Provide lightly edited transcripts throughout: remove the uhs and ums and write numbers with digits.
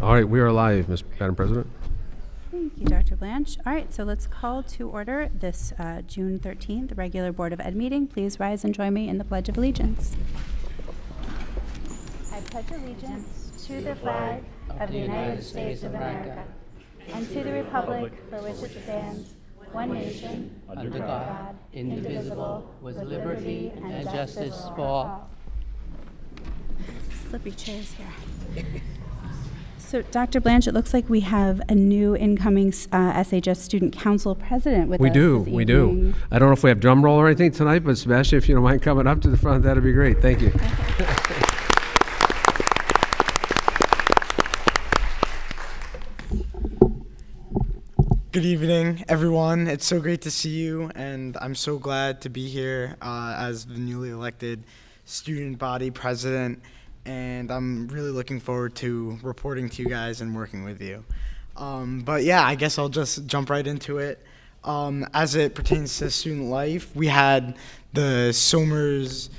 All right, we are live, Madam President. Thank you, Dr. Blanche. All right, so let's call to order this June 13th regular Board of Ed meeting. Please rise and join me in the Pledge of Allegiance. I pledge allegiance to the flag of the United States of America and to the republic for which it stands, one nation, under God, indivisible, with liberty and justice for all. Slippy chairs here. So, Dr. Blanche, it looks like we have a new incoming SHS Student Council president with us this We do. evening. I don't know if we have drum roll or anything tonight, but Sebastian, if you don't mind coming up to the front, that'd be great. Thank you. Good evening, everyone. It's so great to see you, and I'm so glad to be here as the newly elected student body president, and I'm really looking forward to reporting to you guys and working with you. But yeah, I guess I'll just jump right into it. As it pertains to student life, we had the Somers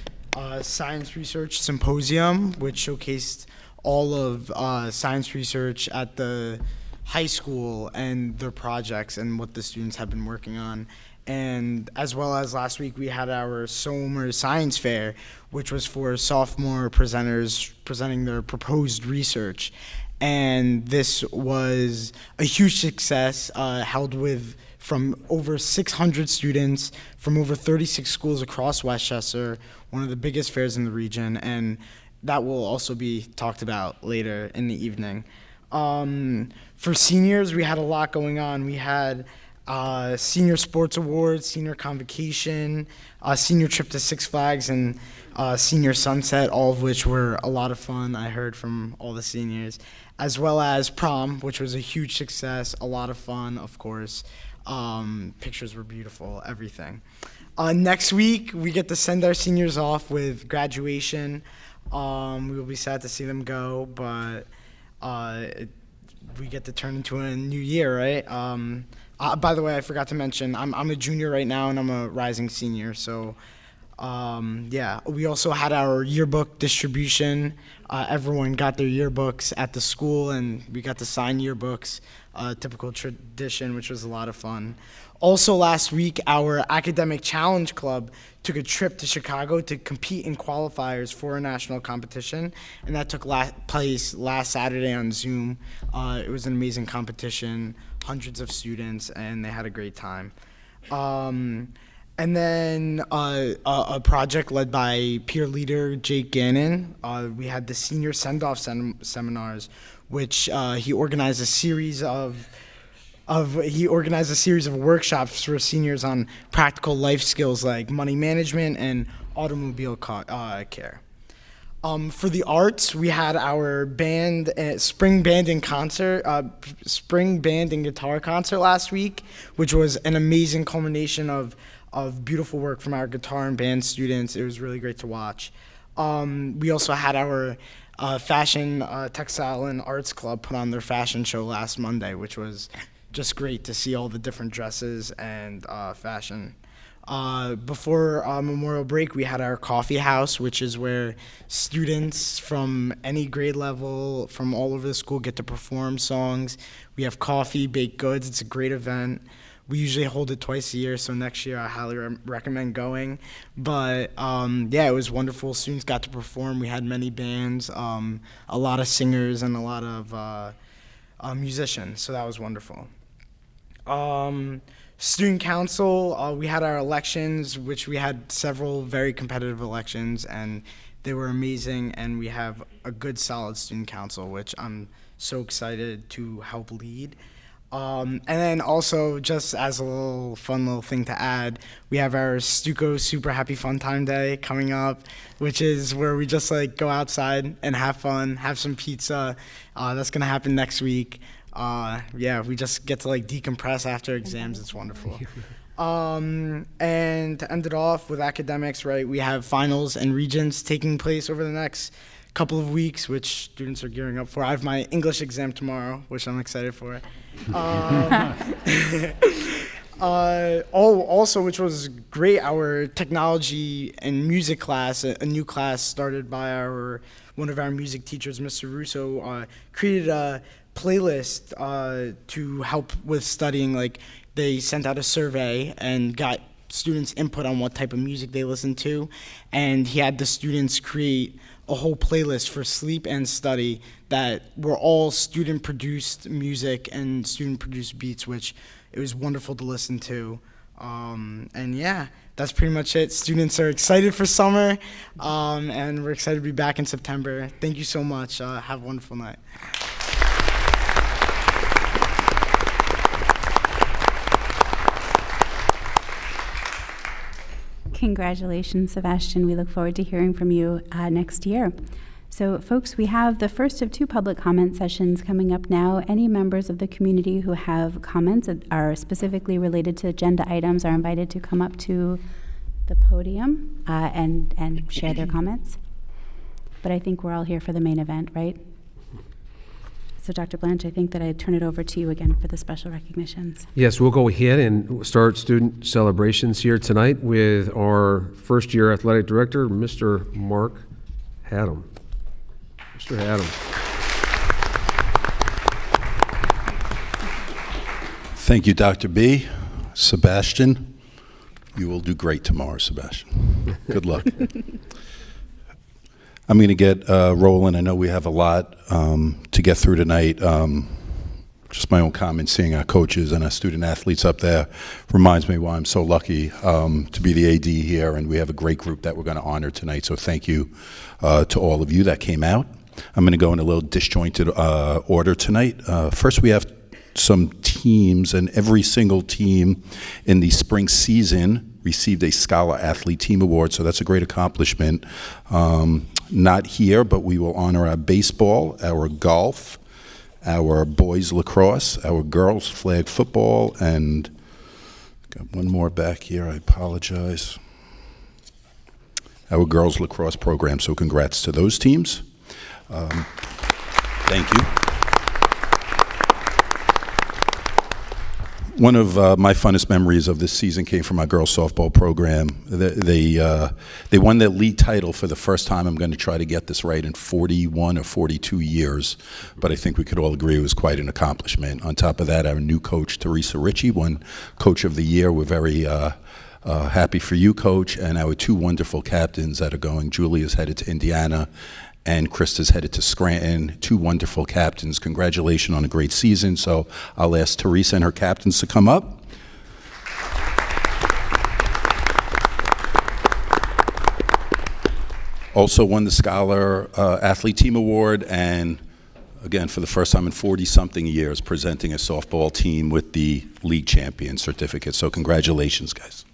Science Research Symposium, which showcased all of science research at the high school and their projects and what the students have been working on. And as well as last week, we had our Somers Science Fair, which was for sophomore presenters presenting their proposed research. And this was a huge success, held with from over 600 students from over 36 schools across Westchester, one of the biggest fairs in the region, and that will also be talked about later in the evening. For seniors, we had a lot going on. We had senior sports awards, senior convocation, senior trip to Six Flags, and senior sunset, all of which were a lot of fun. I heard from all the seniors, as well as prom, which was a huge success, a lot of fun, of course. Pictures were beautiful, everything. Next week, we get to send our seniors off with graduation. We will be sad to see them go, but we get to turn into a new year, right? By the way, I forgot to mention, I'm a junior right now, and I'm a rising senior. So, yeah. We also had our yearbook distribution. Everyone got their yearbooks at the school, and we got to sign yearbooks, typical tradition, which was a lot of fun. Also last week, our Academic Challenge Club took a trip to Chicago to compete in qualifiers for a national competition, and that took place last Saturday on Zoom. It was an amazing competition, hundreds of students, and they had a great time. And then a project led by peer leader Jake Gannon. We had the senior send-off seminars, which he organized a series of workshops for seniors on practical life skills like money management and automobile care. For the arts, we had our band, spring band and guitar concert last week, which was an amazing culmination of beautiful work from our guitar and band students. It was really great to watch. We also had our fashion, textile, and arts club put on their fashion show last Monday, which was just great to see all the different dresses and fashion. Before Memorial break, we had our coffee house, which is where students from any grade level from all over the school get to perform songs. We have coffee, baked goods. It's a great event. We usually hold it twice a year, so next year I highly recommend going. But yeah, it was wonderful. Students got to perform. We had many bands, a lot of singers, and a lot of musicians, so that was wonderful. Student council, we had our elections, which we had several very competitive elections, and they were amazing, and we have a good, solid student council, which I'm so excited to help lead. And then also, just as a fun little thing to add, we have our Stuco Super Happy Fun Time Day coming up, which is where we just like go outside and have fun, have some pizza. That's gonna happen next week. Yeah, we just get to like decompress after exams. It's wonderful. And to end it off with academics, right, we have finals and regents taking place over the next couple of weeks, which students are gearing up for. I have my English exam tomorrow, which I'm excited for. Also, which was great, our technology and music class, a new class started by our one of our music teachers, Mr. Russo, created a playlist to help with studying. Like, they sent out a survey and got students' input on what type of music they listen to, and he had the students create a whole playlist for sleep and study that were all student-produced music and student-produced beats, which it was wonderful to listen to. And yeah, that's pretty much it. Students are excited for summer, and we're excited to be back in September. Thank you so much. Have a wonderful night. Congratulations, Sebastian. We look forward to hearing from you next year. So, folks, we have the first of 2 public comment sessions coming up now. Any members of the community who have comments that are specifically related to agenda items are invited to come up to the podium and share their comments. But I think we're all here for the main event, right? So, Dr. Blanche, I think that I turn it over to you again for the special recognitions. Yes, we'll go ahead and start student celebrations here tonight with our first-year athletic director, Mr. Mark Haddam. Mr. Haddam. Thank you, Dr. B. Sebastian, you will do great tomorrow, Sebastian. Good luck. I'm going to get rolling. I know we have a lot to get through tonight. Just my own comments, seeing our coaches and our student athletes up there reminds me why I'm so lucky to be the AD here, and we have a great group that we're going to honor tonight. So thank you to all of you that came out. I'm going to go in a little disjointed order tonight. First, we have some teams, and every single team in the spring season received a Scholar Athlete Team Award, so that's a great accomplishment. Not here, but we will honor our baseball, our golf, our boys lacrosse, our girls flag football, and got one more back here, I apologize. Our girls lacrosse program, so congrats to those teams. Thank you. One of my funnest memories of this season came from our girls softball program. They won their league title for the first time. I'm going to try to get this right in 41 or 42 years, but I think we could all agree it was quite an accomplishment. On top of that, our new coach, Teresa Ritchie, won Coach of the Year. We're very happy for you, Coach, and our 2 wonderful captains that are going. Julia's headed to Indiana, and Krista's headed to Scranton. 2 wonderful captains. Congratulations on a great season. So I'll ask Teresa and her captains to come up. Also won the Scholar Athlete Team Award, and again, for the first time in 40-something years, presenting a softball team with the league champion certificate. So congratulations, guys.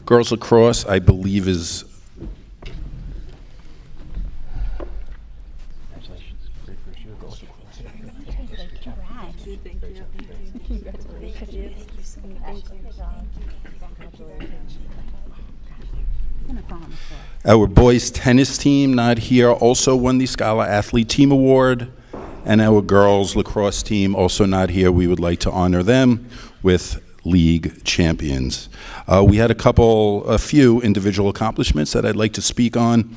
Girls lacrosse, I believe, is our boys tennis team, not here, also won the Scholar Athlete Team Award, and our girls lacrosse team, also not here. We would like to honor them with league champions. We had a few individual accomplishments that I'd like to speak on.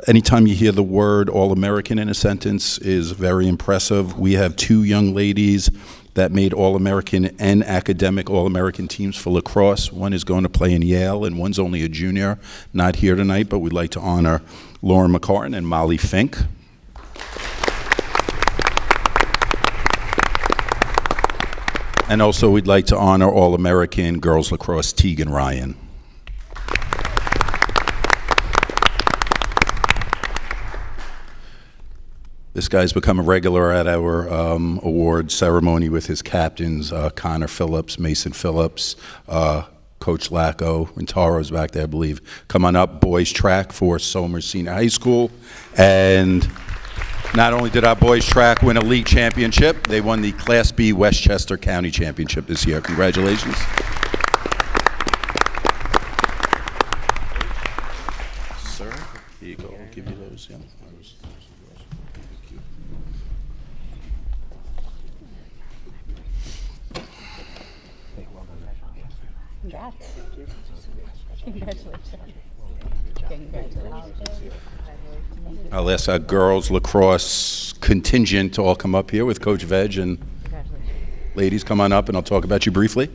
Anytime you hear the word All-American in a sentence is very impressive. We have 2 young ladies that made All-American and academic All-American teams for lacrosse. One is going to play in Yale, and one's only a junior, not here tonight, but we'd like to honor Lauren McCartan and Molly Fink. And also, we'd like to honor All-American girls lacrosse Tegan Ryan. This guy's become a regular at our award ceremony with his captains, Connor Phillips, Mason Phillips, Coach Lacko, and Taro's back there, I believe. Come on up, boys track for Somers Senior High School. And not only did our boys track win a league championship, they won the Class B Westchester County Championship this year. Congratulations. Sir, here you go. I'll give you those. Yeah. Thank you. I'll ask our girls lacrosse contingent to all come up here with Coach Veg, and ladies, come on up and I'll talk about you briefly.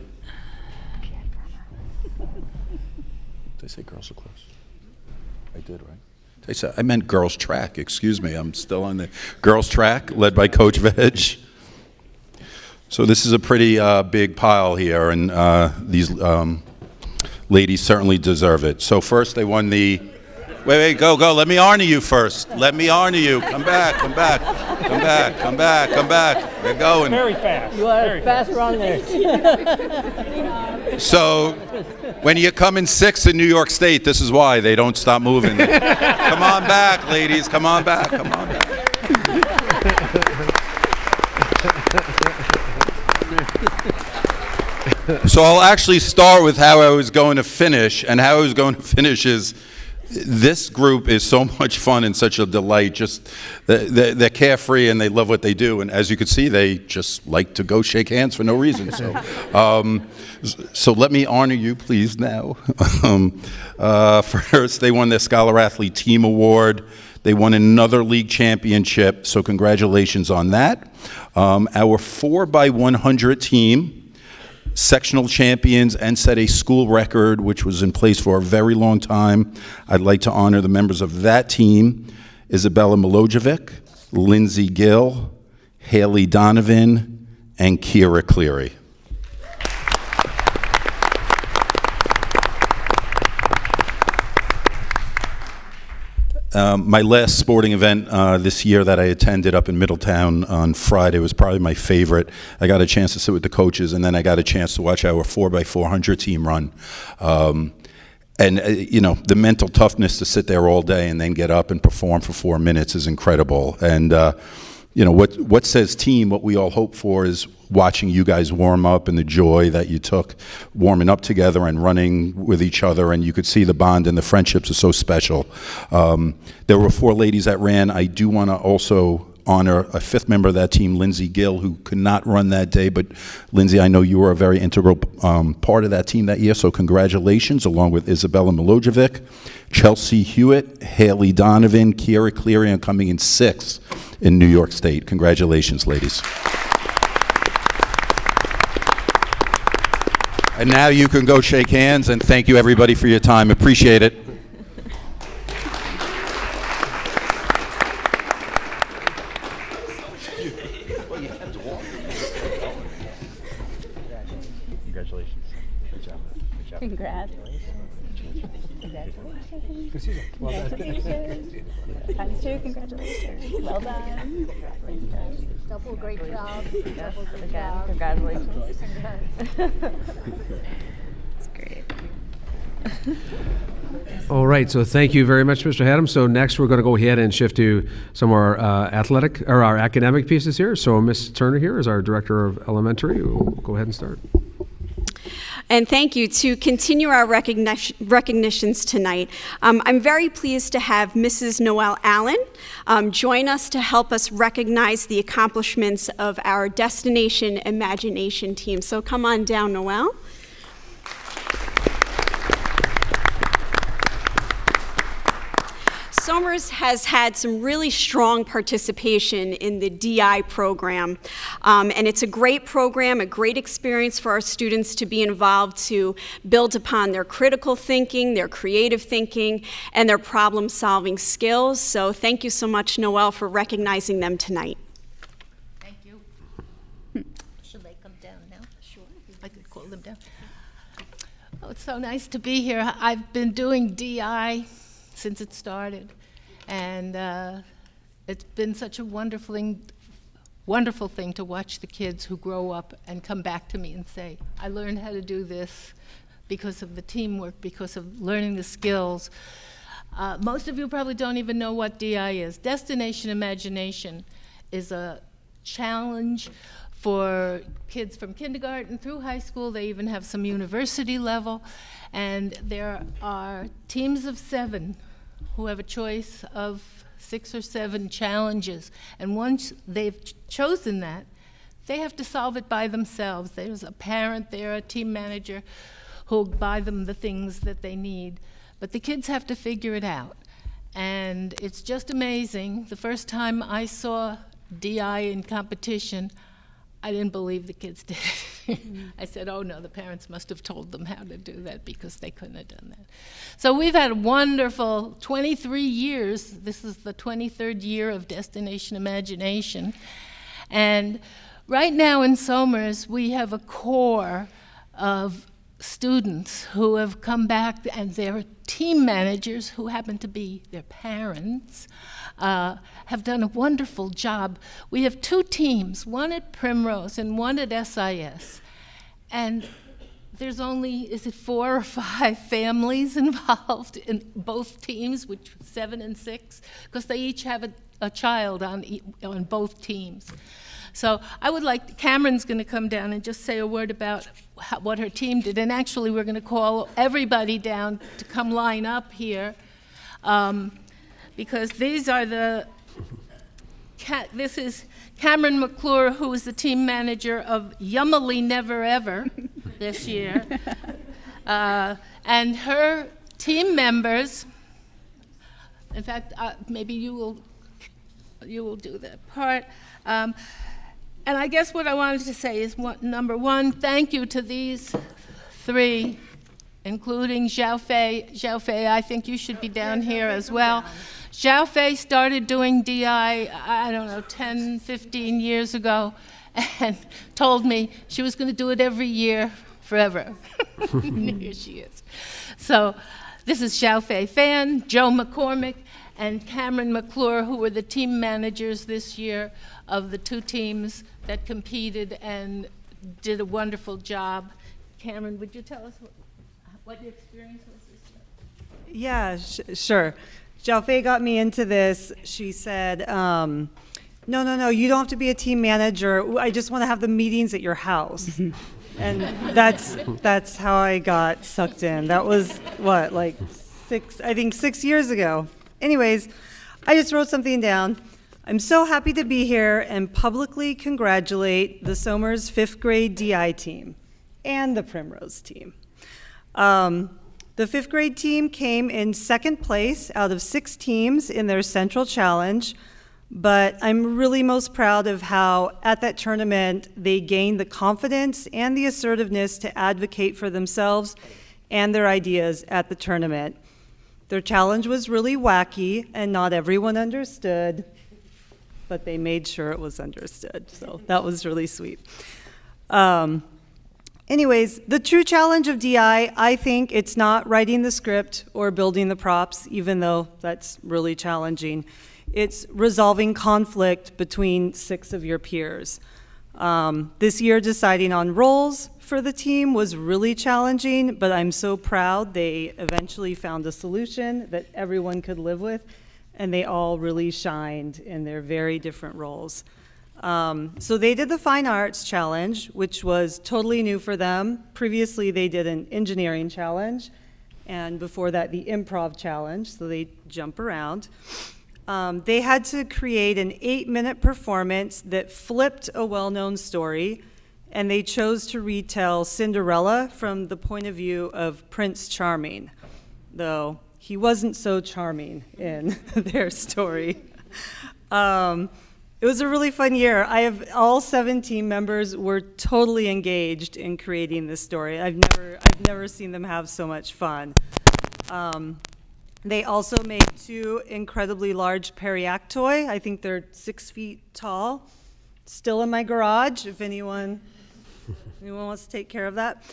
Did I say girls lacrosse? I did, right? I meant girls track, excuse me. I'm still on the girls track, led by Coach Veg. So this is a pretty big pile here, and these ladies certainly deserve it. So first they won the, wait, go, let me honor you first. Let me honor you. Come back. They're going. Very fast. You are a fast runner. So when you come in sixth in New York State, this is why they don't stop moving. Come on back, ladies. Come on back. So I'll actually start with how I was going to finish, and how I was going to finish is this group is so much fun and such a delight. Just they're carefree and they love what they do, and as you can see, they just like to go shake hands for no reason. So let me honor you, please, now. First, they won their Scholar Athlete Team Award. They won another league championship, so congratulations on that. Our 4x100 team, sectional champions, and set a school record, which was in place for a very long time. I'd like to honor the members of that team: Isabella Milojevic, Lindsay Gill, Haley Donovan, and Kira Cleary. My last sporting event this year that I attended up in Middletown on Friday was probably my favorite. I got a chance to sit with the coaches, and then I got a chance to watch our 4x400 team run. The mental toughness to sit there all day and then get up and perform for 4 minutes is incredible. And what says team, what we all hope for is watching you guys warm up and the joy that you took warming up together and running with each other, and you could see the bond and the friendships are so special. There were 4 ladies that ran. I do want to also honor a 5th member of that team, Lindsay Gill, who could not run that day. But Lindsay, I know you were a very integral part of that team that year, so congratulations, along with Isabella Milojevic, Chelsea Hewitt, Haley Donovan, Kira Cleary, and coming in 6th in New York State. Congratulations, ladies. And now you can go shake hands, and thank you everybody for your time. Appreciate it. Congratulations. Good job. Congrats. Times 2, congratulations. Well done. Double great job. Double great Again, job. congratulations. That's great. All right, so thank you very much, Mr. Haddam. So next, we're going to go ahead and shift to some of our our academic pieces here. So Ms. Turner here is our Director of Elementary. We'll go ahead and start. And thank you. To continue our recognitions tonight, I'm very pleased to have Mrs. Noelle Allen join us to help us recognize the accomplishments of our Destination Imagination team. So come on down, Noelle. Somers has had some really strong participation in the DI program, and it's a great program, a great experience for our students to be involved, to build upon their critical thinking, their creative thinking, and their problem-solving skills. So thank you so much, Noelle, for recognizing them tonight. Thank you. Should they come down now? Sure. I could call them down. Oh, it's so nice to be here. I've been doing DI since it started, and it's been such a wonderful thing to watch the kids who grow up and come back to me and say, I learned how to do this because of the teamwork, because of learning the skills. Most of you probably don't even know what DI is. Destination Imagination is a challenge for kids from kindergarten through high school. They even have some university level. And there are teams of 7 who have a choice of 6 or 7 challenges. And once they've chosen that, they have to solve it by themselves. There's a parent there, a team manager, who'll buy them the things that they need. But the kids have to figure it out. And it's just amazing. The first time I saw DI in competition, I didn't believe the kids did it. I said, oh no, the parents must have told them how to do that because they couldn't have done that. So we've had a wonderful 23 years. This is the 23rd year of Destination Imagination. And right now in Somers, we have a core of students who have come back, and their team managers, who happen to be their parents, have done a wonderful job. We have 2 teams, one at Primrose and one at SIS. And there's only, is it 4 or 5 families involved in both teams, which 7 and 6, because they each have a child on both teams. So I would like, Cameron's going to come down and just say a word about what her team did. And actually, we're going to call everybody down to come line up here, because these are this is Cameron McClure, who is the team manager of Yummily Never Ever this year. And her team members, in fact, maybe you will do that part. And I guess what I wanted to say is, number one, thank you to these 3, including Xiao Fei. Xiao Fei, I think you should be down here as well. Xiao Fei started doing DI, I don't know, 10, 15 years ago, and told me she was going to do it every year forever. Here she is. So this is Xiao Fei Fan, Joe McCormick, and Cameron McClure, who were the team managers this year of the 2 teams that competed and did a wonderful job. Cameron, would you tell us what your experience was this year? Yeah, sure. Xiao Fei got me into this. She said, no, you don't have to be a team manager. I just want to have the meetings at your house. And that's how I got sucked in. That was, what, like 6 years ago. Anyways, I just wrote something down. I'm so happy to be here and publicly congratulate the Somers 5th grade DI team and the Primrose team. The 5th grade team came in 2nd place out of 6 teams in their central challenge, but I'm really most proud of how at that tournament they gained the confidence and the assertiveness to advocate for themselves and their ideas at the tournament. Their challenge was really wacky and not everyone understood, but they made sure it was understood, so that was really sweet. Anyways, the true challenge of DI, I think it's not writing the script or building the props, even though that's really challenging. It's resolving conflict between 6 of your peers. This year, deciding on roles for the team was really challenging, but I'm so proud they eventually found a solution that everyone could live with, and they all really shined in their very different roles. So they did the Fine Arts Challenge, which was totally new for them. Previously, they did an Engineering Challenge, and before that, the Improv Challenge, so they jump around. They had to create an 8-minute performance that flipped a well-known story, and they chose to retell Cinderella from the point of view of Prince Charming, though he wasn't so charming in their story. It was a really fun year. All 7 team members were totally engaged in creating this story. I've never seen them have so much fun. They also made 2 incredibly large periac toy. I think they're 6 feet tall. Still in my garage, if anyone wants to take care of that.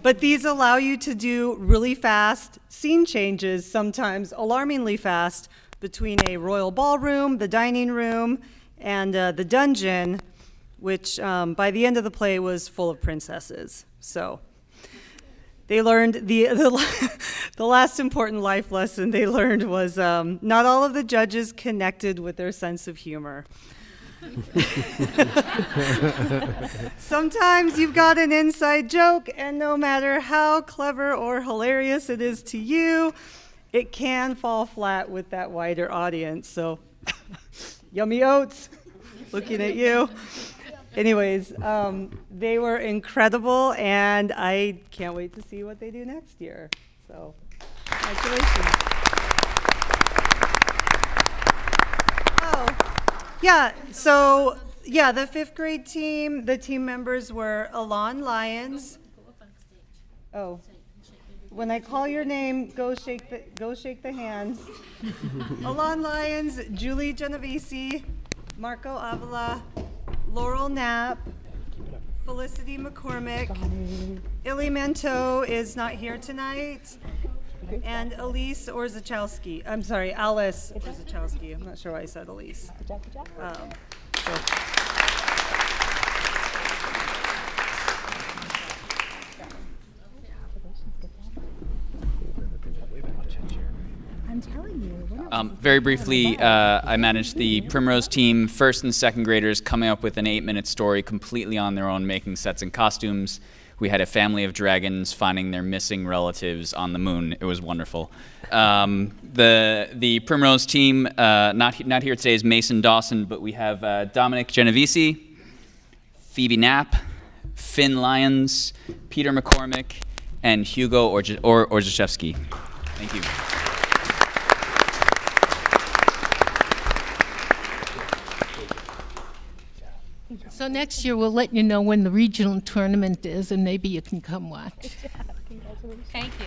But these allow you to do really fast scene changes, sometimes alarmingly fast, between a royal ballroom, the dining room, and the dungeon, which by the end of the play was full of princesses. So they learned the last important life lesson they learned was not all of the judges connected with their sense of humor. Sometimes you've got an inside joke, and no matter how clever or hilarious it is to you, it can fall flat with that wider audience. So, Yummy Oats, looking at you. Anyways, they were incredible, and I can't wait to see what they do next year. So, congratulations. Oh, yeah, so, yeah, the 5th grade team, the team members were Alon Lyons. Oh, when I call your name, go shake the hands. Alon Lyons, Julie Genovese, Marco Avila, Laurel Knapp, Felicity McCormick, Illy Manteau is not here tonight, and Alice Orzechowski. I'm sorry, Alice Orzechowski. I'm not sure why I said Elise. I'm telling you. Very briefly, I managed the Primrose team, 1st and 2nd graders, coming up with an 8-minute story completely on their own, making sets and costumes. We had a family of dragons finding their missing relatives on the moon. It was wonderful. The Primrose team, not here today, is Mason Dawson, but we have Dominic Genovese, Phoebe Knapp, Finn Lyons, Peter McCormick, and Hugo Orzechowski. Thank you. So next year, we'll let you know when the regional tournament is, and maybe you can come watch. Thank you.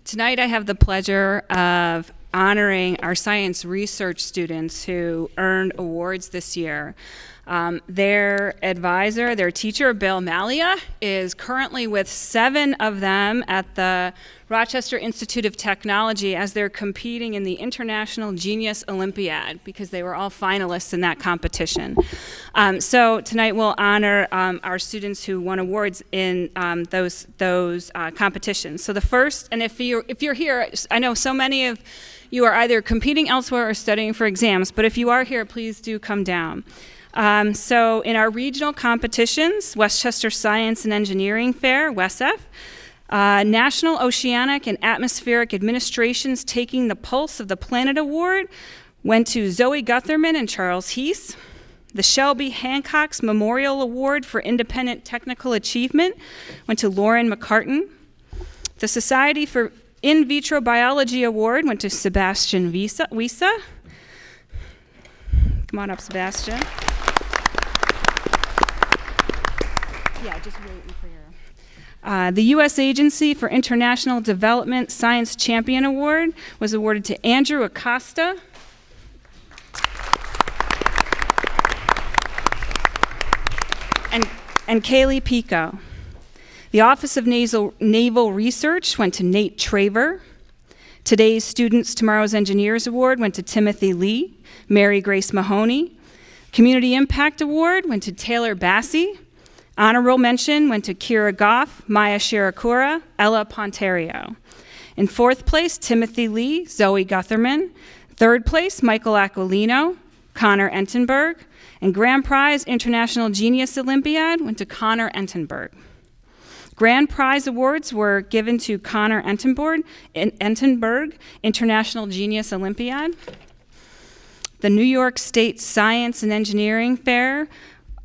Tonight I have the pleasure of honoring our science research students who earned awards this year. Their advisor, their teacher, Bill Malia, is currently with 7 of them at the Rochester Institute of Technology as they're competing in the International Genius Olympiad because they were all finalists in that competition. So tonight we'll honor our students who won awards in those competitions. So the first, and if you're here, I know so many of you are either competing elsewhere or studying for exams, but if you are here, please do come down. So in our regional competitions, Westchester Science and Engineering Fair, WESF, National Oceanic and Atmospheric Administration's Taking the Pulse of the Planet Award went to Zoe Gutherman and Charles Heese. The Shelby Hancock's Memorial Award for Independent Technical Achievement went to Lauren McCartan. The Society for In Vitro Biology Award went to Sebastian Wiesa. Come on up, Sebastian. Yeah, just waiting for your... The U.S. Agency for International Development Science Champion Award was awarded to Andrew Acosta. And Kaylee Pico. The Office of Naval Research went to Nate Traver. Today's Students, Tomorrow's Engineers Award went to Timothy Lee, Mary Grace Mahoney. Community Impact Award went to Taylor Bassi. Honorable mention went to Kira Goff, Maya Shirakura, Ella Ponterio. In 4th place, Timothy Lee, Zoe Gutherman. 3rd place, Michael Aquilino, Connor Entenberg. And Grand Prize International Genius Olympiad went to Connor Entenberg. Grand Prize awards were given to Connor Entenberg, International Genius Olympiad. The New York State Science and Engineering Fair,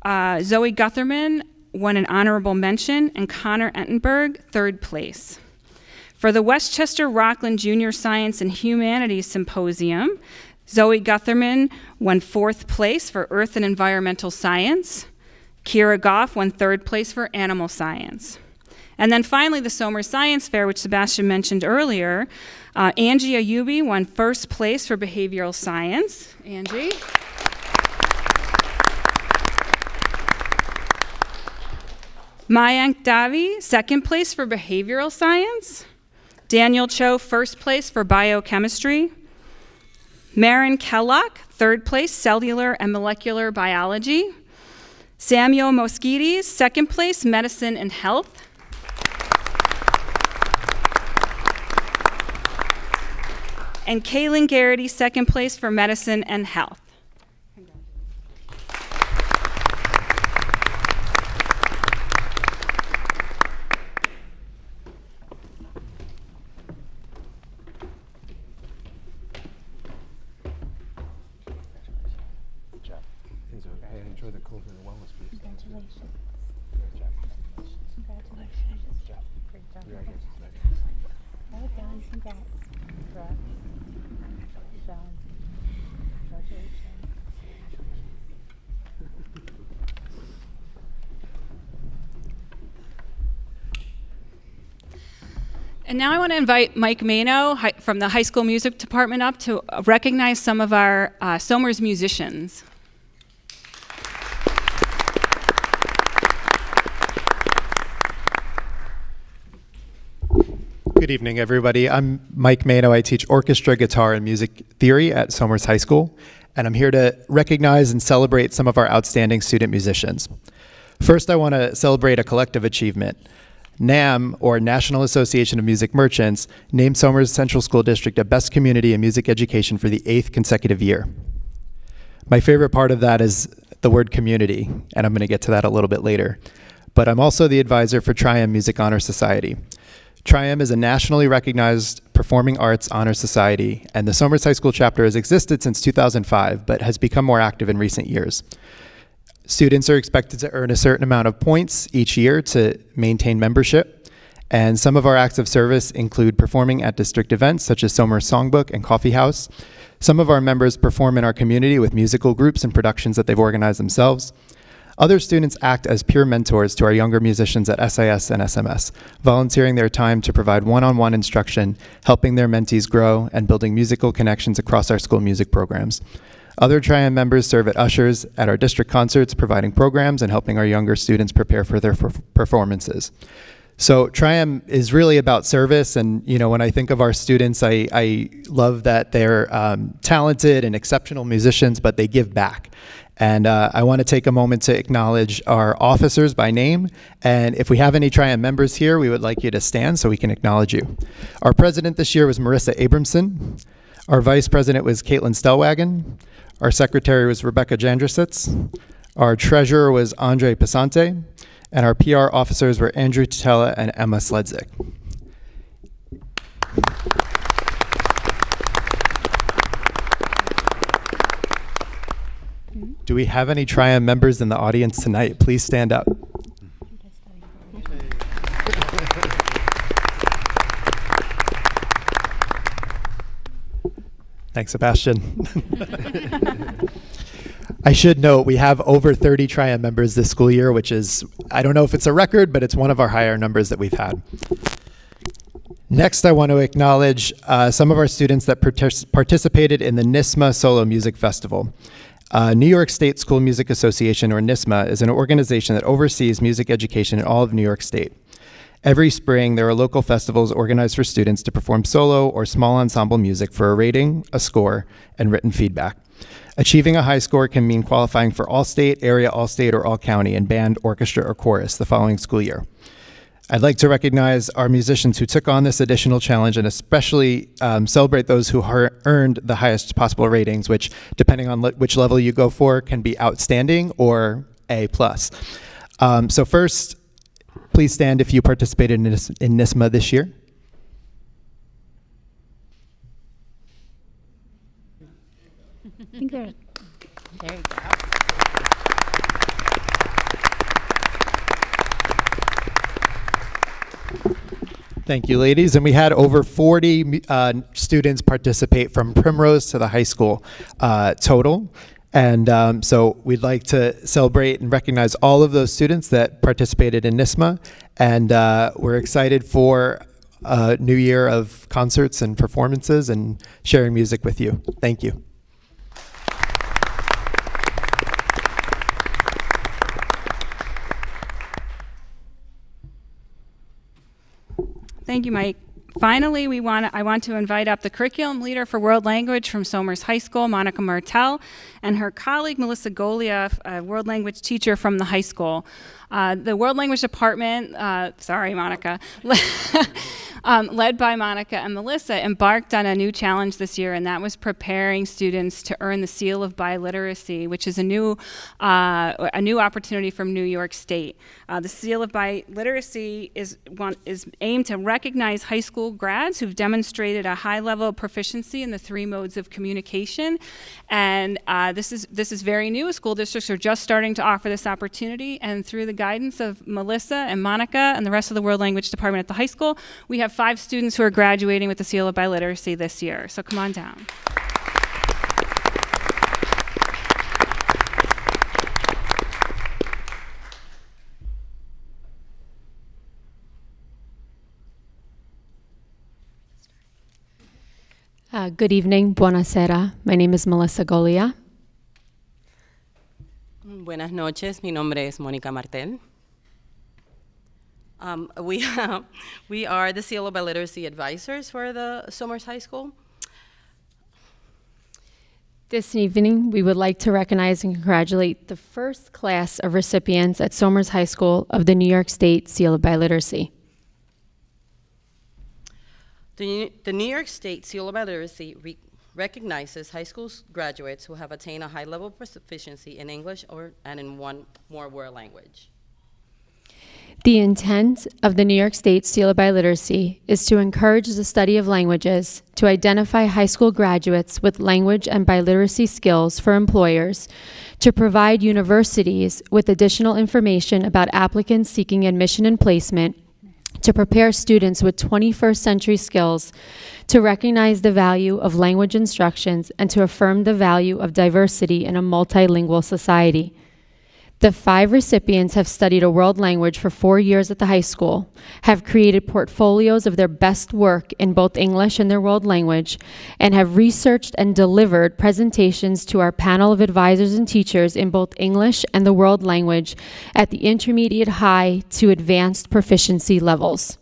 Zoe Gutherman won an honorable mention, and Connor Entenberg, 3rd place. For the Westchester Rockland Junior Science and Humanities Symposium, Zoe Gutherman won 4th place for Earth and Environmental Science. Kira Goff won 3rd place for Animal Science. And then finally, the Somers Science Fair, which Sebastian mentioned earlier, Angie Ayubi won 1st place for Behavioral Science. Angie. Mayank Davi, 2nd place for Behavioral Science. Daniel Cho, 1st place for Biochemistry. Marin Kellogg, 3rd place, Cellular and Molecular Biology. Samuel Moskides, 2nd place, Medicine and Health. And Kaylin Garrity, 2nd place for Medicine and Health. Congrats. And now I want to invite Mike Mano from the high school music department up to recognize some of our Somers musicians. Good evening, everybody. I'm Mike Mano. I teach orchestra, guitar, and music theory at Somers High School, and I'm here to recognize and celebrate some of our outstanding student musicians. First, I want to celebrate a collective achievement. NAM, or National Association of Music Merchants, named Somers Central School District a Best Community in Music Education for the 8th consecutive year. My favorite part of that is the word community, and I'm going to get to that a little bit later. But I'm also the advisor for Tri-M Music Honor Society. Tri-M is a nationally recognized performing arts honor society, and the Somers High School chapter has existed since 2005, but has become more active in recent years. Students are expected to earn a certain amount of points each year to maintain membership, and some of our acts of service include performing at district events such as Somers Songbook and Coffee House. Some of our members perform in our community with musical groups and productions that they've organized themselves. Other students act as peer mentors to our younger musicians at SIS and SMS, volunteering their time to provide one-on-one instruction, helping their mentees grow, and building musical connections across our school music programs. Other Tri-M members serve as ushers at our district concerts, providing programs and helping our younger students prepare for their performances. So Tri-M is really about service, and when I think of our students, I love that they're talented and exceptional musicians, but they give back. And I want to take a moment to acknowledge our officers by name, and if we have any Tri-M members here, we would like you to stand so we can acknowledge you. Our president this year was Marissa Abramson. Our vice president was Caitlin Stellwagen. Our secretary was Rebecca Jandrasitz. Our treasurer was Andre Pasante. And our PR officers were Andrew Tutela and Emma Sledzik. Do we have any Tri-M members in the audience tonight? Please stand up. Thanks, Sebastian. I should note we have over 30 Tri-M members this school year, which is, I don't know if it's a record, but it's one of our higher numbers that we've had. Next, I want to acknowledge some of our students that participated in the NISMA Solo Music Festival. New York State School Music Association, or NISMA, is an organization that oversees music education in all of New York State. Every spring, there are local festivals organized for students to perform solo or small ensemble music for a rating, a score, and written feedback. Achieving a high score can mean qualifying for All-State, Area All-State, or All-County in band, orchestra, or chorus the following school year. I'd like to recognize our musicians who took on this additional challenge and especially celebrate those who earned the highest possible ratings, which, depending on which level you go for, can be outstanding or A+. So first, please stand if you participated in NISMA this year. I think there you go. Thank you, ladies. And we had over 40 students participate from Primrose to the high school total. And so we'd like to celebrate and recognize all of those students that participated in NISMA. And we're excited for a new year of concerts and performances and sharing music with you. Thank you. Thank you, Mike. Finally, I want to invite up the curriculum leader for world language from Somers High School, Monica Martel, and her colleague, Melissa Golia, a world language teacher from the high school. The world language department, sorry, Monica, led by Monica and Melissa, embarked on a new challenge this year, and that was preparing students to earn the Seal of Biliteracy, which is a new opportunity from New York State. The Seal of Biliteracy is aimed to recognize high school grads who've demonstrated a high level of proficiency in the 3 modes of communication, and this is very new. School districts are just starting to offer this opportunity, and through the guidance of Melissa and Monica and the rest of the world language department at the high school, we have have 5 students who are graduating with the Seal of Biliteracy this year, so come on down. Good evening, buonasera. My name is Melissa Golia. Buenas noches, mi nombre es Mónica Martel. We are the Seal of Biliteracy advisors for the Somers High School. This evening, we would like to recognize and congratulate the first class of recipients at Somers High School of the New York State Seal of Biliteracy. The New York State Seal of Biliteracy recognizes high school graduates who have attained a high level of proficiency in English and in one more world language. The intent of the New York State Seal of Biliteracy is to encourage the study of languages, to identify high school graduates with language and biliteracy skills for employers, to provide universities with additional information about applicants seeking admission and placement, to prepare students with 21st century skills, to recognize the value of language instructions, and to affirm the value of diversity in a multilingual society. The 5 recipients have studied a world language for 4 years at the high school, have created portfolios of their best work in both English and their world language, and have researched and delivered presentations to our panel of advisors and teachers in both English and the world language at the intermediate, high to advanced proficiency levels.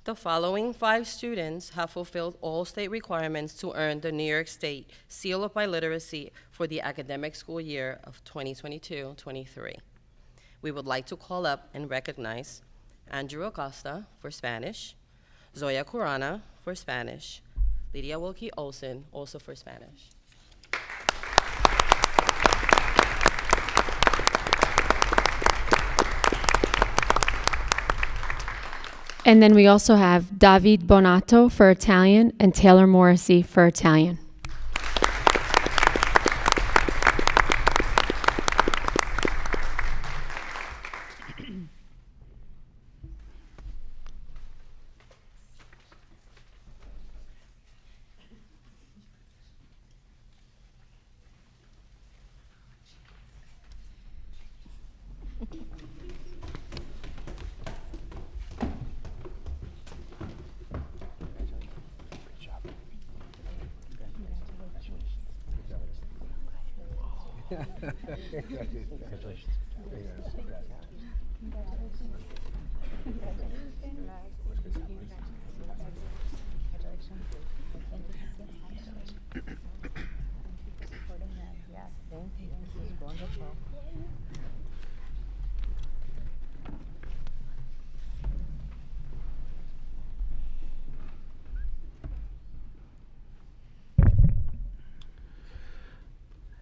The following 5 students have fulfilled all state requirements to earn the New York State Seal of Biliteracy for the academic school year of 2022-23. We would like to call up and recognize Andrew Acosta for Spanish, Zoya Curana for Spanish, Lydia Wilkie Olsen also for Spanish. And then we also have David Bonato for Italian and Taylor Morrissey for Italian.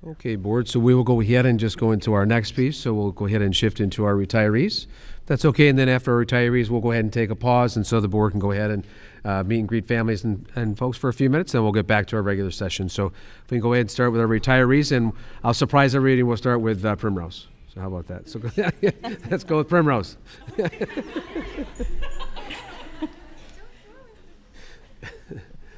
Okay, board, so we will go ahead and just go into our next piece. So we'll go ahead and shift into our retirees. That's okay, and then after our retirees, we'll go ahead and take a pause, and so the board can go ahead and meet and greet families and folks for a few minutes, then we'll get back to our regular session. So if we can go ahead and start with our retirees, and I'll surprise everybody, we'll start with Primrose. So how about that? So let's go with Primrose.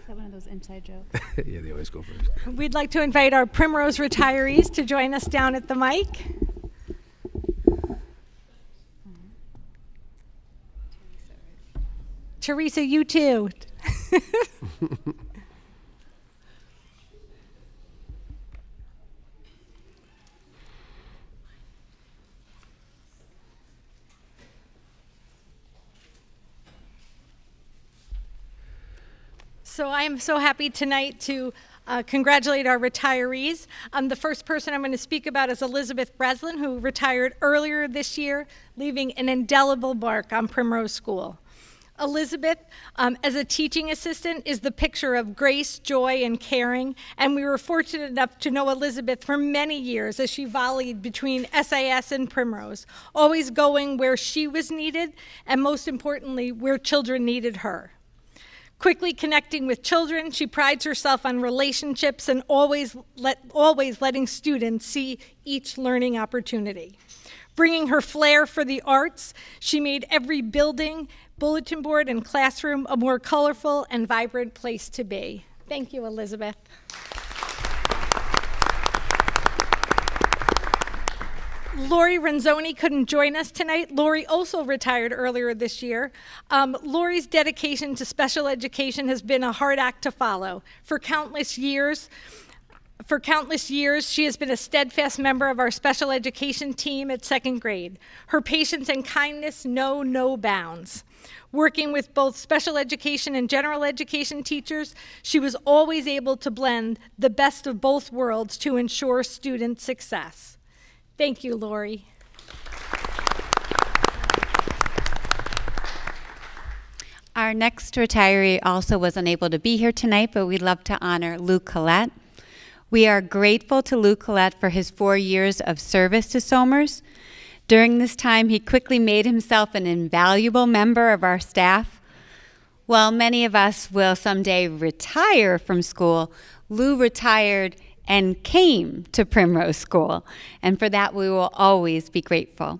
Is that one of those inside jokes? Yeah, they always go first. We'd like to invite our Primrose retirees to join us down at the mic. Teresa, you too. So I am so happy tonight to congratulate our retirees. The first person I'm going to speak about is Elizabeth Breslin, who retired earlier this year, leaving an indelible mark on Primrose School. Elizabeth, as a teaching assistant, is the picture of grace, joy, and caring, and we were fortunate enough to know Elizabeth for many years as she volleyed between SAS and Primrose, always going where she was needed, and most importantly, where children needed her. Quickly connecting with children, she prides herself on relationships and always letting students see each learning opportunity. Bringing her flair for the arts, she made every building, bulletin board, and classroom a more colorful and vibrant place to be. Thank you, Elizabeth. Lori Renzoni couldn't join us tonight. Lori also retired earlier this year. Lori's dedication to special education has been a hard act to follow. For countless years, she has been a steadfast member of our special education team at second grade. Her patience and kindness know no bounds. Working with both special education and general education teachers, she was always able to blend the best of both worlds to ensure student success. Thank you, Lori. Our next retiree also was unable to be here tonight, but we'd love to honor Lou Collette. We are grateful to Lou Collette for his 4 years of service to Somers. During this time, he quickly made himself an invaluable member of our staff. While many of us will someday retire from school, Lou retired and came to Primrose School, and for that we will always be grateful.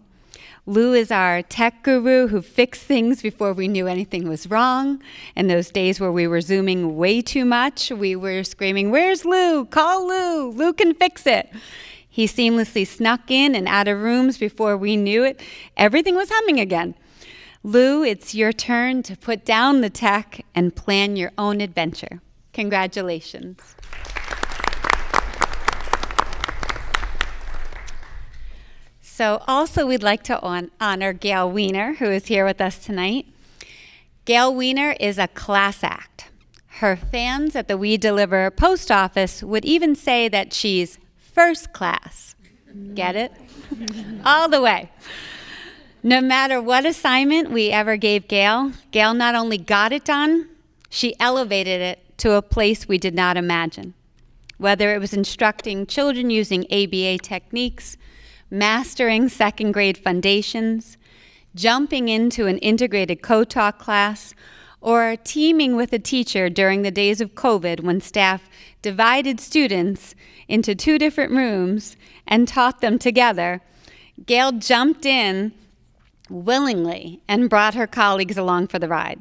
Lou is our tech guru who fixed things before we knew anything was wrong. In those days where we were Zooming way too much, we were screaming, "Where's Lou? Call Lou! Lou can fix it." He seamlessly snuck in and out of rooms before we knew it. Everything was humming again. Lou, it's your turn to put down the tech and plan your own adventure. Congratulations. So also we'd like to honor Gail Weiner, who is here with us tonight. Gail Weiner is a class act. Her fans at the We Deliver post office would even say that she's first class. Get it? All the way. No matter what assignment we ever gave Gail, Gail not only got it done, she elevated it to a place we did not imagine. Whether it was instructing children using ABA techniques, mastering second grade foundations, jumping into an integrated co-talk class, or teaming with a teacher during the days of COVID when staff divided students into 2 different rooms and taught them together, Gail jumped in willingly and brought her colleagues along for the ride.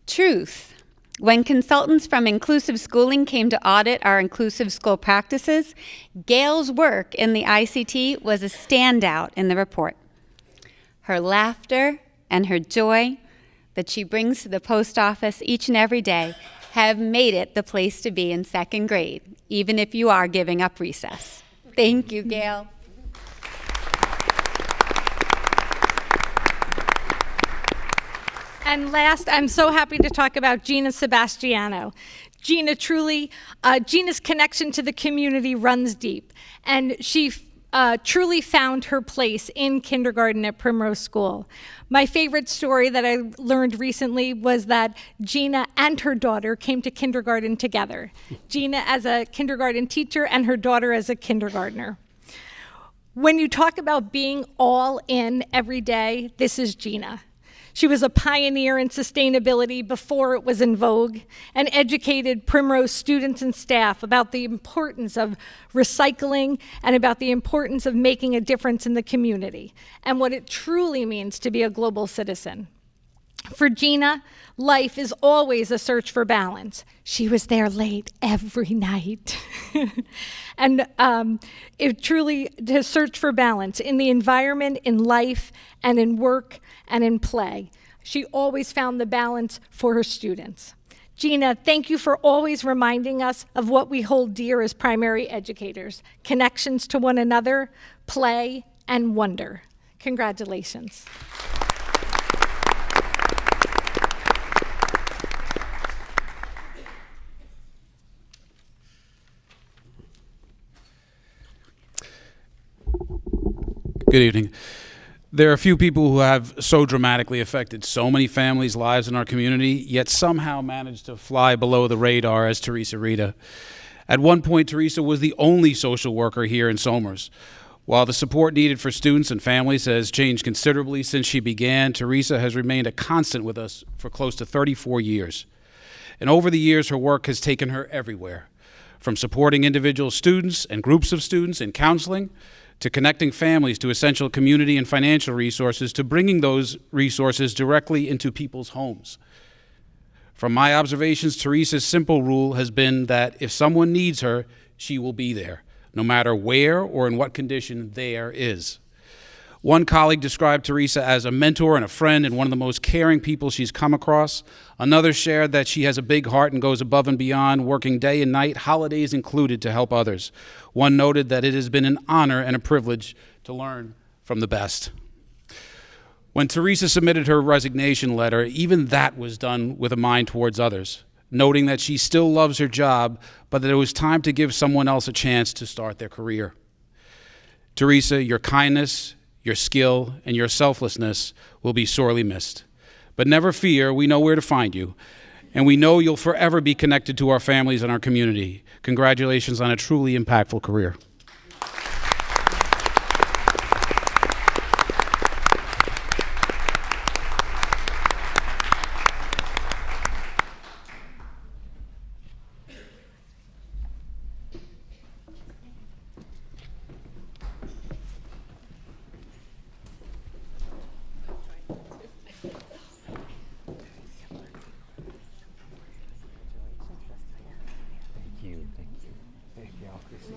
Truth. When consultants from Inclusive Schooling came to audit our inclusive school practices, Gail's work in the ICT was a standout in the report. Her laughter and her joy that she brings to the post office each and every day have made it the place to be in second grade, even if you are giving up recess. Thank you, Gail. And last, I'm so happy to talk about Gina Sebastiano. Gina's connection to the community runs deep, and she truly found her place in kindergarten at Primrose School. My favorite story that I learned recently was that Gina and her daughter came to kindergarten together. Gina as a kindergarten teacher and her daughter as a kindergartner. When you talk about being all in every day, this is Gina. She was a pioneer in sustainability before it was in vogue and educated Primrose students and staff about the importance of recycling and about the importance of making a difference in the community and what it truly means to be a global citizen. For Gina, life is always a search for balance. She was there late every night. And it truly to search for balance in the environment, in life, and in work, and in play. She always found the balance for her students. Gina, thank you for always reminding us of what we hold dear as primary educators, connections to one another, play, and wonder. Congratulations. Good evening. There are a few people who have so dramatically affected so many families' lives in our community, yet somehow managed to fly below the radar as Teresa Rita. At one point, Teresa was the only social worker here in Somers. While the support needed for students and families has changed considerably since she began, Teresa has remained a constant with us for close to 34 years. And over the years, her work has taken her everywhere, from supporting individual students and groups of students in counseling, to connecting families to essential community and financial resources, to bringing those resources directly into people's homes. From my observations, Teresa's simple rule has been that if someone needs her, she will be there, no matter where or in what condition there is. One colleague described Teresa as a mentor and a friend and one of the most caring people she's come across. Another shared that she has a big heart and goes above and beyond, working day and night, holidays included, to help others. One noted that it has been an honor and a privilege to learn from the best. When Teresa submitted her resignation letter, even that was done with a mind towards others, noting that she still loves her job, but that it was time to give someone else a chance to start their career. Teresa, your kindness, your skill, and your selflessness will be sorely missed. But never fear, we know where to find you, and we know you'll forever be connected to our families and our community. Congratulations on a truly impactful career.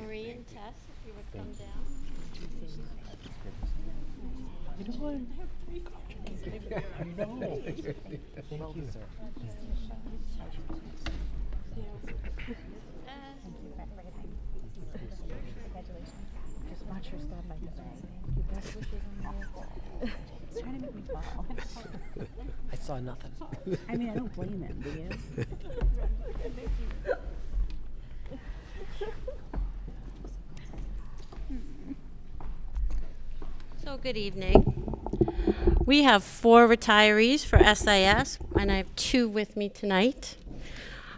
Marie and Tess, if you would come down. Thank you, sir. Just watch her stand by the bag. Thank you. Best wishes on you. He's trying to make me fall. I saw nothing. I mean, I don't blame him, do you? So good evening. We have 4 retirees for SIS, and I have 2 with me tonight.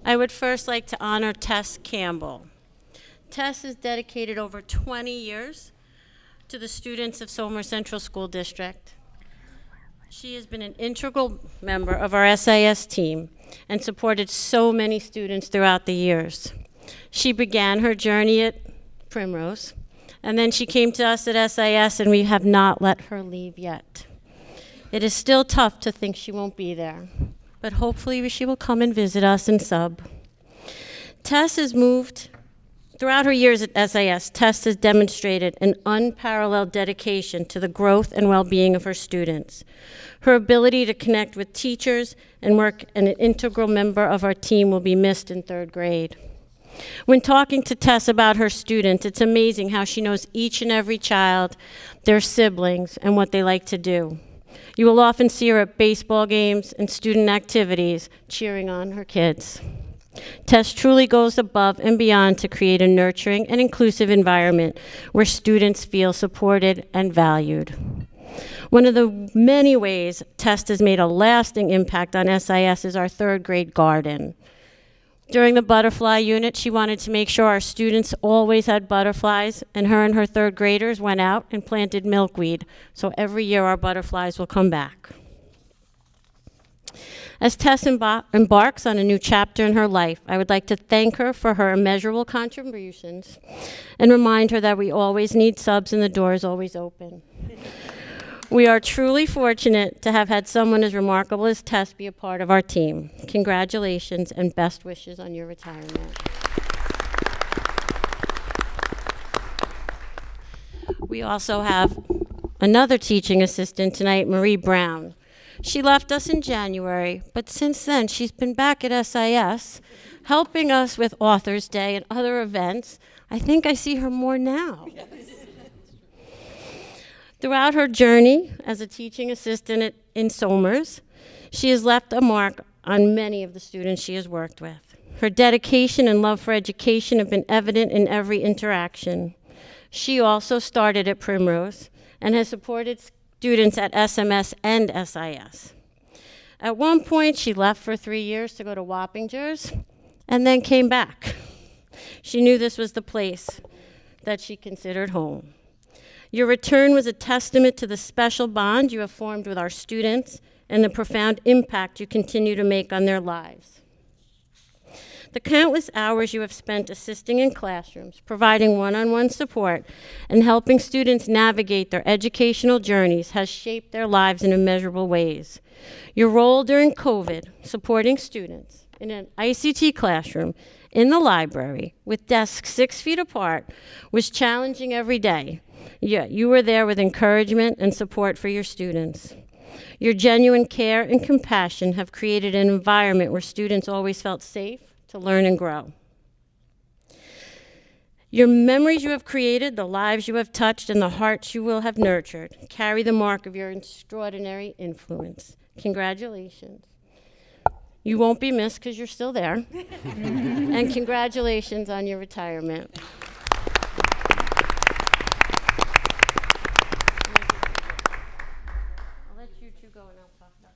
I would first like to honor Tess Campbell. Tess has dedicated over 20 years to the students of Somers Central School District. She has been an integral member of our SIS team and supported so many students throughout the years. She began her journey at Primrose, and then she came to us at SIS, and we have not let her leave yet. It is still tough to think she won't be there, but hopefully she will come and visit us and sub. Tess has moved. Throughout her years at SIS, Tess has demonstrated an unparalleled dedication to the growth and well-being of her students. Her ability to connect with teachers and work as an integral member of our team will be missed in 3rd grade. When talking to Tess about her students, it's amazing how she knows each and every child, their siblings, and what they like to do. You will often see her at baseball games and student activities cheering on her kids. Tess truly goes above and beyond to create a nurturing and inclusive environment where students feel supported and valued. One of the many ways Tess has made a lasting impact on SIS is our 3rd grade garden. During the butterfly unit, she wanted to make sure our students always had butterflies, and her 3rd graders went out and planted milkweed, so every year our butterflies will come back. As Tess embarks on a new chapter in her life, I would like to thank her for her immeasurable contributions and remind her that we always need subs and the door is always open. We are truly fortunate to have had someone as remarkable as Tess be a part of our team. Congratulations and best wishes on your retirement. We also have another teaching assistant tonight, Marie Brown. She left us in January, but since then she's been back at SIS, helping us with Authors Day and other events. I think I see her more now. Throughout her journey as a teaching assistant in Somers, she has left a mark on many of the students she has worked with. Her dedication and love for education have been evident in every interaction. She also started at Primrose and has supported students at SMS and SIS. At one point, she left for 3 years to go to Wappingers and then came back. She knew this was the place that she considered home. Your return was a testament to the special bond you have formed with our students and the profound impact you continue to make on their lives. The countless hours you have spent assisting in classrooms, providing one-on-one support, and helping students navigate their educational journeys has shaped their lives in immeasurable ways. Your role during COVID, supporting students in an ICT classroom in the library with desks 6 feet apart, was challenging every day. Yet you were there with encouragement and support for your students. Your genuine care and compassion have created an environment where students always felt safe to learn and grow. Your memories you have created, the lives you have touched, and the hearts you will have nurtured carry the mark of your extraordinary influence. Congratulations. You won't be missed because you're still there. And congratulations on your retirement. I'll let you two go and I'll talk about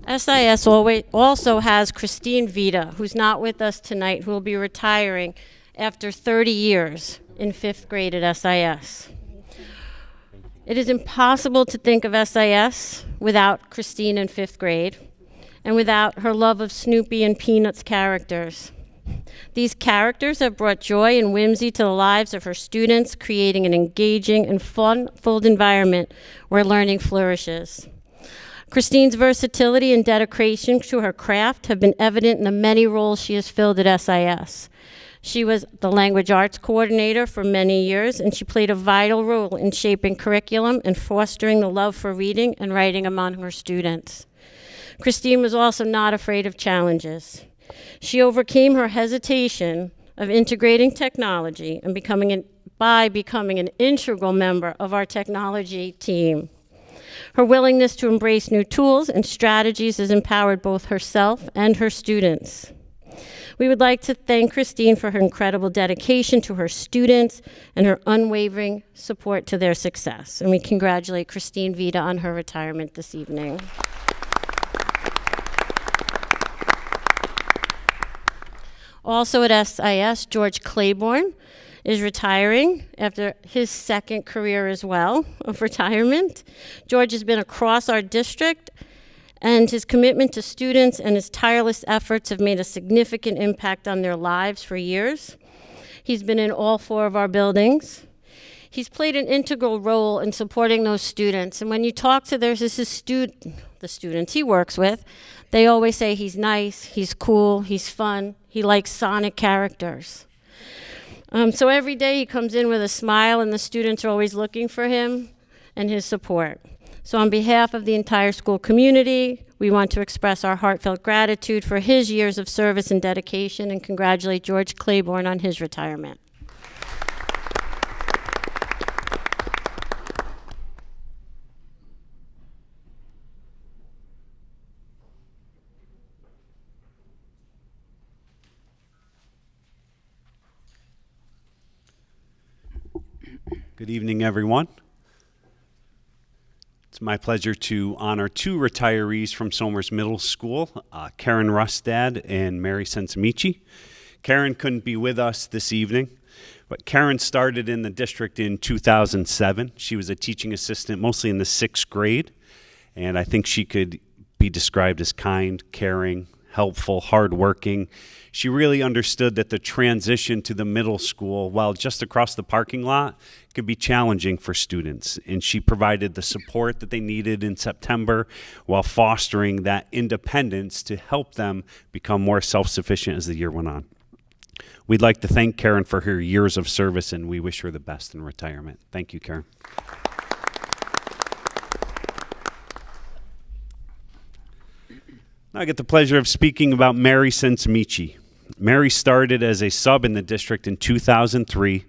SIS also has Christine Vita, who's not with us tonight, who will be retiring after 30 years in 5th grade at SIS. It is impossible to think of SIS without Christine in 5th grade and without her love of Snoopy and Peanuts characters. These characters have brought joy and whimsy to the lives of her students, creating an engaging and fun-filled environment where learning flourishes. Christine's versatility and dedication to her craft have been evident in the many roles she has filled at SIS. She was the language arts coordinator for many years, and she played a vital role in shaping curriculum and fostering the love for reading and writing among her students. Christine was also not afraid of challenges. She overcame her hesitation of integrating technology and becoming an integral member of our technology team. Her willingness to embrace new tools and strategies has empowered both herself and her students. We would like to thank Christine for her incredible dedication to her students and her unwavering support to their success. And we congratulate Christine Vita on her retirement this evening. Also at SIS, George Claiborne is retiring after his second career as well of retirement. George has been across our district, and his commitment to students and his tireless efforts have made a significant impact on their lives for years. He's been in all 4 of our buildings. He's played an integral role in supporting those students, and when you talk to the students he works with, they always say he's nice, he's cool, he's fun, he likes Sonic characters. So every day he comes in with a smile, and the students are always looking for him and his support. So on behalf of the entire school community, we want to express our heartfelt gratitude for his years of service and dedication and congratulate George Claiborne on his retirement. Good evening, everyone. It's my pleasure to honor 2 retirees from Somers Middle School, Karen Rustad and Mary Sensamichi. Karen couldn't be with us this evening, but Karen started in the district in 2007. She was a teaching assistant mostly in the 6th grade, and I think she could be described as kind, caring, helpful, hardworking. She really understood that the transition to the middle school, while just across the parking lot, could be challenging for students. And she provided the support that they needed in September while fostering that independence to help them become more self-sufficient as the year went on. We'd like to thank Karen for her years of service, and we wish her the best in retirement. Thank you, Karen. Now I get the pleasure of speaking about Mary Sensamichi. Mary started as a sub in the district in 2003,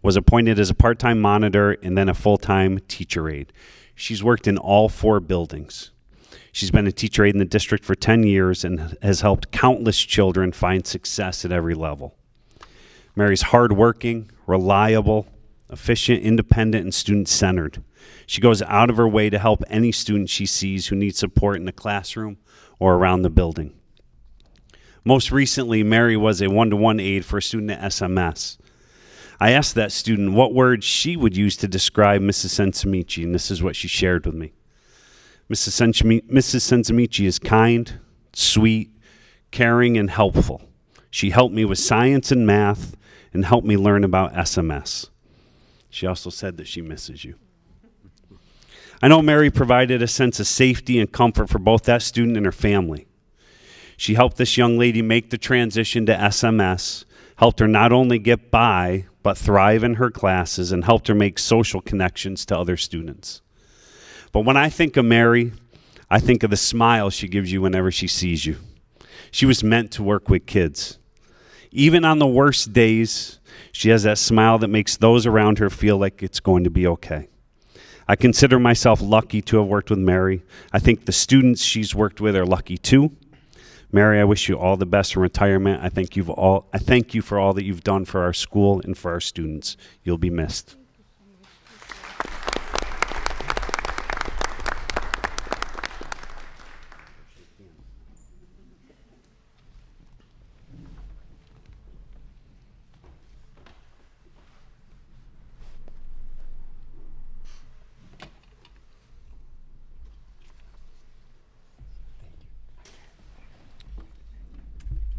was appointed as a part-time monitor, and then a full-time teacher aide. She's worked in all 4 buildings. She's been a teacher aide in the district for 10 years and has helped countless children find success at every level. Mary's hardworking, reliable, efficient, independent, and student-centered. She goes out of her way to help any student she sees who needs support in the classroom or around the building. Most recently, Mary was a one-to-one aide for a student at SMS. I asked that student what words she would use to describe Mrs. Sensamichi, and this is what she shared with me. Mrs. Sensamichi is kind, sweet, caring, and helpful. She helped me with science and math and helped me learn about SMS. She also said that she misses you. I know Mary provided a sense of safety and comfort for both that student and her family. She helped this young lady make the transition to SMS, helped her not only get by, but thrive in her classes, and helped her make social connections to other students. But when I think of Mary, I think of the smile she gives you whenever she sees you. She was meant to work with kids. Even on the worst days, she has that smile that makes those around her feel like it's going to be okay. I consider myself lucky to have worked with Mary. I think the students she's worked with are lucky too. Mary, I wish you all the best in retirement. I thank you for all that you've done for our school and for our students. You'll be missed.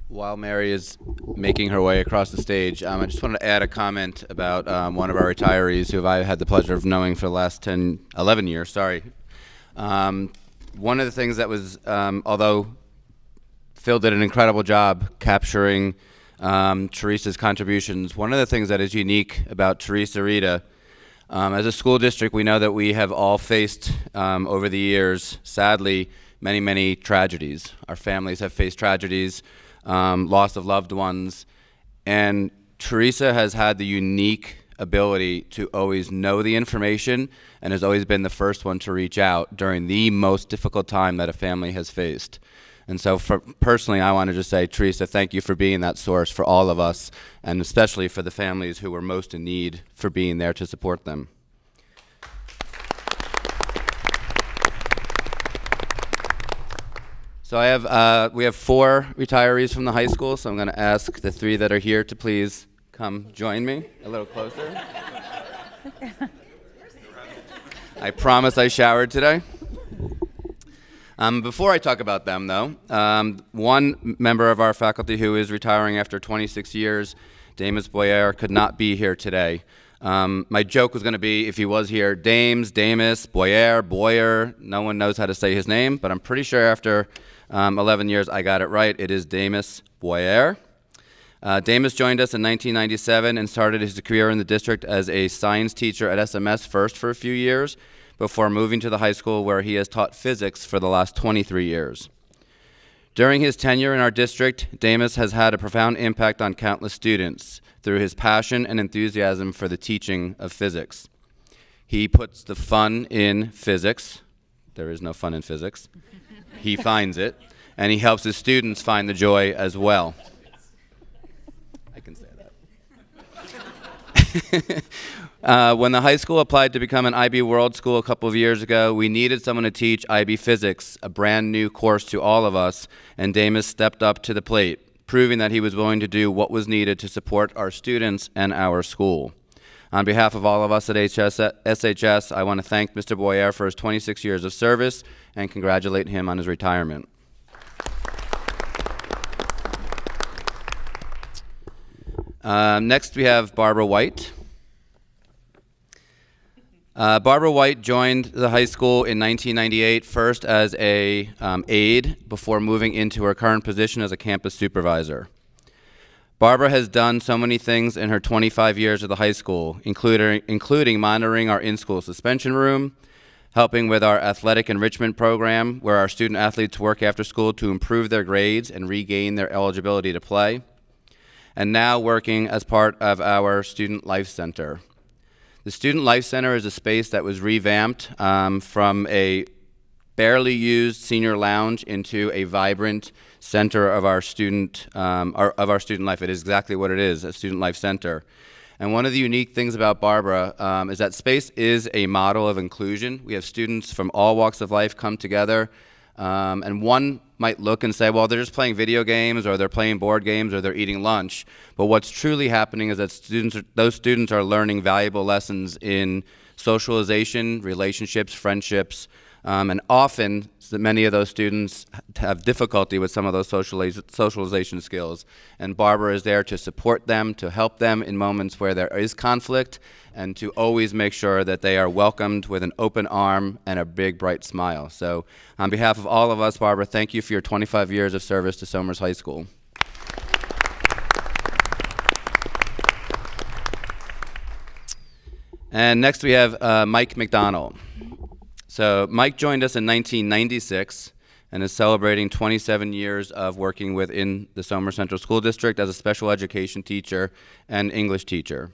While Mary is making her way across the stage, I just wanted to add a comment about one of our retirees who I had the pleasure of knowing for the last 11 years. One of the things that was, although Phil did an incredible job capturing Teresa's contributions, one of the things that is unique about Teresa Rita, as a school district, we know that we have all faced over the years, sadly, many, many tragedies. Our families have faced tragedies. Loss of loved ones, and Teresa has had the unique ability to always know the information and has always been the first one to reach out during the most difficult time that a family has faced. And so personally, I want to just say, Teresa, thank you for being that source for all of us, and especially for the families who were most in need, for being there to support them. So we have 4 retirees from the high school, so I'm going to ask the 3 that are here to please come join me a little closer. I promise I showered today. Before I talk about them, though, one member of our faculty who is retiring after 26 years, Damus Boyer, could not be here today. My joke was going to be, if he was here, Damus, Boyer, no one knows how to say his name, but I'm pretty sure after 11 years I got it right. It is Damus Boyer. Damus joined us in 1997 and started his career in the district as a science teacher at SMS first for a few years before moving to the high school, where he has taught physics for the last 23 years. During his tenure in our district, Damus has had a profound impact on countless students through his passion and enthusiasm for the teaching of physics. He puts the fun in physics. There is no fun in physics. He finds it, and he helps his students find the joy as well. I can say that. When the high school applied to become an IB World School a couple of years ago, we needed someone to teach IB Physics, a brand new course to all of us, and Damus stepped up to the plate, proving that he was willing to do what was needed to support our students and our school. On behalf of all of us at SHS, I want to thank Mr. Boyer for his 26 years of service and congratulate him on his retirement. Next, we have Barbara White. Barbara White joined the high school in 1998, first as a aide before moving into her current position as a campus supervisor. Barbara has done so many things in her 25 years at the high school, including monitoring our in-school suspension room, helping with our athletic enrichment program, where our student athletes work after school to improve their grades and regain their eligibility to play, and now working as part of our Student Life Center. The Student Life Center is a space that was revamped from a barely used senior lounge into a vibrant center of our student life. It is exactly what it is, a student life center. And one of the unique things about Barbara is that space is a model of inclusion. We have students from all walks of life come together, and one might look and say, well, they're just playing video games, or they're playing board games, or they're eating lunch. But what's truly happening is that those students are learning valuable lessons in socialization, relationships, friendships, And often, many of those students have difficulty with some of those socialization skills. And Barbara is there to support them, to help them in moments where there is conflict, and to always make sure that they are welcomed with an open arm and a big, bright smile. So on behalf of all of us, Barbara, thank you for your 25 years of service to Somers High School. And next we have Mike McDonald. So Mike joined us in 1996 and is celebrating 27 years of working within the Somers Central School District as a special education teacher and English teacher.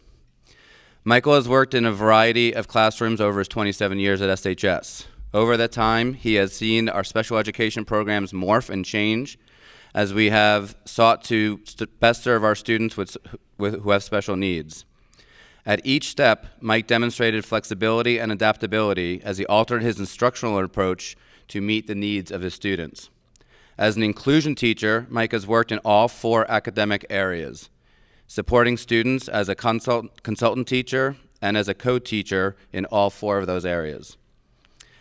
Michael has worked in a variety of classrooms over his 27 years at SHS. Over that time, he has seen our special education programs morph and change as we have sought to best serve our students who have special needs. At each step, Mike demonstrated flexibility and adaptability as he altered his instructional approach to meet the needs of his students. As an inclusion teacher, Mike has worked in all 4 academic areas, supporting students as a consultant teacher and as a co-teacher in all 4 of those areas.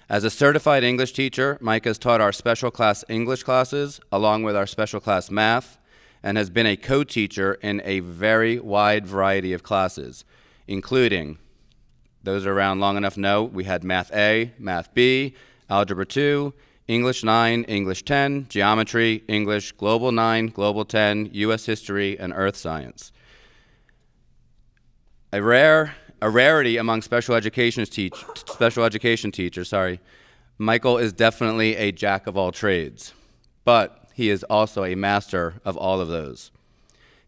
As a certified English teacher, Mike has taught our special class English classes along with our special class math and has been a co-teacher in a very wide variety of classes, including, those around long enough know, we had Math A, Math B, Algebra 2, English 9, English 10, Geometry, English, Global 9, Global 10, U.S. History, and Earth Science. A rarity among special education teachers, Michael is definitely a jack of all trades, but he is also a master of all of those.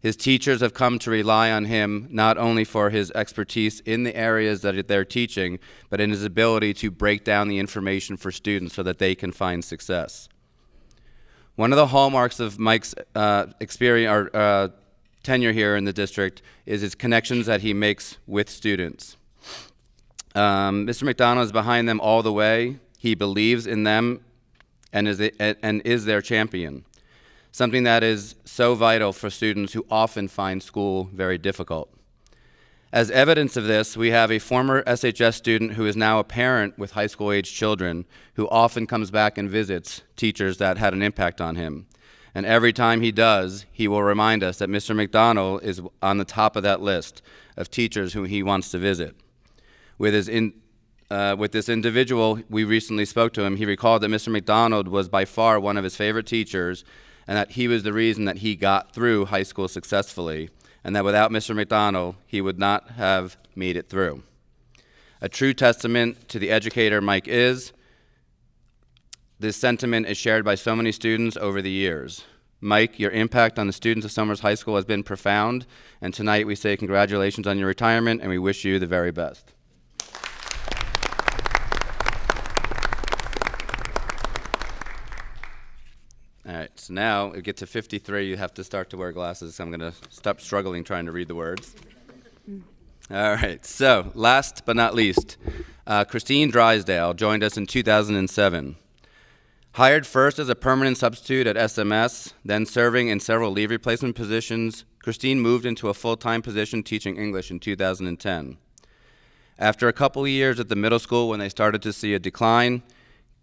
His teachers have come to rely on him not only for his expertise in the areas that they're teaching, but in his ability to break down the information for students so that they can find success. One of the hallmarks of Mike's tenure here in the district is his connections that he makes with students. Mr. McDonald is behind them all the way. He believes in them and is their champion, something that is so vital for students who often find school very difficult. As evidence of this, we have a former SHS student who is now a parent with high school age children who often comes back and visits teachers that had an impact on him. And every time he does, he will remind us that Mr. McDonald is on the top of that list of teachers who he wants to visit. With this individual, we recently spoke to him. He recalled that Mr. McDonald was by far one of his favorite teachers and that he was the reason that he got through high school successfully, and that without Mr. McDonald, he would not have made it through. A true testament to the educator Mike is. This sentiment is shared by so many students over the years. Mike, your impact on the students of Somers High School has been profound, and tonight we say congratulations on your retirement, and we wish you the very best. All right, so now we get to 53. You have to start to wear glasses. I'm going to stop struggling trying to read the words. All right, so last but not least, Christine Drysdale joined us in 2007. Hired first as a permanent substitute at SMS, then serving in several leave replacement positions, Christine moved into a full-time position teaching English in 2010. After a couple of years at the middle school when they started to see a decline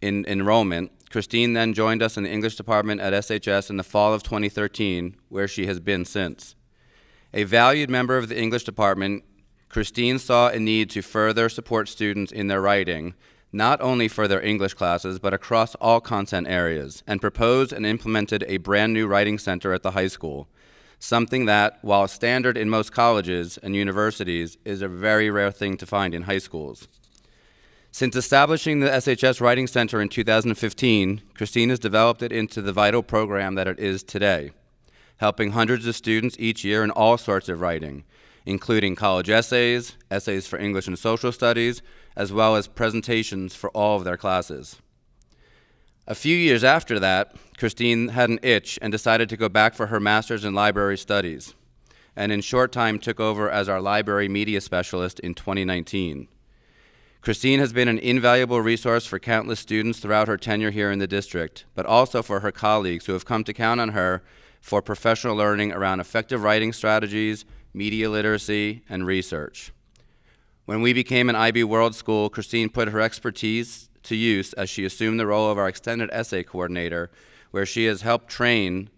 in enrollment, Christine then joined us in the English department at SHS in the fall of 2013, where she has been since. A valued member of the English department, Christine saw a need to further support students in their writing, not only for their English classes, but across all content areas, and proposed and implemented a brand new writing center at the high school, something that, while standard in most colleges and universities, is a very rare thing to find in high schools. Since establishing the SHS Writing Center in 2015, Christine has developed it into the vital program that it is today, helping hundreds of students each year in all sorts of writing, including college essays, essays for English and social studies, as well as presentations for all of their classes. A few years after that, Christine had an itch and decided to go back for her master's in library studies, and in short time took over as our library media specialist in 2019. Christine has been an invaluable resource for countless students throughout her tenure here in the district, but also for her colleagues who have come to count on her for professional learning around effective writing strategies, media literacy, and research. When we became an IB World School, Christine put her expertise to use as she assumed the role of our extended essay coordinator, where she has helped train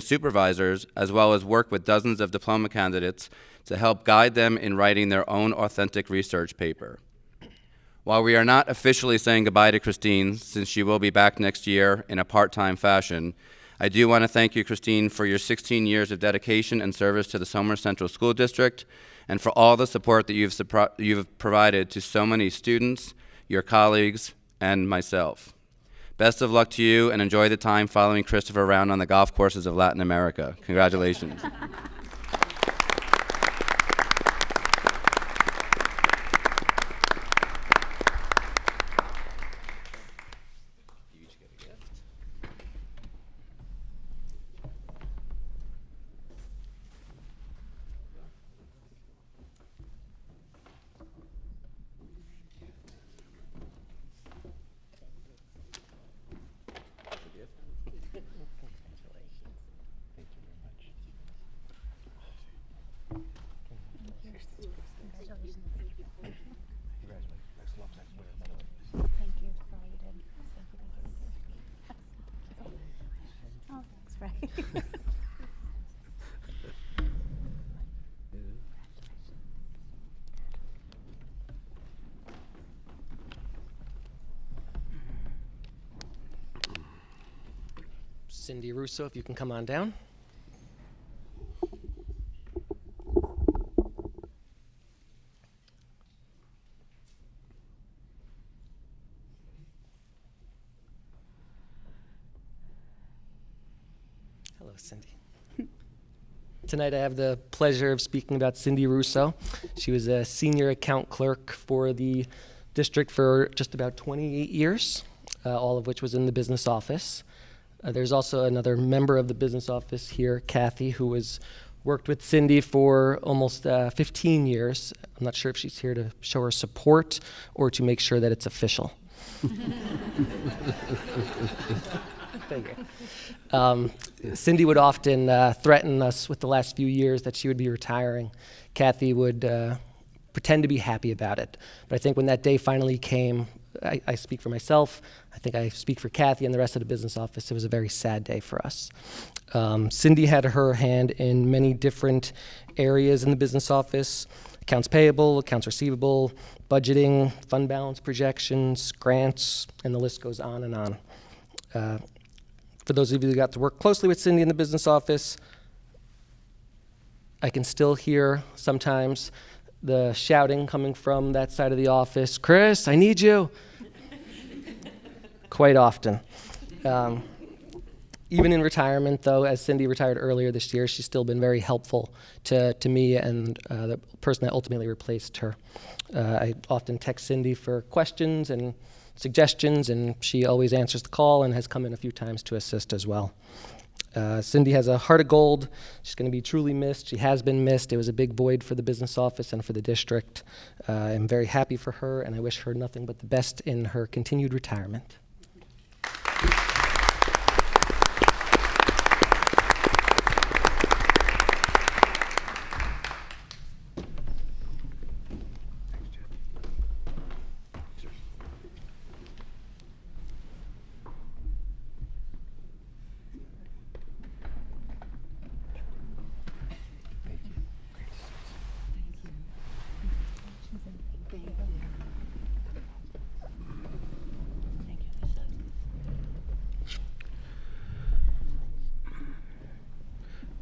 supervisors as well as work with dozens of diploma candidates to help guide them in writing their own authentic research paper. While we are not officially saying goodbye to Christine, since she will be back next year in a part-time fashion, I do want to thank you, Christine, for your 16 years of dedication and service to the Somers Central School District, and for all the support that you've provided to so many students, your colleagues, and myself. Best of luck to you, and enjoy the time following Christopher around on the golf courses of Latin America. Congratulations. Cindy Russo, if you can come on down. Hello, Cindy. Tonight I have the pleasure of speaking about Cindy Russo. She was a senior account clerk for the district for just about 28 years, all of which was in the business office. There's also another member of the business office here, Kathy, who has worked with Cindy for almost 15 years. I'm not sure if she's here to show her support or to make sure that it's official. Thank you. Cindy would often threaten us with the last few years that she would be retiring. Kathy would pretend to be happy about it. But I think when that day finally came, I speak for myself, I think I speak for Kathy and the rest of the business office, it was a very sad day for us. Cindy had her hand in many different areas in the business office: accounts payable, accounts receivable, budgeting, fund balance projections, grants, and the list goes on and on. For those of you who got to work closely with Cindy in the business office, I can still hear sometimes the shouting coming from that side of the office. Chris, I need you. Quite often. Even in retirement, though, as Cindy retired earlier this year, she's still been very helpful to me and the person that ultimately replaced her. I often text Cindy for questions and suggestions, and she always answers the call and has come in a few times to assist as well. Cindy has a heart of gold. She's going to be truly missed. She has been missed. It was a big void for the business office and for the district. I'm very happy for her, and I wish her nothing but the best in her continued retirement.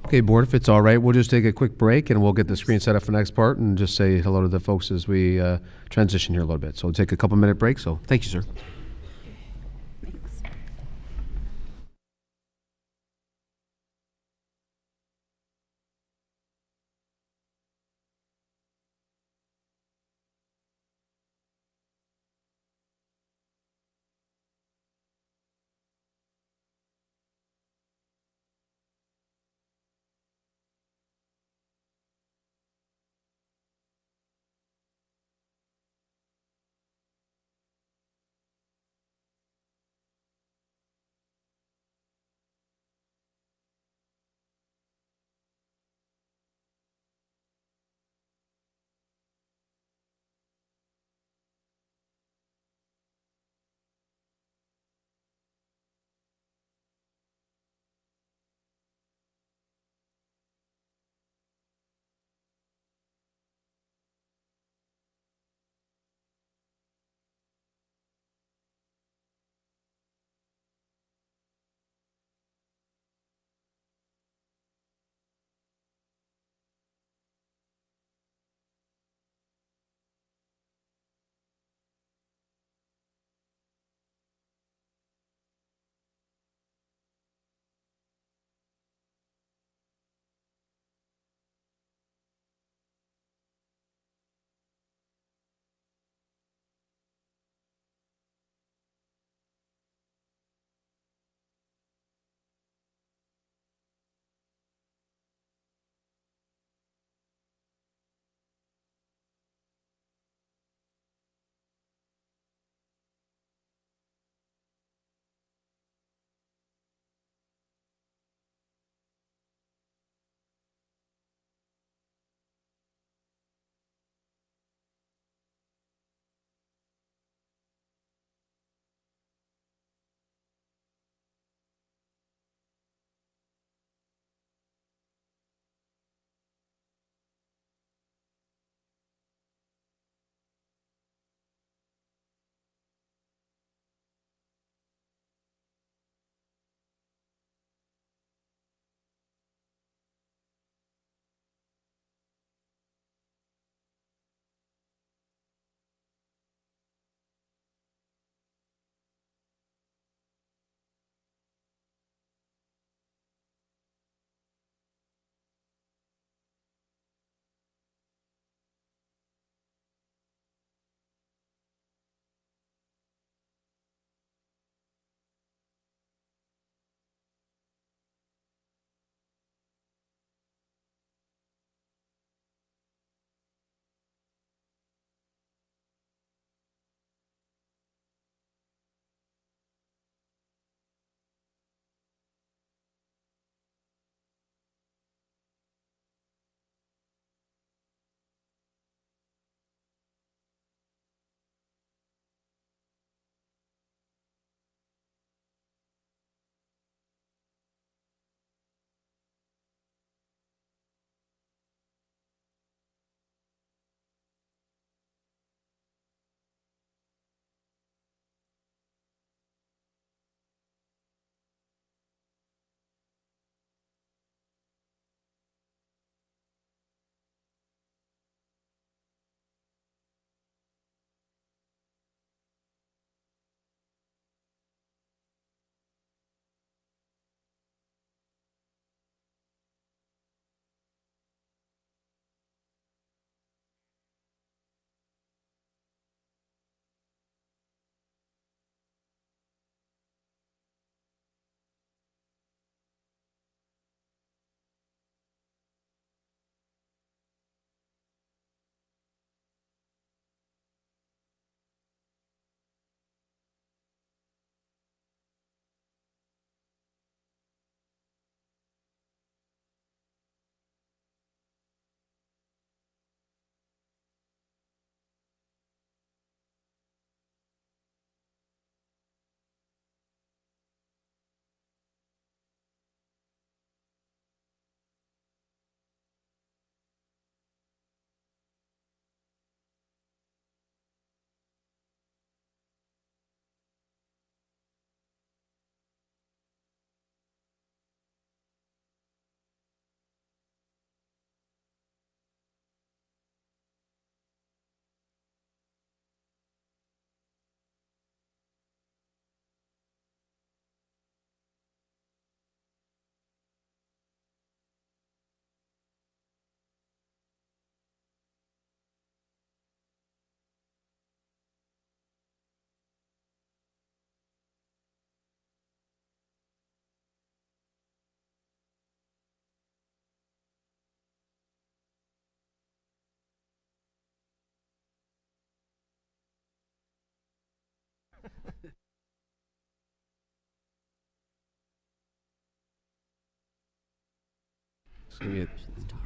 Okay, board, if it's all right, we'll just take a quick break and we'll get the screen set up for the next part and just say hello to the folks as we transition here a little bit. So we'll take a couple-minute break. So thank you, sir.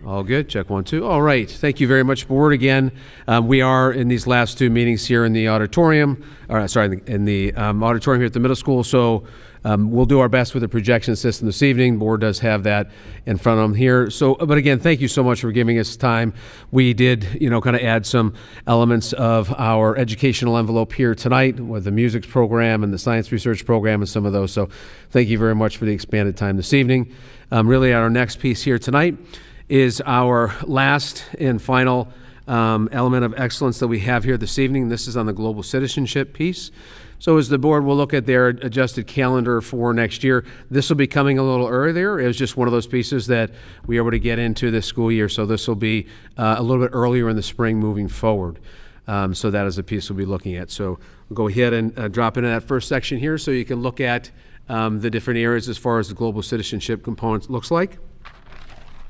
All good. Check 1, 2. All right. Thank you very much, board. Again, we are in these last 2 meetings here in the auditorium, in the auditorium here at the middle school. So we'll do our best with the projection system this evening. Board does have that in front of them here. So, but again, thank you so much for giving us time. We did, kind of add some elements of our educational envelope here tonight with the music program and the science research program and some of those. So thank you very much for the expanded time this evening. Really, our next piece here tonight is our last and final element of excellence that we have here this evening. This is on the global citizenship piece. So as the board will look at their adjusted calendar for next year, this will be coming a little earlier. It was just one of those pieces that we are able to get into this school year. So this will be a little bit earlier in the spring moving forward. So that is a piece we'll be looking at. So we'll go ahead and drop into that first section here so you can look at the different areas as far as the global citizenship component looks like.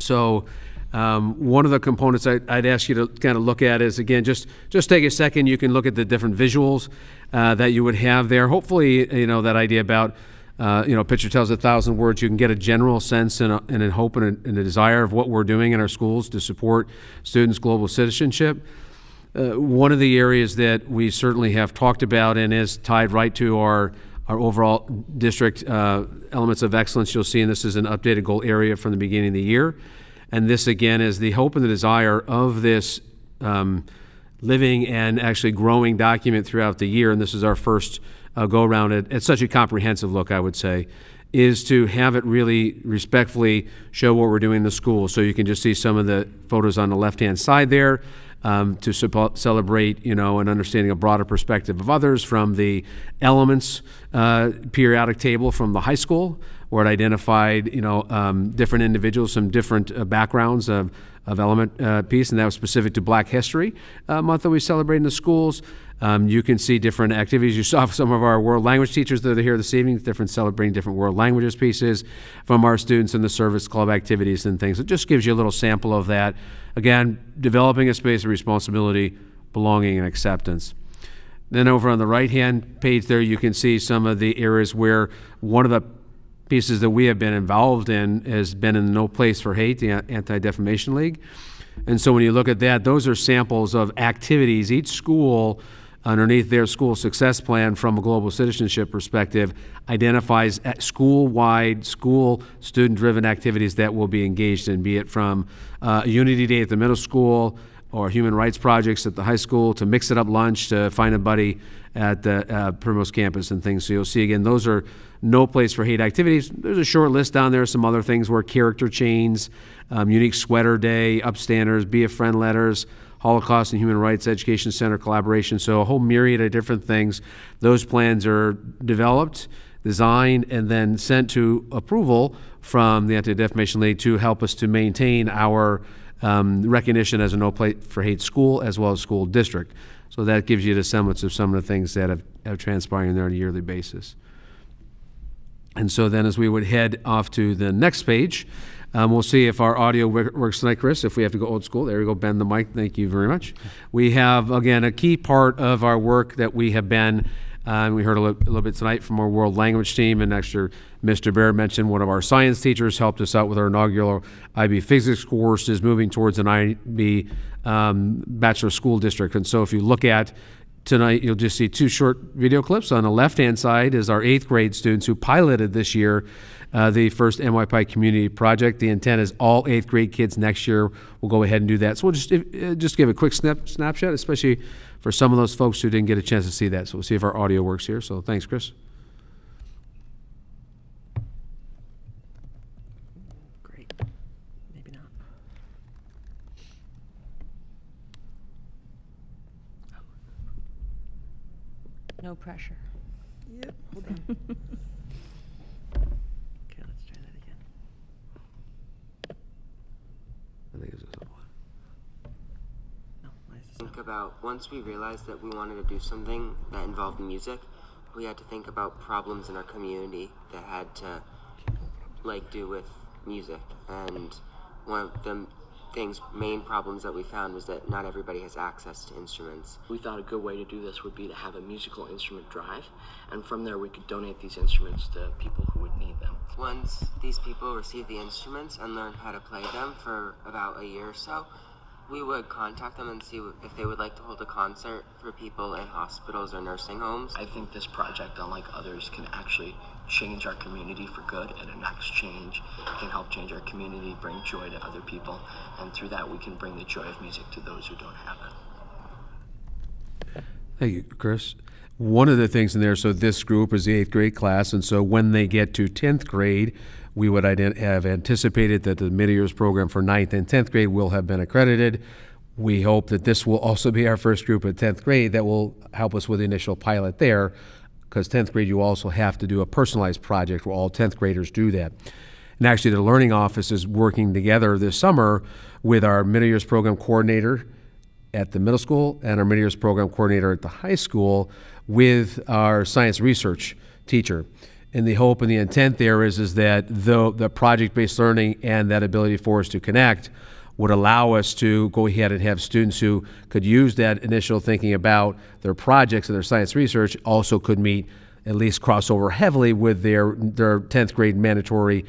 So one of the components I'd ask you to kind of look at is, again, just take a second. You can look at the different visuals that you would have there. Hopefully, that idea about, picture tells 1,000 words. You can get a general sense and a hope and a desire of what we're doing in our schools to support students' global citizenship. One of the areas that we certainly have talked about and is tied right to our overall district elements of excellence, you'll see, and this is an updated goal area from the beginning of the year. And this, again, is the hope and the desire of this living and actually growing document throughout the year. And this is our first go-around at such a comprehensive look, I would say, is to have it really respectfully show what we're doing in the school. So you can just see some of the photos on the left-hand side there. To celebrate, an understanding a broader perspective of others from the elements periodic table from the high school, where it identified, different individuals, some different backgrounds of element piece, and that was specific to Black History Month that we celebrate in the schools. You can see different activities. You saw some of our world language teachers that are here this evening, celebrating different world languages pieces from our students in the service club activities and things. It just gives you a little sample of that. Again, developing a space of responsibility, belonging, and acceptance. Then over on the right-hand page there, you can see some of the areas where one of the pieces that we have been involved in has been in the No Place for Hate, the Anti-Defamation League. And so when you look at that, those are samples of activities. Each school, underneath their school success plan from a global citizenship perspective, identifies school-wide, school student-driven activities that will be engaged in, be it from Unity Day at the middle school or human rights projects at the high school, to Mix It Up lunch, to Find a Buddy at the Primrose campus and things. So you'll see, again, those are No Place for Hate activities. There's a short list down there, some other things where character chains, Unique Sweater Day, Upstanders, Be a Friend letters, Holocaust and Human Rights Education Center collaboration. So a whole myriad of different things. Those plans are developed, designed, and then sent to approval from the Anti-Defamation League to help us to maintain our recognition as a No Place for Hate school as well as school district. So that gives you the semblance of some of the things that have transpired there on a yearly basis. And so then as we would head off to the next page, we'll see if our audio works tonight, Chris. If we have to go old school, there we go, bend the mic. Thank you very much. We have, again, a key part of our work that we have been, we heard a little bit tonight from our world language team, and actually Mr. Baird mentioned one of our science teachers helped us out with our inaugural IB physics course, is moving towards an IB Bachelor School District. And so if you look at tonight, you'll just see 2 short video clips. On the left-hand side is our 8th grade students who piloted this year the first NYPI community project. The intent is all 8th grade kids next year will go ahead and do that. So we'll just give a quick snapshot, especially for some of those folks who didn't get a chance to see that. So we'll see if our audio works here. So thanks, Chris. Great. Maybe not. No pressure. Yep. Hold on. Okay, let's try that again. I think it's this one. Think about, once we realized that we wanted to do something that involved music, we had to think about problems in our community that had to do with music. And one of the main problems that we found was that not everybody has access to instruments. We thought a good way to do this would be to have a musical instrument drive, and from there we could donate these instruments to people who would need need them. Once these people receive the instruments and learn how to play them for about a year or so, we would contact them and see if they would like to hold a concert for people in hospitals or nursing homes. I think this project, unlike others, can actually change our community for good, and an exchange can help change our community, bring joy to other people, and through that we can bring the joy of music to those who don't have it. Thank you, Chris. One of the things in there, so this group is the 8th grade class, and so when they get to 10th grade, we would have anticipated that the mid-years program for 9th and 10th grade will have been accredited. We hope that this will also be our first group at 10th grade that will help us with the initial pilot there, because 10th grade you also have to do a personalized project where all 10th graders do that. And actually the Learning Office is working together this summer with our mid-years program coordinator at the middle school and our mid-years program coordinator at the high school with our science research teacher. And the hope and the intent there is that the project-based learning and that ability for us to connect would allow us to go ahead and have students who could use that initial thinking about their projects and their science research also could meet, at least crossover heavily with their 10th grade mandatory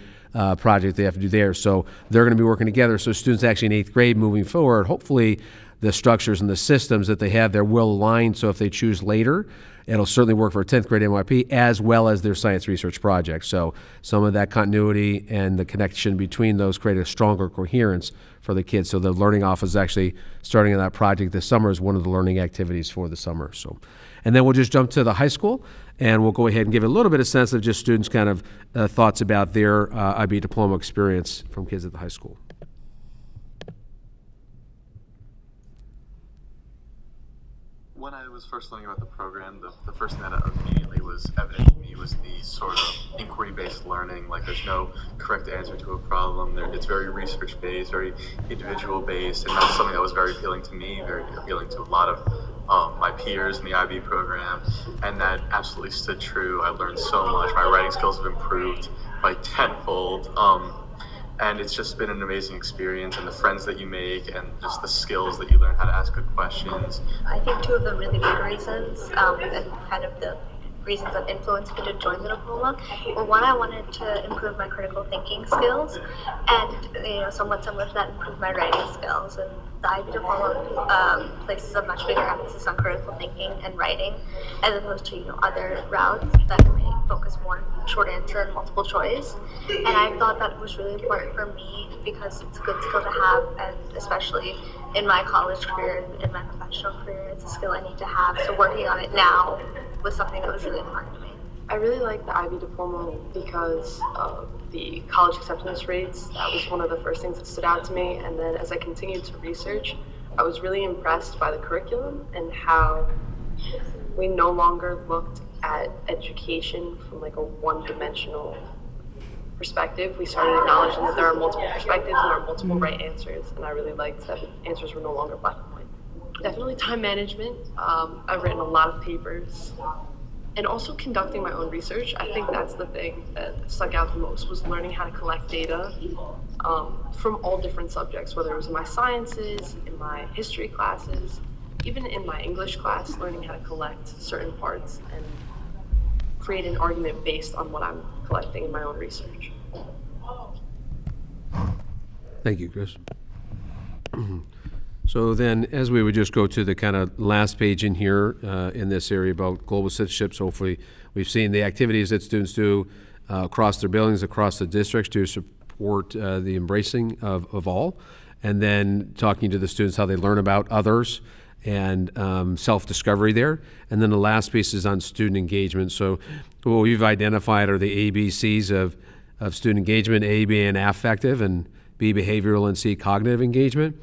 project they have to do there. So they're going to be working together. So students actually in 8th grade moving forward, hopefully the structures and the systems that they have there will align. So if they choose later, it'll certainly work for a 10th grade MYP as well as their science research project. So some of that continuity and the connection between those create a stronger coherence for the kids. So the Learning Office is actually starting on that project this summer as one of the learning activities for the summer. So, and then we'll just jump to the high school and we'll go ahead and give a little bit of sense of just students' kind of thoughts about their IB diploma experience from kids at the high school. When I was first learning about the program, the first thing that immediately was evident to me was the sort of inquiry-based learning. Like there's no correct answer to a problem. It's very research-based, very individual-based, and that's something that was very appealing to me, very appealing to a lot of my peers in the IB program, and that absolutely stood true. I learned so much. My writing skills have improved by tenfold. And it's just been an amazing experience, and the friends that you make and just the skills that you learn how to ask good questions. I think two of the really big reasons and kind of the reasons that influenced me to join the diploma were, one, I wanted to improve my critical thinking skills, and somewhat similar to that, improve my writing skills. And the IB diploma places a much bigger emphasis on critical thinking and writing as opposed to other routes that may focus more on short answer and multiple choice. And I thought that was really important for me because it's a good skill to have, and especially in my college career and in my professional career, it's a skill I need to have. So working on it now was something that was really important to me. I really like the IB diploma because of the college acceptance rates. That was one of the first things that stood out to me. And then as I continued to research, I was really impressed by the curriculum and how we no longer looked at education from like a one-dimensional perspective. We started acknowledging that there are multiple perspectives and there are multiple right answers. And I really liked that the answers were no longer black and white. Definitely time management. I've written a lot of papers. And also conducting my own research. I think that's the thing that stuck out the most, was learning how to collect data from all different subjects, whether it was in my sciences, in my history classes, even in my English class, learning how to collect certain parts and create an argument based on what I'm collecting in my own research. Thank you, Chris. So then, as we would just go to the kind of last page in here in this area about global citizenships, hopefully we've seen the activities that students do across their buildings, across the districts to support the embracing of all, and then talking to the students how they learn about others and self-discovery there. And then the last piece is on student engagement. So what we've identified are the ABCs of student engagement, A being affective, and B behavioral, and C cognitive engagement.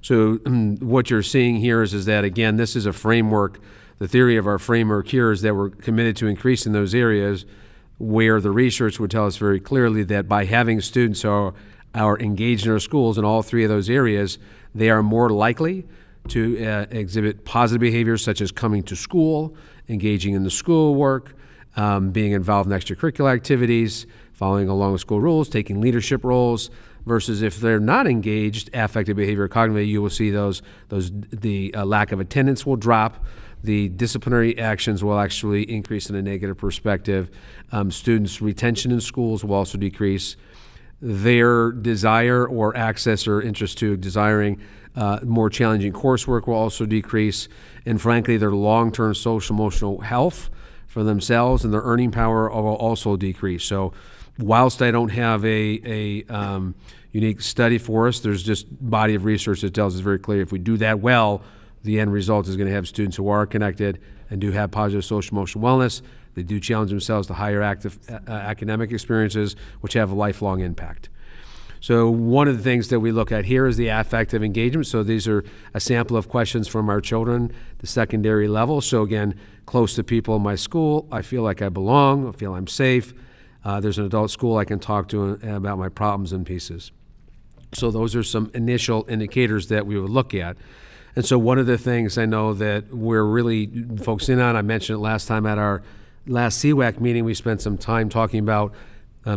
So what you're seeing here is that, again, this is a framework. The theory of our framework here is that we're committed to increasing those areas where the research would tell us very clearly that by having students who are engaged in our schools in all three of those areas, they are more likely to exhibit positive behaviors such as coming to school, engaging in the schoolwork, being involved in extracurricular activities, following along with school rules, taking leadership roles, versus if they're not engaged, affective behavior, cognitive, you will see the lack of attendance will drop, the disciplinary actions will actually increase in a negative perspective. Students' retention in schools will also decrease. Their desire or access or interest to desiring more challenging coursework will also decrease. And frankly, their long-term social emotional health for themselves and their earning power will also decrease. So whilst I don't have a unique study for us, there's just body of research that tells us very clearly if we do that well, the end result is going to have students who are connected and do have positive social emotional wellness. They do challenge themselves to higher academic experiences, which have a lifelong impact. So one of the things that we look at here is the affective engagement. So these are a sample of questions from our children, the secondary level. So again, close to people in my school, I feel like I belong, I feel I'm safe. There's an adult school I can talk to about my problems and pieces. So those are some initial indicators that we would look at. And so one of the things I know that we're really focusing on, I mentioned it last time at our last CWAC meeting, we spent some time talking about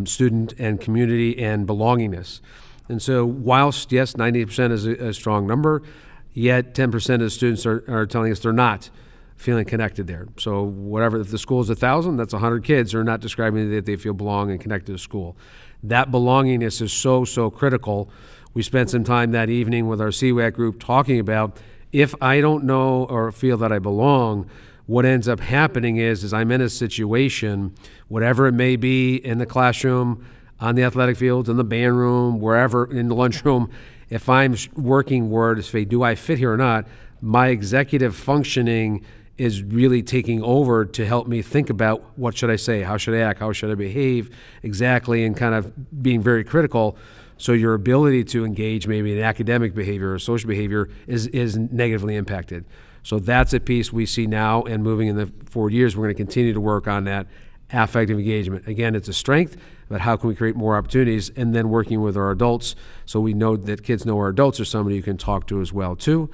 student and community and belongingness. And so whilst, yes, 90% is a strong number, yet 10% of the students are telling us they're not feeling connected there. So whatever, if the school is 1,000, that's 100 kids who are not describing that they feel belong and connected to school. That belongingness is so critical. We spent some time that evening with our CWAC group talking about if I don't know or feel that I belong, what ends up happening is I'm in a situation, whatever it may be, in the classroom, on the athletic field, in the band room, wherever, in the lunchroom, if I'm working word, say, do I fit here or not, my executive functioning is really taking over to help me think about what should I say, how should I act, how should I behave exactly, and kind of being very critical. So your ability to engage maybe in academic behavior or social behavior is negatively impacted. So that's a piece we see now, and moving in the forward years, we're going to continue to work on that affective engagement. Again, it's a strength, but how can we create more opportunities, and then working with our adults so we know that kids know our adults are somebody you can talk to as well too.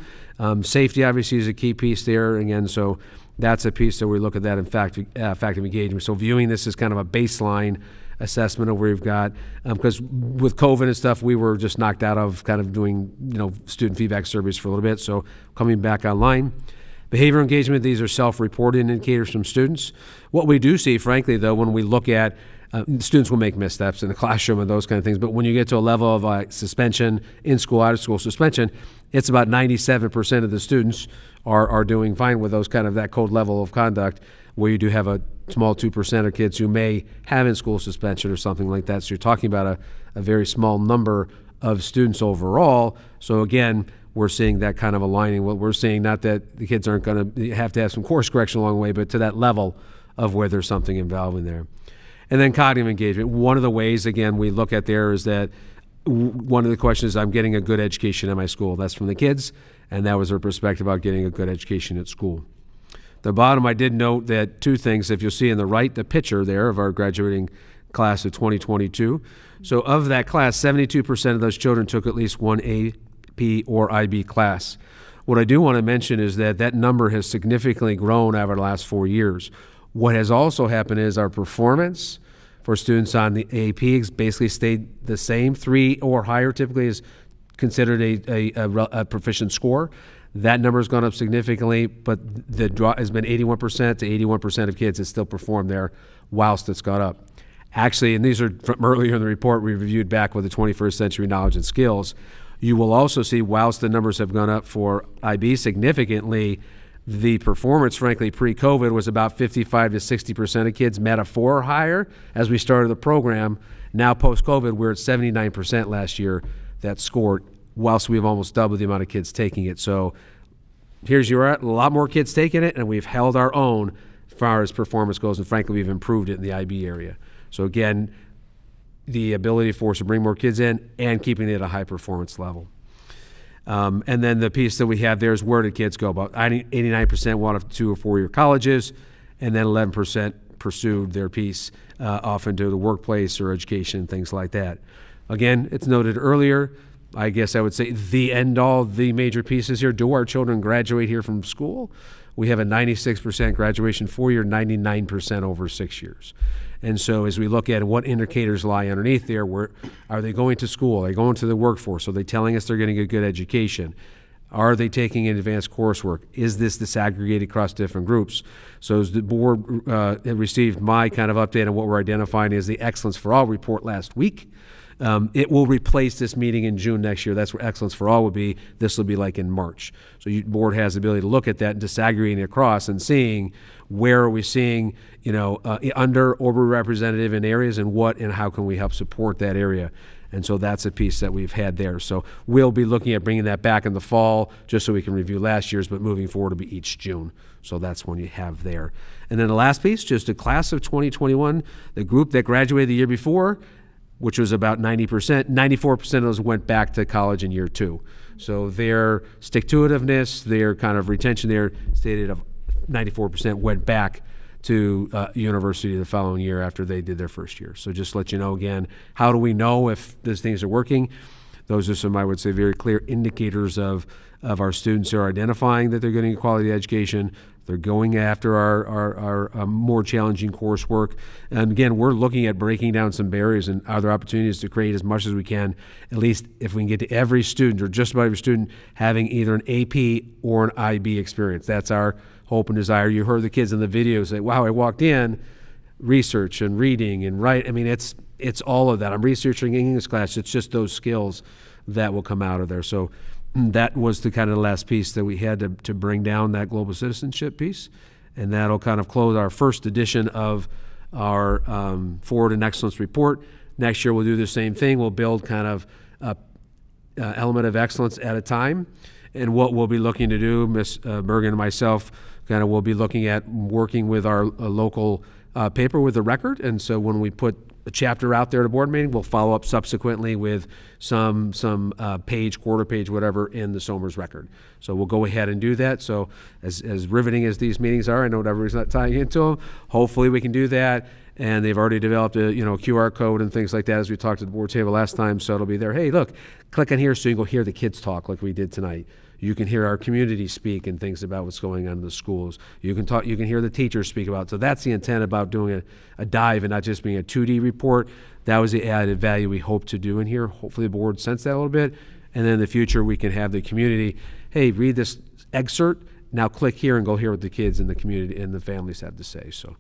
Safety obviously is a key piece there. Again, so that's a piece that we look at that in fact, affective engagement. So viewing this as kind of a baseline assessment of where we've got, because with COVID and stuff, we were just knocked out of kind of doing, student feedback surveys for a little bit. So coming back online. Behavioral engagement, these are self-reported indicators from students. What we do see, frankly, though, when we look at students will make missteps in the classroom and those kind of things, but when you get to a level of suspension, in-school, out-of-school suspension, it's about 97% of the students are doing fine with those kind of that code level of conduct, where you do have a small 2% of kids who may have in-school suspension or something like that. So you're talking about a very small number of students overall. So again, we're seeing that kind of aligning. What we're seeing, not that the kids aren't going to have some course correction along the way, but to that level of where there's something involved in there. And then cognitive engagement. One of the ways, again, we look at there is that one of the questions is, I'm getting a good education at my school. That's from the kids, and that was their perspective about getting a good education at school. The bottom, I did note that two things. If you'll see in the right, the picture there of our graduating class of 2022. So of that class, 72% of those children took at least one AP or IB class. What I do want to mention is that that number has significantly grown over the last 4 years. What has also happened is our performance for students on the AP has basically stayed the same. 3 or higher typically is considered a proficient score. That number has gone up significantly, but the draw has been 81% to 81% of kids that still perform there whilst it's gone up. Actually, and these are from earlier in the report we reviewed back with the 21st century knowledge and skills, you will also see whilst the numbers have gone up for IB significantly, the performance, frankly, pre-COVID was about 55 to 60% of kids met a 4 or higher as we started the program. Now post-COVID, we're at 79% last year that scored, whilst we've almost doubled the amount of kids taking it. So here's your a lot more kids taking it, and we've held our own as far as performance goes, and frankly, we've improved it in the IB area. So again, the ability for us to bring more kids in and keeping it at a high performance level. And then the piece that we have there is where did kids go? About 89% wanted 2 or 4 year colleges, and then 11% pursued their piece off into the workplace or education, things like that. Again, it's noted earlier, I guess I would say the end all, the major pieces here. Do our children graduate here from school? We have a 96% graduation 4 year, 99% over 6 years. And so as we look at what indicators lie underneath there, are they going to school? Are they going to the workforce? Are they telling us they're getting a good education? Are they taking advanced coursework? Is this disaggregated across different groups? So as the board received my kind of update on what we're identifying as the Excellence for All report last week, it will replace this meeting in June next year. That's where Excellence for All would be. This will be like in March. So the board has the ability to look at that and disaggregating it across and seeing where are we seeing, under or representative in areas, and what and how can we help support that area. And so that's a piece that we've had there. So we'll be looking at bringing that back in the fall just so we can review last year's, but moving forward to be each June. So that's one you have there. And then the last piece, just the class of 2021, the group that graduated the year before, which was about 90%, 94% of those went back to college in year 2. So their stick-to-itiveness, their kind of retention there stated of 94% went back to university the following year after they did their first year. So just to let you know again, how do we know if these things are working? Those are some, I would say, very clear indicators of our students who are identifying that they're getting a quality education. They're going after our more challenging coursework. And again, we're looking at breaking down some barriers and other opportunities to create as much as we can, at least if we can get to every student or just about every student having either an AP or an IB experience. That's our hope and desire. You heard the kids in the video say, wow, I walked in, research and reading and write. I mean, it's all of that. I'm researching English class. It's just those skills that will come out of there. So that was the kind of the last piece that we had to bring down, that global citizenship piece. And that'll kind of close our first edition of our Forward and Excellence report. Next year, we'll do the same thing. We'll build kind of element of excellence at a time. And what we'll be looking to do, Ms. Bergen and myself, kind of will be looking at working with our local paper with the record. And so when we put a chapter out there at a board meeting, we'll follow up subsequently with some page, quarter page, whatever, in the Somers record. So we'll go ahead and do that. So as riveting as these meetings are, I know everybody's not tying into them. Hopefully we can do that. And they've already developed a QR code and things like that as we talked at the board table last time. So it'll be there. Hey, look, click on here so you can go hear the kids talk like we did tonight. You can hear our community speak and things about what's going on in the schools. You can talk. You can hear the teachers speak about. So that's the intent about doing a dive and not just being a 2D report. That was the added value we hope to do in here. Hopefully the board sensed that a little bit. And then in the future we can have the community, hey, read this excerpt. Now click here and go hear what the kids in the community and the families have to say. So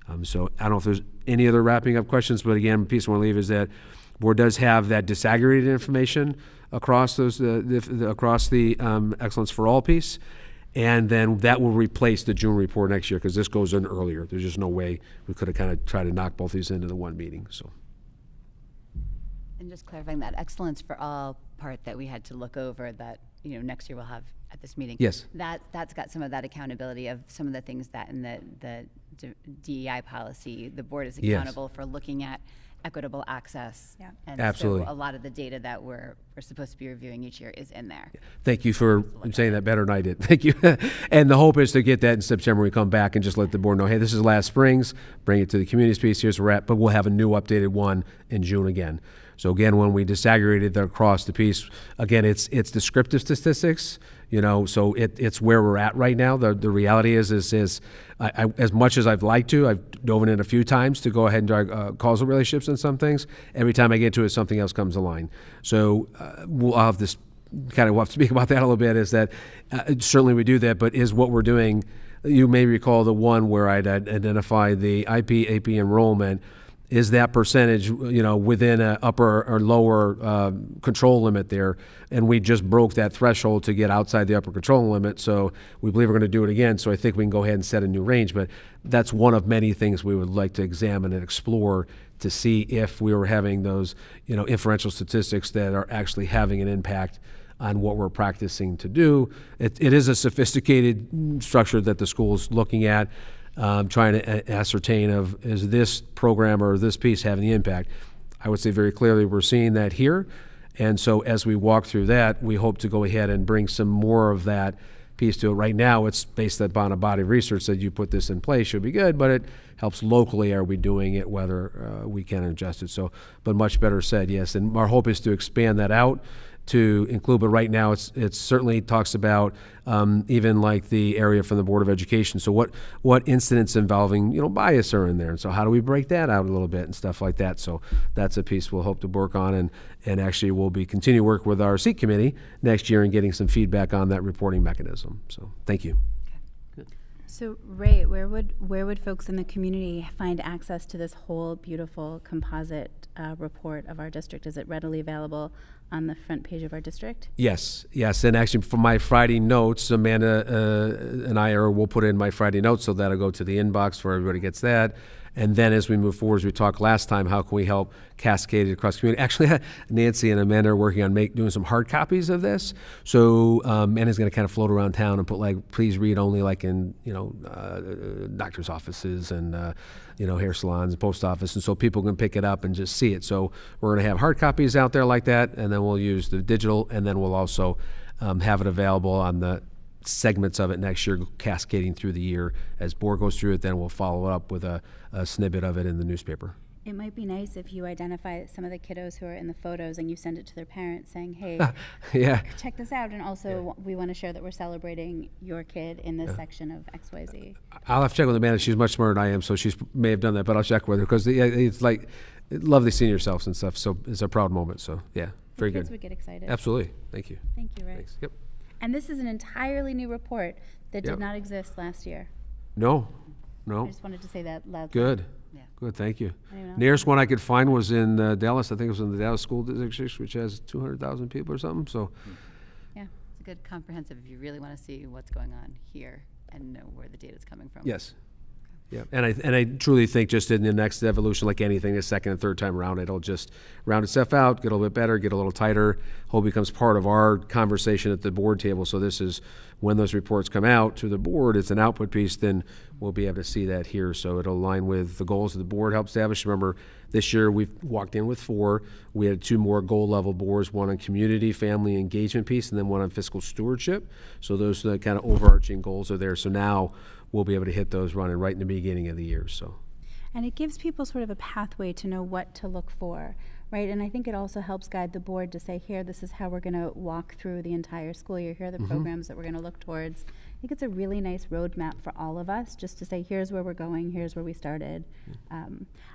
I don't know if there's any other wrapping up questions, but again, the piece I want to leave is that the board does have that disaggregated information across those across the Excellence for All piece, and then that will replace the June report next year because this goes in earlier. There's just no way we could have kind of tried to knock both these into the one meeting. So. And just clarifying that Excellence for All part that we had to look over that next year we'll have at this meeting. Yes. That's got some of that accountability of some of the things that in the DEI policy, the board is accountable for looking at equitable access. Yeah. And absolutely. So a lot of the data that we're supposed to be reviewing each year is in there. Thank you for saying that better than I did. Thank you. And the hope is to get that in September. We come back and just let the board know, hey, this is last spring's, bring it to the communities piece, here's where we're at, but we'll have a new updated one in June again. So again, when we disaggregated across the piece, again, it's descriptive statistics, so it's where we're at right now. The reality is I, as much as I've liked to, I've dove in a few times to go ahead and drag causal relationships in some things. Every time I get to it, something else comes along. So I'll have this we'll have to speak about that a little bit, is that certainly we do that, but is what we're doing, you may recall the one where I'd identify the AP enrollment. Is that percentage, within an upper or lower control limit there? And we just broke that threshold to get outside the upper control limit. So we believe we're going to do it again. So I think we can go ahead and set a new range. But that's one of many things we would like to examine and explore to see if we were having those, inferential statistics that are actually having an impact on what we're practicing to do. It is a sophisticated structure that the school's looking at. Trying to ascertain is this program or this piece having the impact. I would say very clearly we're seeing that here. And so as we walk through that, we hope to go ahead and bring some more of that piece to it. Right now, it's based upon a body of research that you put this in place should be good, but it helps locally. Are we doing it, whether we can adjust it? So, but much better said, yes. And our hope is to expand that out to include, but right now it certainly talks about even like the area from the Board of Education. So what incidents involving bias are in there, and so how do we break that out a little bit and stuff like that. So that's a piece we'll hope to work on, and actually we'll be continue work with our seat committee next year and getting some feedback on that reporting mechanism. So thank you. So Ray, where would folks in the community find access to this whole beautiful composite report of our district? Is it readily available on the front page of our district? Yes, and actually for my Friday notes, Amanda and I will put in my Friday notes, so that'll go to the inbox where everybody gets that. And then as we move forward, as we talked last time, how can we help cascade it across the community? Actually, Nancy and Amanda are working on doing some hard copies of this. So Amanda's going to kind of float around town and put please read only in doctor's offices and hair salons and post office, and so people can pick it up and just see it. So we're going to have hard copies out there like that, and then we'll use the digital, and then we'll also have it available on the segments of it next year, cascading through the year. As board goes through it, then we'll follow it up with a snippet of it in the newspaper. It might be nice if you identify some of the kiddos who are in the photos and you send it to their parents saying, hey, yeah, check this out. And also we want to share that we're celebrating your kid in this section of XYZ. I'll have to check with Amanda. She's much smarter than I am, so she may have done that, but I'll check with her, because it's like lovely seeing yourselves and stuff. So it's a proud moment. So yeah, very good. Kids would get excited. Absolutely. Thank you. Thank you, Ray. Thanks. Yep. And this is an entirely new report that did Yep. not exist last year. No. I just wanted to say that loudly. Good. Yeah. Good, thank you. Anyone else? Nearest one I could find was in Dallas. I think it was in the Dallas School District, which has 200,000 people or something. So, Yeah, it's a good comprehensive if you really want to see what's going on here and know where the data is coming from. yes. Yeah, and I truly think just in the next evolution, like anything, the second and third time around, it'll just round itself out, get a little bit better, get a little tighter. Hope it becomes part of our conversation at the board table. So this is when those reports come out to the board, it's an output piece, then we'll be able to see that here. So it'll align with the goals that the board helped establish. Remember, this year we've walked in with 4. We had 2 more goal level boards, one on community, family engagement piece, and then one on fiscal stewardship. So those are the kind of overarching goals are there. So now we'll be able to hit those running right in the beginning of the year. So, And it gives people sort of a pathway to know what to look for, right? And I think it also helps guide the board to say, here, this is how we're going to walk through the entire school year. Here are the programs that we're going to look towards. I think it's a really nice roadmap for all of us, just to say, here's where we're going, here's where we started.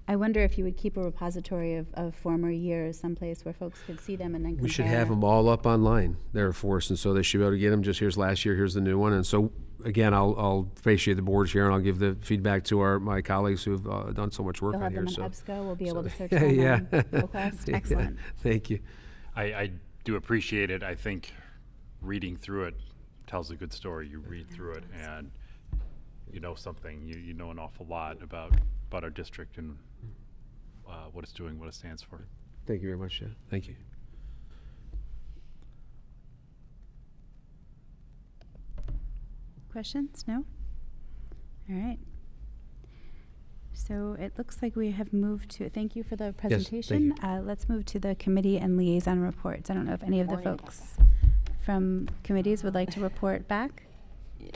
I wonder if you would keep a repository of former years, someplace where folks could see them and then compare. we should have them all up online there for us, and so they should be able to get them. Just here's last year, here's the new one, and so again, I'll appreciate the board here, and I'll give the feedback to my colleagues who've done so much work You'll on have here. them on EBSCO. We'll be able to search yeah, them yeah. on GoQuest. Yeah, Excellent. thank you. I do appreciate it. I think reading through it tells a good story. You read through it and you know something. You know an awful lot about our district and what it's doing, what it stands for. Thank you very much. Yeah. Thank you. Questions? No? All right. So it looks like we have moved to, thank you for the presentation. Let's move to the committee and liaison reports. I don't know if any of the folks from committees would like to report back. Yeah.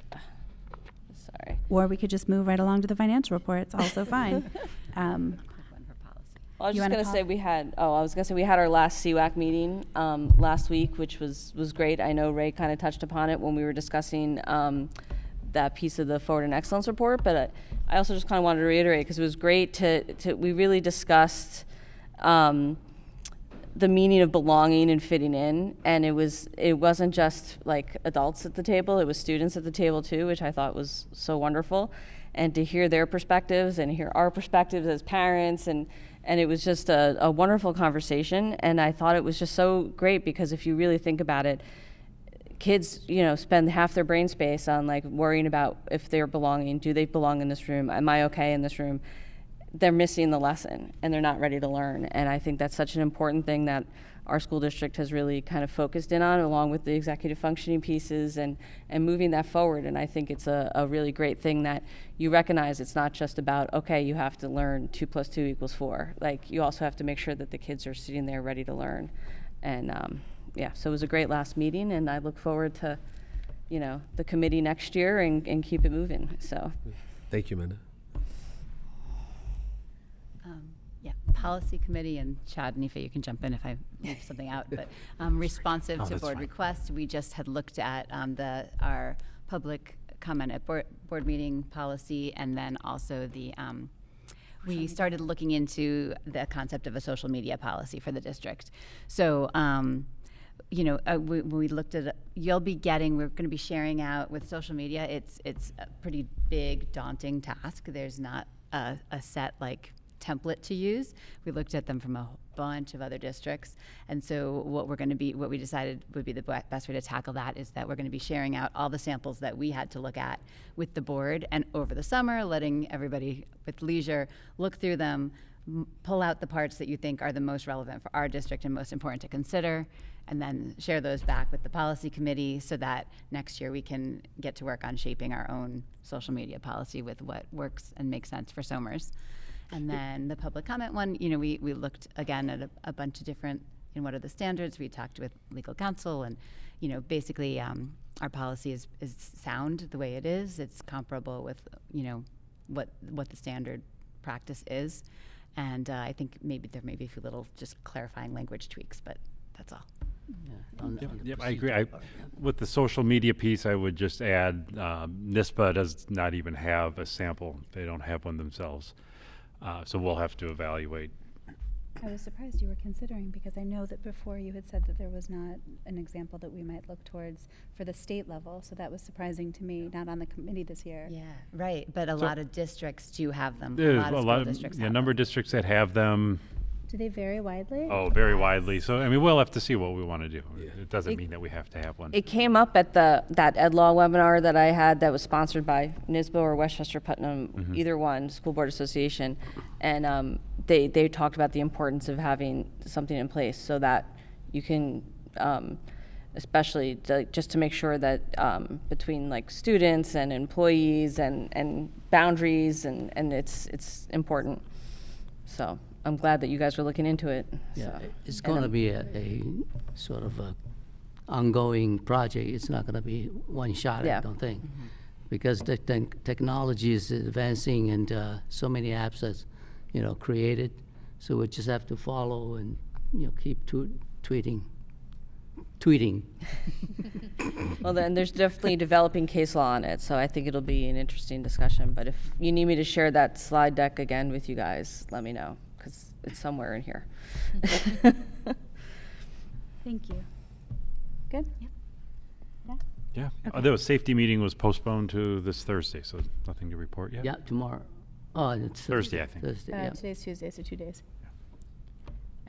Sorry. Or we could just move right along to the financial report. It's also fine. I was You just wanna going to say we had our last CWAC meeting last week, which was great. I know Ray kind of touched upon it when we were discussing that piece of the Forward and Excellence report, but I also just kind of wanted to reiterate, because it was great we really discussed the meaning of belonging and fitting in, and it wasn't just like adults at the table, it was students at the table too, which I thought was so wonderful. And to hear their perspectives and hear our perspectives as parents, and it was just a wonderful conversation. And I thought it was just so great, because if you really think about it, kids, spend half their brain space on like worrying about if they're belonging. Do they belong in this room? Am I okay in this room? They're missing the lesson and they're not ready to learn. And I think that's such an important thing that our school district has really kind of focused in on, along with the executive functioning pieces and moving that forward. And I think it's a really great thing that you recognize it's not just about, okay, you have to learn 2 + 2 = 4. Like, you also have to make sure that the kids are sitting there ready to learn. And so it was a great last meeting, and I look forward to, the committee next year and keep it moving. So, Thank you, Amanda. policy committee, and Chad and Aoife, you can jump in if I leave something out, but responsive to that's board fine. requests, we just had looked at our public comment at board meeting policy, and then also we started looking into the concept of a social media policy for the district. So, we looked at, we're going to be sharing out with social media. It's a pretty big, daunting task. There's not a set template to use. We looked at them from a bunch of other districts, and so what we decided would be the best way to tackle that is that we're going to be sharing out all the samples that we had to look at with the board, and over the summer letting everybody with leisure look through them, pull out the parts that you think are the most relevant for our district and most important to consider, and then share those back with the policy committee so that next year we can get to work on shaping our own social media policy with what works and makes sense for Somers. And then the public comment one, we looked again at a bunch of different, what are the standards? We talked with legal counsel, and basically our policy is sound the way it is. It's comparable with what the standard practice is, and I think maybe there may be a few little just clarifying language tweaks, but that's all. Yep, I agree. With the social media piece, I would just add NISBA does not even have a sample. They don't have one themselves. So we'll have to evaluate. I was surprised you were considering, because I know that before you had said that there was not an example that we might look towards for the state level, so that was surprising to me, not on the committee this year. Yeah, right, but a lot of districts do have them. There's a lot of districts have number of districts that have them. Do they vary widely? Oh, very widely. So, we'll have to see what we want to do. It doesn't mean that we have to have one. It came up at that Ed Law webinar that I had that was sponsored by NISBA or Westchester Putnam, either one, School Board Association, and they talked about the importance of having something in place so that you can, especially just to make sure that between students and employees and boundaries and it's important. So I'm glad that you guys are looking into it. Yeah, So. it's going to be a sort of a ongoing project. It's not going to be one shot, I don't think, because the technology is advancing and so many apps that's created. So we just have to follow and keep tweeting. Well, then there's definitely developing case law on it, so I think it'll be an interesting discussion. But if you need me to share that slide deck again with you guys, let me know, because it's somewhere in here. Thank you. Good? Yep. Yeah. Okay. The safety meeting was postponed to this Thursday, so nothing to report yet. Yeah, tomorrow. Oh, it's Thursday, I think. Thursday, yeah. Today's Tuesday, so 2 days.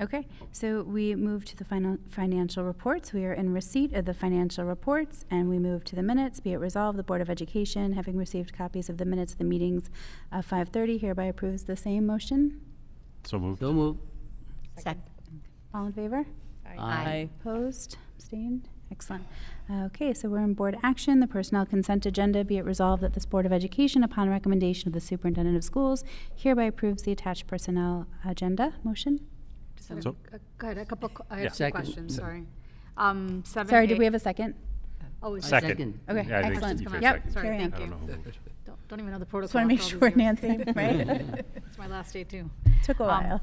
Okay, so we move to the financial reports. We are in receipt of the financial reports, and we move to the minutes. Be it resolved, the Board of Education, having received copies of the minutes of the meetings of 5:30, hereby approves the same motion. So moved. So moved. Second. All in favor? Aye. Opposed? Abstained? Excellent. Okay, so we're in board action. The personnel consent agenda. Be it resolved that this Board of Education, upon recommendation of the superintendent of schools, hereby approves the attached personnel agenda. Motion? So- Go ahead, I Yeah. have two Second. questions, sorry. Sorry, did we have a second? Oh, it's Second. Okay, Yeah, I think excellent. Steve said Yep, second. Sorry, carry on. thank I you. don't know who moved. Don't even know the protocol. Just want to make after all sure, these years. Nancy, right? It's my last day, too. Took a while.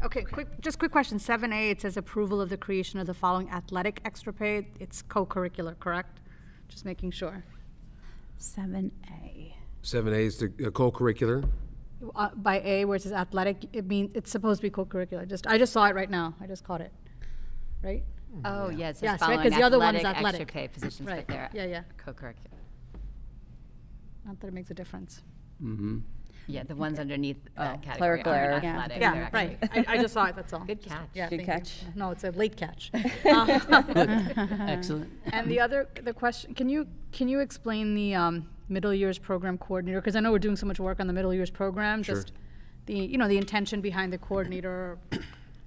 Okay, quick question. 7A, it says approval of the creation of the following athletic extra pay. It's co-curricular, correct? Just making sure. 7A. 7A is the co-curricular. By A, where it says athletic, it means it's supposed to be co-curricular. I just saw it right now. I just caught it. Right? Oh, yeah, it says Yes, right, following 'cause the other one is extra athletic. pay positions, Right, but they're yeah. co-curricular. Not that it makes a difference. Mm-hmm. Yeah, the ones underneath that category Clerical are error. athletic. Yeah, They're right. actually- I just saw it, that's all. Good catch. Yeah, Good thank catch. you. No, it's a late catch. Excellent. And the question, can you explain the middle years program coordinator? Because I know we're doing so much work on the middle years program. Sure. Just the intention behind the coordinator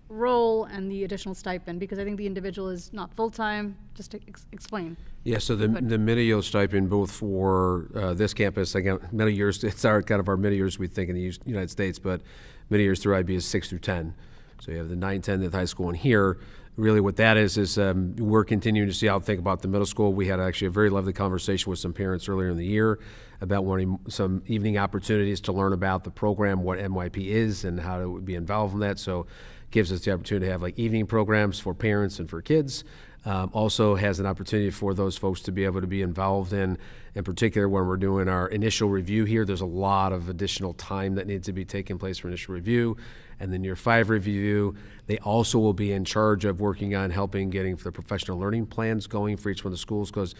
role and the additional stipend, because I think the individual is not full-time. Just to explain. Yeah, so the Good. middle stipend, both for this campus, again, middle years, it's our kind of our middle years, we think, in the United States, but middle years through IB is 6 through 10. So you have the 9, 10 at the high school, and here, really what that is we're continuing to see how to think about the middle school. We had actually a very lovely conversation with some parents earlier in the year about wanting some evening opportunities to learn about the program, what MYP is, and how to be involved in that. So it gives us the opportunity to have like evening programs for parents and for kids. Also has an opportunity for those folks to be able to be involved in particular, when we're doing our initial review here, there's a lot of additional time that needs to be taking place for initial review. And then year 5 review, they also will be in charge of working on helping getting the professional learning plans going for each one of the schools, because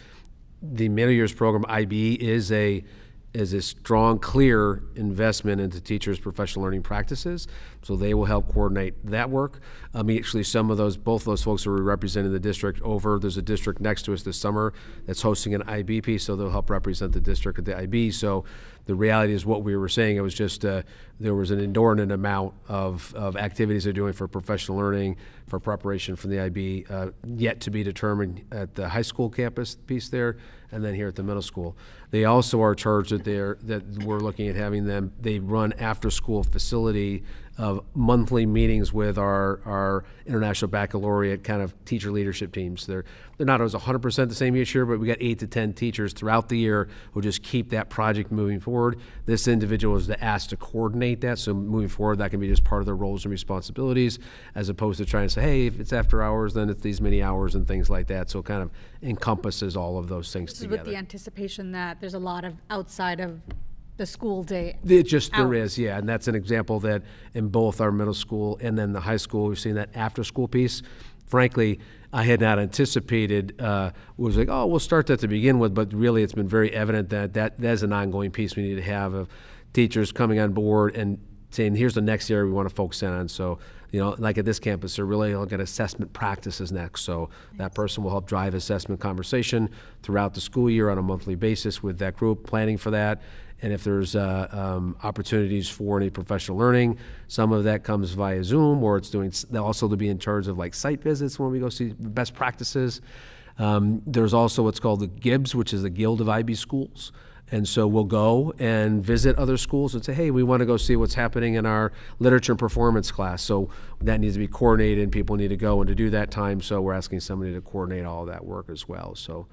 the middle years program, IB, is a strong, clear investment into teachers' professional learning practices. So they will help coordinate that work. Actually, both those folks are representing the district over. There's a district next to us this summer that's hosting an IB piece, so they'll help represent the district at the IB. So the reality is what we were saying, it was just there was an inordinate amount of activities they're doing for professional learning, for preparation for the IB, yet to be determined at the high school campus piece there, and then here at the middle school. They also are charged that we're looking at having them, they run after-school facility of monthly meetings with our International Baccalaureate kind of teacher leadership teams. They're not always 100% the same each year, but we got 8 to 10 teachers throughout the year who just keep that project moving forward. This individual is asked to coordinate that, so moving forward, that can be just part of their roles and responsibilities, as opposed to trying to say, hey, if it's after hours, then it's these many hours and things like that. So it kind of encompasses all of those things together. With the anticipation that there's a lot of outside of the school day. There is, yeah, and that's an example that in both our middle school and then the high school, we've seen that after-school piece. Frankly, I had not anticipated, was like, oh, we'll start that to begin with, but really it's been very evident that is an ongoing piece we need to have of teachers coming on board and saying, here's the next area we want to focus in on. So, like at this campus, they're really looking at assessment practices next. So that person will help drive assessment conversation throughout the school year on a monthly basis with that group, planning for that. And if there's opportunities for any professional learning, some of that comes via Zoom, or they'll also be in charge of like site visits when we go see best practices. There's also what's called the GIBS, which is the Guild of IB Schools. And so we'll go and visit other schools and say, hey, we want to go see what's happening in our literature and performance class. So that needs to be coordinated, and people need to go and to do that time. So we're asking somebody to coordinate all of that work as well. So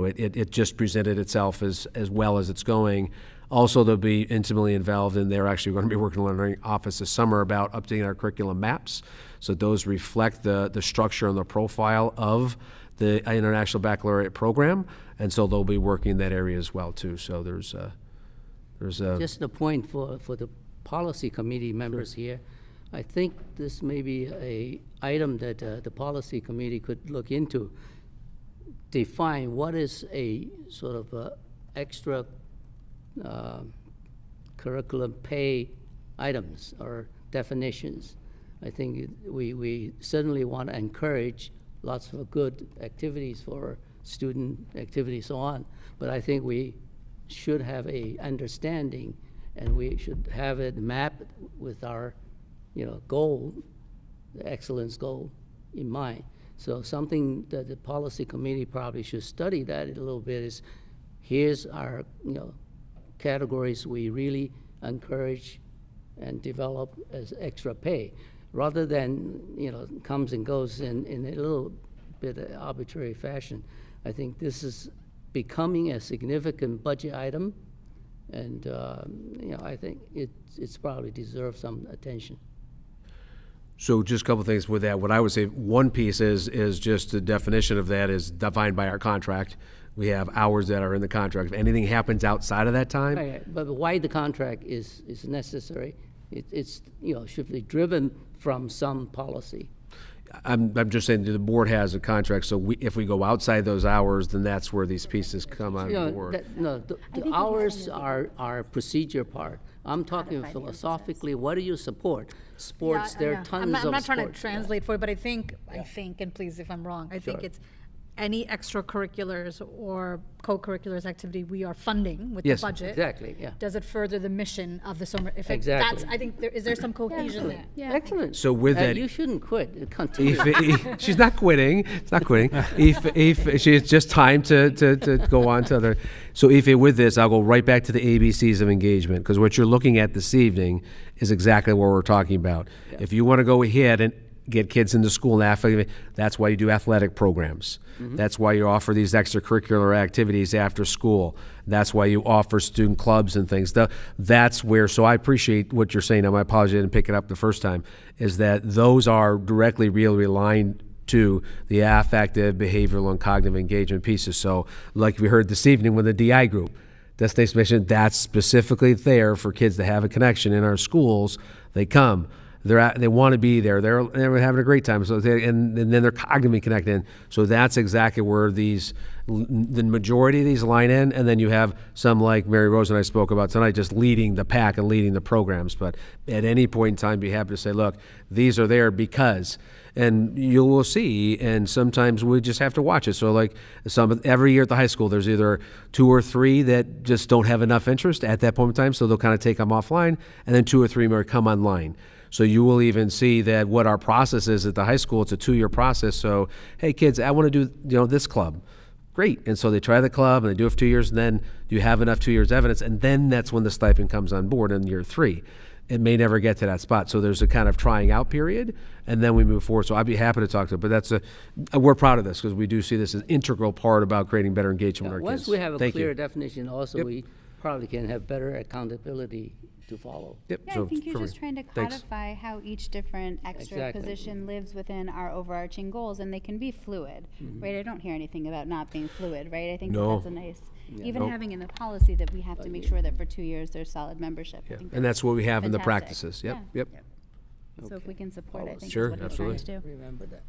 it just presented itself as well as it's going. Also, they'll be intimately involved, and they're actually going to be working in the learning office this summer about updating our curriculum maps. So those reflect the structure and the profile of the International Baccalaureate program, and so they'll be working in that area as well too. So there's just a point for the policy committee members here. I think this may be a item that the policy committee could look into. Define what is a sort of extra curriculum pay items or definitions. I think we certainly want to encourage lots of good activities for student activities, so on. But I think we should have a understanding, and we should have it mapped with our, goal, the excellence goal in mind. So something that the policy committee probably should study that a little bit is, here's our, categories we really encourage and develop as extra pay, rather than comes and goes in a little bit of arbitrary fashion. I think this is becoming a significant budget item, and I think it's probably deserves some attention. So just a couple of things with that. What I would say, one piece is just the definition of that is defined by our contract. We have hours that are in the contract. If anything happens outside of that time. Right, but why the contract is necessary? It's should be driven from some policy. I'm just saying the board has a contract, so if we go outside those hours, then that's where these pieces come on board. The hours are procedure part. I'm talking philosophically. What do you support? Sports. There are tons of. I'm not trying to translate for you, but I think, and please if I'm wrong, I think it's any extracurriculars or co-curriculars activity we are funding with the budget. Exactly. Yeah. Does it further the mission of the summer? Exactly. I think is there some cohesion there? Yeah. Excellent. So with that, you shouldn't quit. Continue. She's not quitting. It's not quitting. If she's just time to go on to other. So with this, I'll go right back to the ABCs of engagement, because what you're looking at this evening is exactly what we're talking about. Yeah. If you want to go ahead and get kids into school and athletic. That's why you do athletic programs. That's why you offer these extracurricular activities after school. That's why you offer student clubs and things. That's where, so I appreciate what you're saying. My apology, I didn't pick it up the first time, is that those are directly really aligned to the affective, behavioral, and cognitive engagement pieces. So like we heard this evening with the DI group, Destination Mission, that's specifically there for kids to have a connection in our schools. They come. They want to be there. They're having a great time. So and then they're cognitively connected. So that's exactly where the majority of these line in. And then you have some like Mary Rose and I spoke about tonight, just leading the pack and leading the programs. But at any point in time, be happy to say, look, these are there because, and you will see, and sometimes we just have to watch it. So like every year at the high school, there's either 2 or 3 that just don't have enough interest at that point in time. So they'll kind of take them offline, and then 2 or 3 more come online. So you will even see that what our process is at the high school, it's a 2-year process. So, hey kids, I want to do this club. Great. And so they try the club and they do it for 2 years, and then you have enough 2 years evidence, and then that's when the stipend comes on board in year 3. It may never get to that spot. So there's a kind of trying out period, and then we move forward. So I'd be happy to talk to it, but we're proud of this because we do see this as an integral part about creating better engagement with our Once kids. we have a Thank clear you. definition, also Yep. we probably can have better accountability to follow. Yep. Yeah, So I think you're for just me. trying to Thanks. codify how each different extra Exactly. position lives within our overarching goals, and they can be fluid, right? I don't hear anything about not being fluid, right? I think No. that's a nice, even Nope. having in the policy that we have to make sure that for 2 years there's solid membership. I Yeah. think And that's what we have in the fantastic. practices. Yep. Yeah. Yep. So if we can support it, I think Sure, is what we're trying to do. Remember that.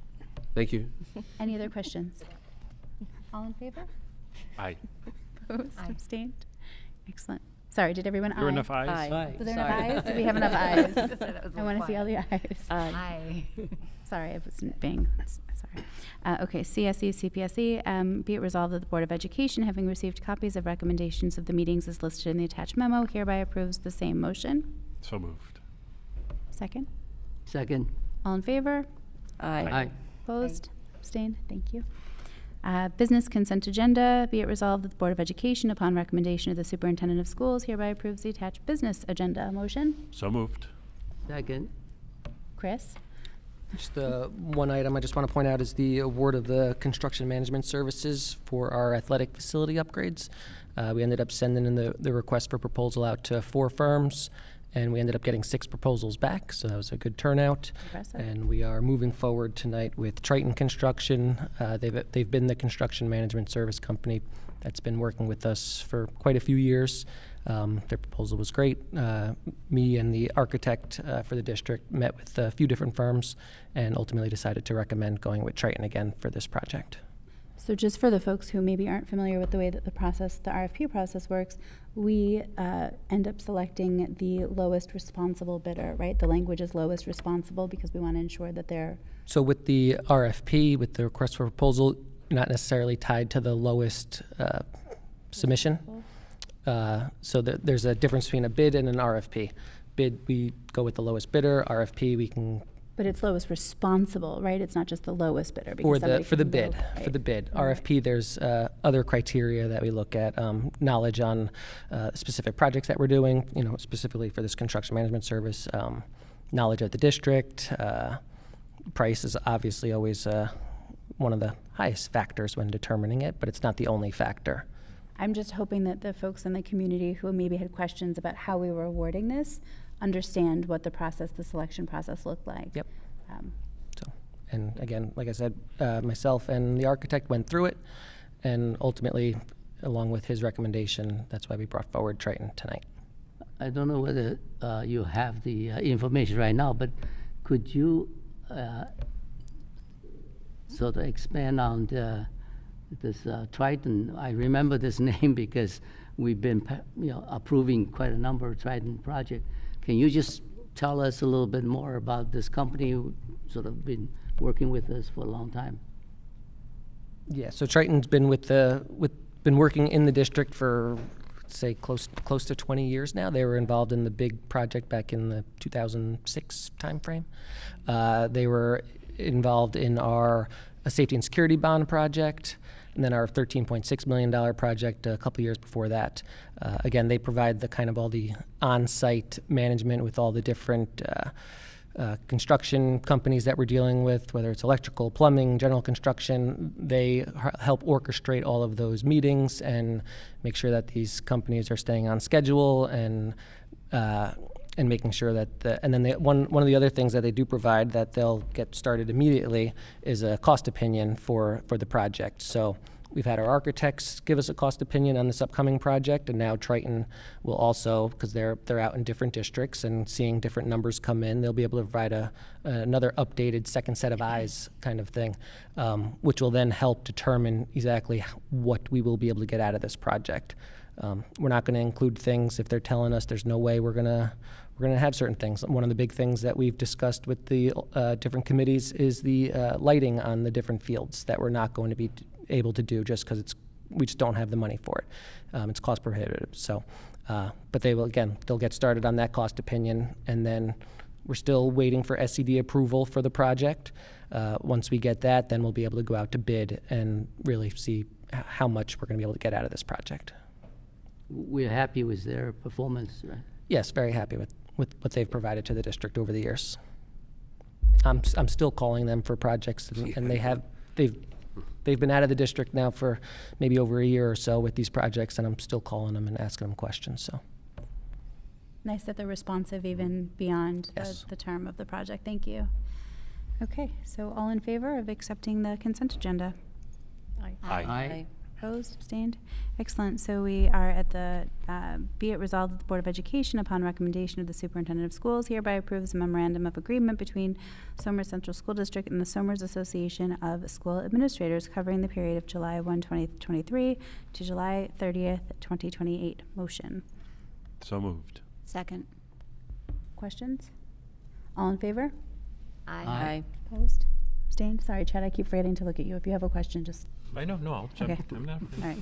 Thank you. Any other questions? All in favor? Aye. Opposed? Abstained? Excellent. Sorry, did everyone There were aye? enough ayes? Aye. Was there enough Sorry. ayes? Did we have enough ayes? That was a I want to little see all the ayes. Aye. Sorry, I wasn't being, sorry. Okay, CSE, CPSE, be it resolved that the Board of Education, having received copies of recommendations of the meetings as listed in the attached memo, hereby approves the same motion. So moved. Second? Second. All in favor? Aye. Opposed? Abstained? Thank you. Business consent agenda, be it resolved that the Board of Education, upon recommendation of the Superintendent of Schools, hereby approves the attached business agenda. Motion? So moved. Second. Chris? Just one item I just want to point out is the award of the construction management services for our athletic facility upgrades. We ended up sending in the request for proposal out to 4 firms, and we ended up getting 6 proposals back, so that was a good turnout. Impressive. And we are moving forward tonight with Triton Construction. They've been the construction management service company that's been working with us for quite a few years. Their proposal was great. Me and the architect for the district met with a few different firms and ultimately decided to recommend going with Triton again for this project. So just for the folks who maybe aren't familiar with the way that the RFP process works, we end up selecting the lowest responsible bidder, right? The language is lowest responsible because we want to ensure that they're. So with the RFP, with the request for proposal, not necessarily tied to the lowest submission. So there's a difference between a bid and an RFP. Bid, we go with the lowest bidder. RFP, we can. But it's lowest responsible, right? It's not just the lowest bidder. because For the somebody for the can bid, go- for right. the bid. Right. RFP, there's other criteria that we look at, knowledge on specific projects that we're doing, specifically for this construction management service, knowledge of the district. Price is obviously always one of the highest factors when determining it, but it's not the only factor. I'm just hoping that the folks in the community who maybe had questions about how we were awarding this understand what the selection process looked like. Yep. And again, like I said, myself and the architect went through it, and ultimately, along with his recommendation, that's why we brought forward Triton tonight. I don't know whether you have the information right now, but could you sort of expand on this Triton? I remember this name because we've been approving quite a number of Triton projects. Can you just tell us a little bit more about this company who sort of been working with us for a long time? Yeah, so Triton's been been working in the district for, say, close to 20 years now. They were involved in the big project back in the 2006 timeframe. They were involved in our safety and security bond project, and then our $13.6 million project a couple years before that. Again, they provide the kind of all the on-site management with all the different construction companies that we're dealing with, whether it's electrical, plumbing, general construction, they help orchestrate all of those meetings and make sure that these companies are staying on schedule and making sure that and then one of the other things that they do provide that they'll get started immediately is a cost opinion for the project. So we've had our architects give us a cost opinion on this upcoming project, and now Triton will also, because they're out in different districts and seeing different numbers come in, they'll be able to provide another updated second set of eyes kind of thing, which will then help determine exactly what we will be able to get out of this project. We're not going to include things if they're telling us there's no way we're going to have certain things. One of the big things that we've discussed with the different committees is the lighting on the different fields that we're not going to be able to do just because we just don't have the money for it. It's cost prohibitive. So, but they'll get started on that cost opinion, and then we're still waiting for SCD approval for the project. Once we get that, then we'll be able to go out to bid and really see how much we're going to be able to get out of this project. We're happy with their performance, right? Yes, very happy with what they've provided to the district over the years. I'm still calling them for projects, and they've been out of the district now for maybe over a year or so with these projects, and I'm still calling them and asking them questions. So nice that they're responsive even beyond the term of the project. Thank you. Okay, so all in favor of accepting the consent agenda? Aye. Aye. Opposed, abstained? Excellent. So we are at the, be it resolved that the Board of Education, upon recommendation of the Superintendent of Schools, hereby approves a memorandum of agreement between Somers Central School District and the Somers Association of School Administrators covering the period of July 1, 2023 to July 30th, 2028. Motion. So moved. Second. Questions? All in favor? Aye. Opposed? Abstained? Sorry, Chad, I keep forgetting to look at you. If you have a question, just... I know, no, I'll jump. Okay. I'm not. All right.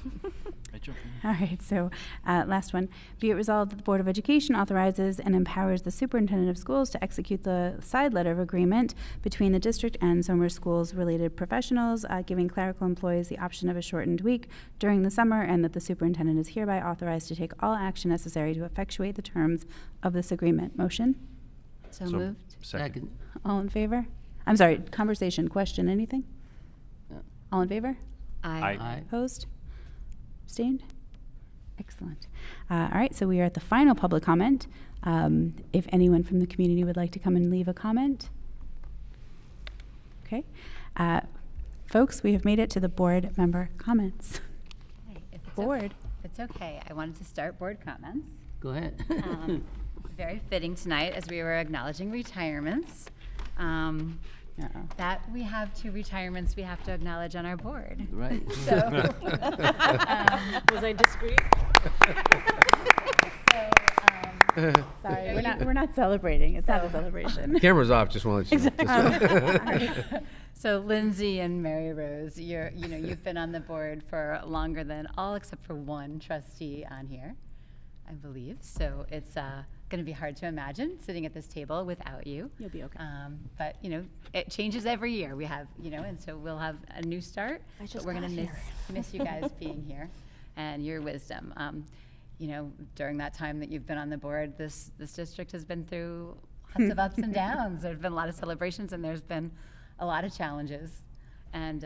I jump in. All right, so last one. Be it resolved that the Board of Education authorizes and empowers the Superintendent of Schools to execute the side letter of agreement between the district and Somers Schools related professionals, giving clerical employees the option of a shortened week during the summer, and that the superintendent is hereby authorized to take all action necessary to effectuate the terms of this agreement. Motion? So moved. Second. All in favor? I'm sorry, conversation, question, anything? All in favor? Aye. Opposed? Abstained? Excellent. All right, so we are at the final public comment. If anyone from the community would like to come and leave a comment. Okay. Folks, we have made it to the board member comments. Hey, if it's Board. It's okay. I wanted to start board comments. Go ahead. Very fitting tonight as we were acknowledging retirements. That we have 2 retirements we have to acknowledge on our board. Right. So, Was I discreet? Sorry, we're not celebrating. It's not a celebration. Camera's off, just want to let you know. So Lindsay and Mary Rose, you've been on the board for longer than all except for one trustee on here, I believe. So it's going to be hard to imagine sitting at this table without you. You'll be okay. But it changes every year. We have, and so we'll have a new start. But we're going to miss you guys being here and your wisdom. During that time that you've been on the board, this district has been through lots of ups and downs. There's been a lot of celebrations and there's been a lot of challenges. And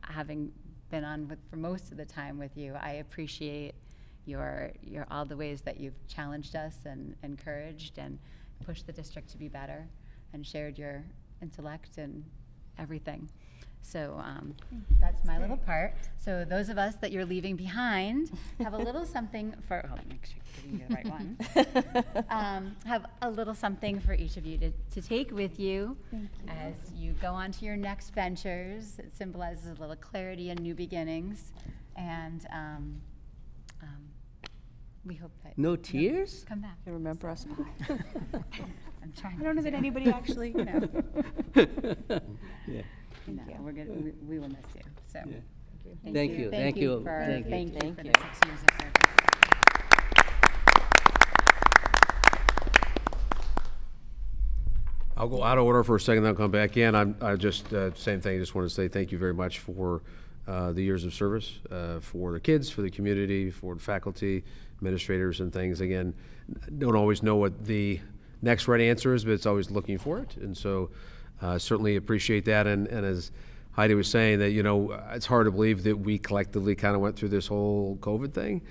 having been on for most of the time with you, I appreciate your all the ways that you've challenged us and encouraged and pushed the district to be better and shared your intellect and everything. So that's my little part. So those of us that you're leaving behind have a little something for, make sure you're giving you the right one. Have a little something for each of you to take with you as you go on to your next ventures. It symbolizes a little clarity and new beginnings. And we hope that No tears? come back. You remember us? I'm trying. I don't know that anybody actually, Yeah. No, we're good. We will miss you. So, Thank you. Thank you. for Thank you. the 6 years of service. I'll go out of order for a second, then I'll come back in. I just, same thing, just want to say thank you very much for the years of service, for the kids, for the community, for the faculty, administrators and things. Again, don't always know what the next right answers, but it's always looking for it. And so certainly appreciate that. And as Heidi was saying, that, you know, it's hard to believe that we collectively kind of went through this whole COVID thing.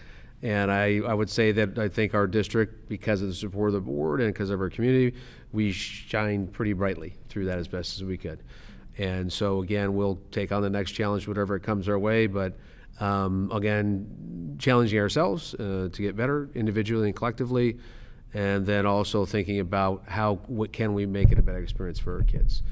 And I would say that I think our district, because of the support of the board and because of our community, we shined pretty brightly through that as best as we could. And so again, we'll take on the next challenge, whatever it comes our way, but again, challenging ourselves to get better individually and collectively, and then also thinking about what can we make it a better experience for our kids.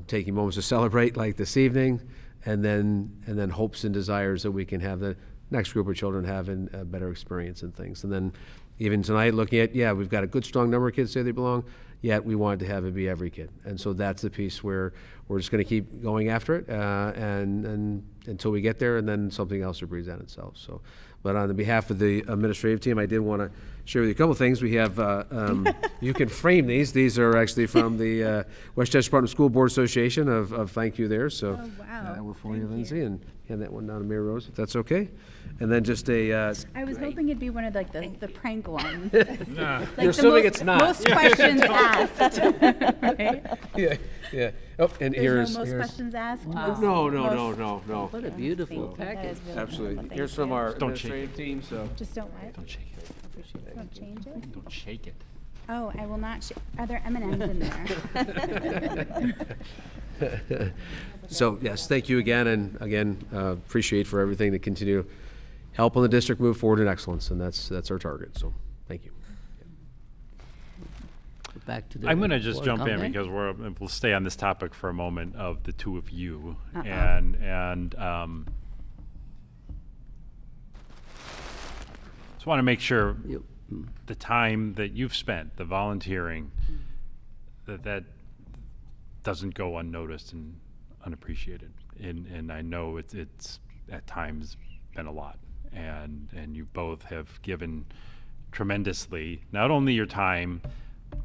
Taking moments to celebrate like this evening, and then hopes and desires that we can have the next group of children having a better experience and things. And then even tonight, looking at, we've got a good strong number of kids say they belong, yet we wanted to have it be every kid. And so that's the piece where we're just going to keep going after it and until we get there, and then something else will present itself. So, but on the behalf of the administrative team, I did want to share with you a couple things. We have, you can frame these. These are actually from the Westchester Department School Board Association of thank you there. So that were for you, Lindsay, and hand that one down to Mary Rose, if that's okay. And then just I was hoping it'd be one of like the prank ones. Nah. Like You're assuming it's not. Most questions asked. Right? Yeah. Oh, and There's most questions asked. Wow. No. What a beautiful Thank you. That package. is really Absolutely. wonderful. Here's Thank from you. our Don't shake administrative team. So Just don't what? Don't shake it. Don't change it. Don't shake it. Oh, I will not. Are there M&Ms in there? So yes, thank you again, and again appreciate for everything to continue helping the district move forward in excellence, and that's our target. So thank you. Back to the I'm going to just board jump in comment. because we'll stay on this topic for a moment of the two of you, Uh-oh. and just want to make sure the time that you've spent, the volunteering, that doesn't go unnoticed and unappreciated. And I know it's at times been a lot, and you both have given tremendously, not only your time,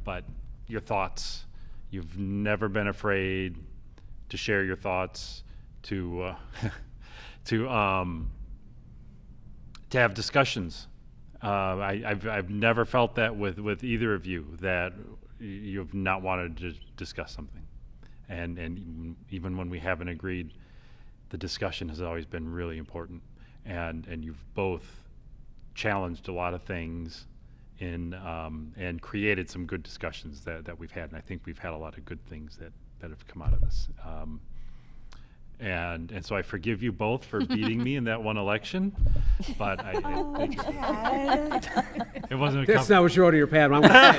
but your thoughts. You've never been afraid to share your thoughts, to have discussions. I've never felt that with either of you, that you've not wanted to discuss something, and even when we haven't agreed, the discussion has always been really important, and you've both challenged a lot of things and created some good discussions that we've had, and I think we've had a lot of good things that have come out of this. And so I forgive you both for beating me in that one election, but I think it wasn't a That's not what you wrote on your pad. I'm gonna say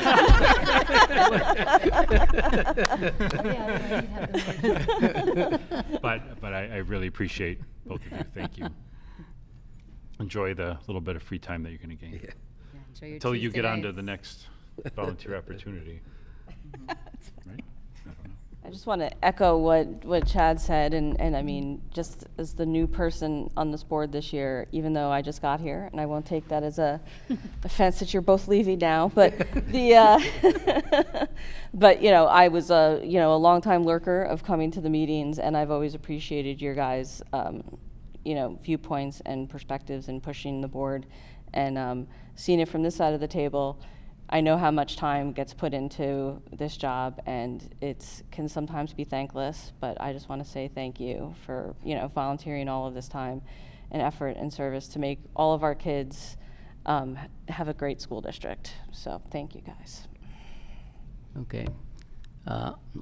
it. But I really appreciate both of you. Thank you. Enjoy the little bit of free time that you're going to gain. Enjoy your Until you Tuesday get on to nights. the next volunteer opportunity. Right? I just want to echo what Chad said, and I mean, just as the new person on this board this year, even though I just got here, and I won't take that as a offense that you're both leaving now, but but you know, I was a longtime lurker of coming to the meetings, and I've always appreciated your guys' viewpoints and perspectives and pushing the board, and seeing it from this side of the table. I know how much time gets put into this job, and it can sometimes be thankless, but I just want to say thank you for, volunteering all of this time and effort and service to make all of our kids have a great school district. So thank you, guys. Okay.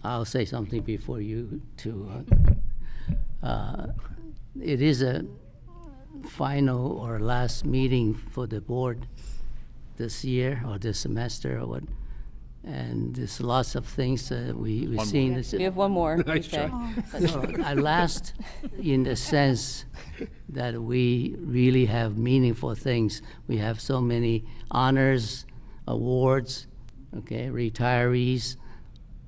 I'll say something before you two. It is a final or last meeting for the board this year or this semester or what, and there's lots of things we've seen. We have one more. Nice try. At last, in the sense that we really have meaningful things. We have so many honors, awards, retirees,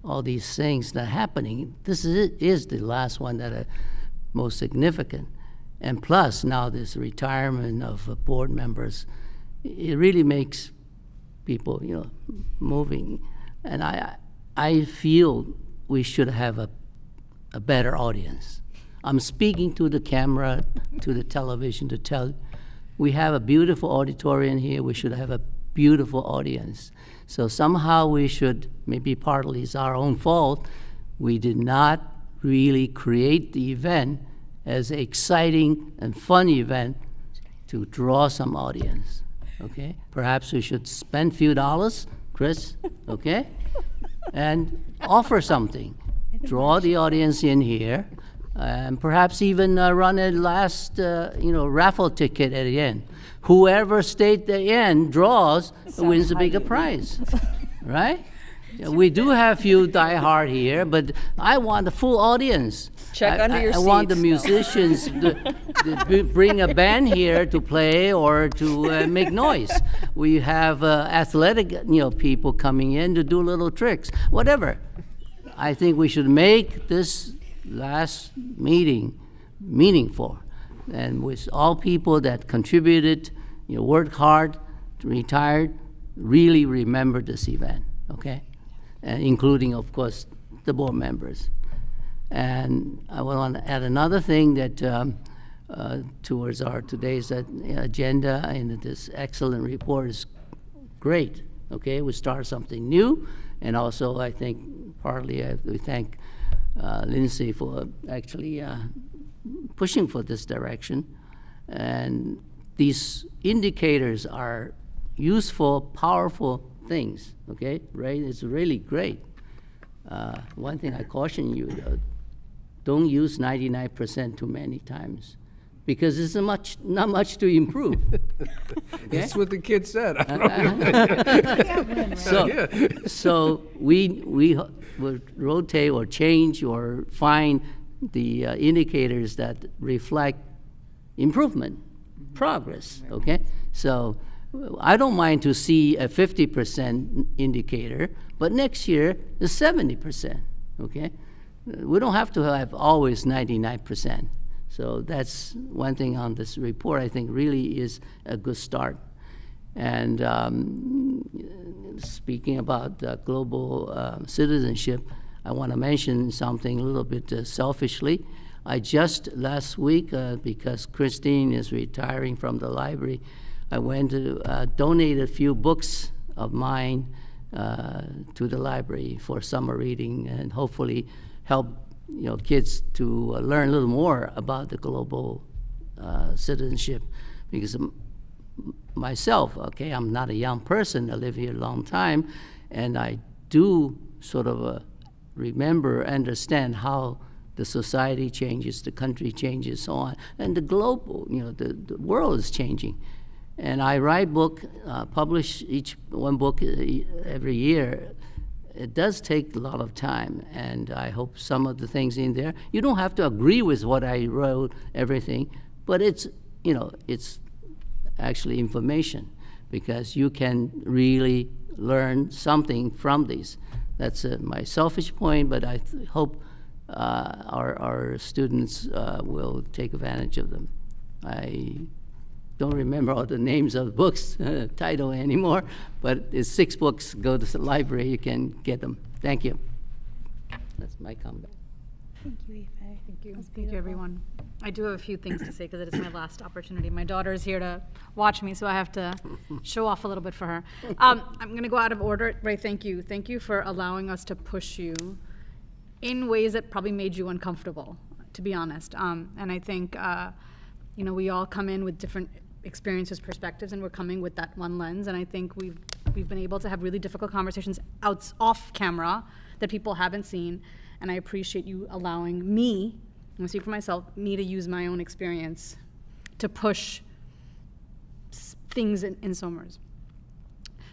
all these things that are happening. This is the last one that are most significant. And plus, now this retirement of board members, it really makes people, moving. And I feel we should have a better audience. I'm speaking to the camera, to the television, to tell we have a beautiful auditorium here. We should have a beautiful audience. So somehow we should, maybe partly it's our own fault, we did not really create the event as an exciting and fun event to draw some audience, okay? Perhaps we should spend a few dollars, Chris, okay? And offer something. Draw the audience in here, and perhaps even run a last, raffle ticket at the end. Whoever stayed at the end draws wins a bigger prize, right? We do have few diehard here, but I want the full audience. Check under your I want the seats, musicians to bring a band here to play or to make noise. We have athletic, people coming in to do little tricks, whatever. I think we should make this last meeting meaningful, and with all people that contributed, worked hard, retired, really remember this event, okay? And including, of course, the board members. And I want to add another thing that towards our today's agenda, and this excellent report is great, okay? We start something new, and also I think partly we thank Lindsay for actually pushing for this direction. And these indicators are useful, powerful things, okay? Right? It's really great. One thing I caution you, though, don't use 99% too many times, because there's not much to improve. That's what the kid said. So we will rotate or change or find the indicators that reflect improvement, progress, okay? So I don't mind to see a 50% indicator, but next year is 70%, okay? We don't have to have always 99%. So that's one thing on this report I think really is a good start. And speaking about global citizenship, I want to mention something a little bit selfishly. I just last week, because Christine is retiring from the library, I went to donate a few books of mine to the library for summer reading, and hopefully help kids to learn a little more about the global citizenship. Because myself, okay, I'm not a young person. I live here a long time, and I do sort of remember, understand how the society changes, the country changes, so on, and the global, the world is changing. And I write book, publish one book every year. It does take a lot of time, and I hope some of the things in there, you don't have to agree with what I wrote, everything, but it's actually information, because you can really learn something from these. That's my selfish point, but I hope our students will take advantage of them. I don't remember all the names of the books, title anymore, but it's 6 books. Go to the library, you can get them. Thank you. That's my comment. Thank you, Yifei. Thank you. Thank you, everyone. I do have a few things to say because it is my last opportunity. My daughter is here to watch me, so I have to show off a little bit for her. I'm going to go out of order. Ray, thank you. Thank you for allowing us to push you in ways that probably made you uncomfortable, to be honest. And I think, we all come in with different experiences, perspectives, and we're coming with that one lens. And I think we've been able to have really difficult conversations off camera that people haven't seen. And I appreciate you allowing me, I'm gonna speak for myself, me to use my own experience to push things in Somers.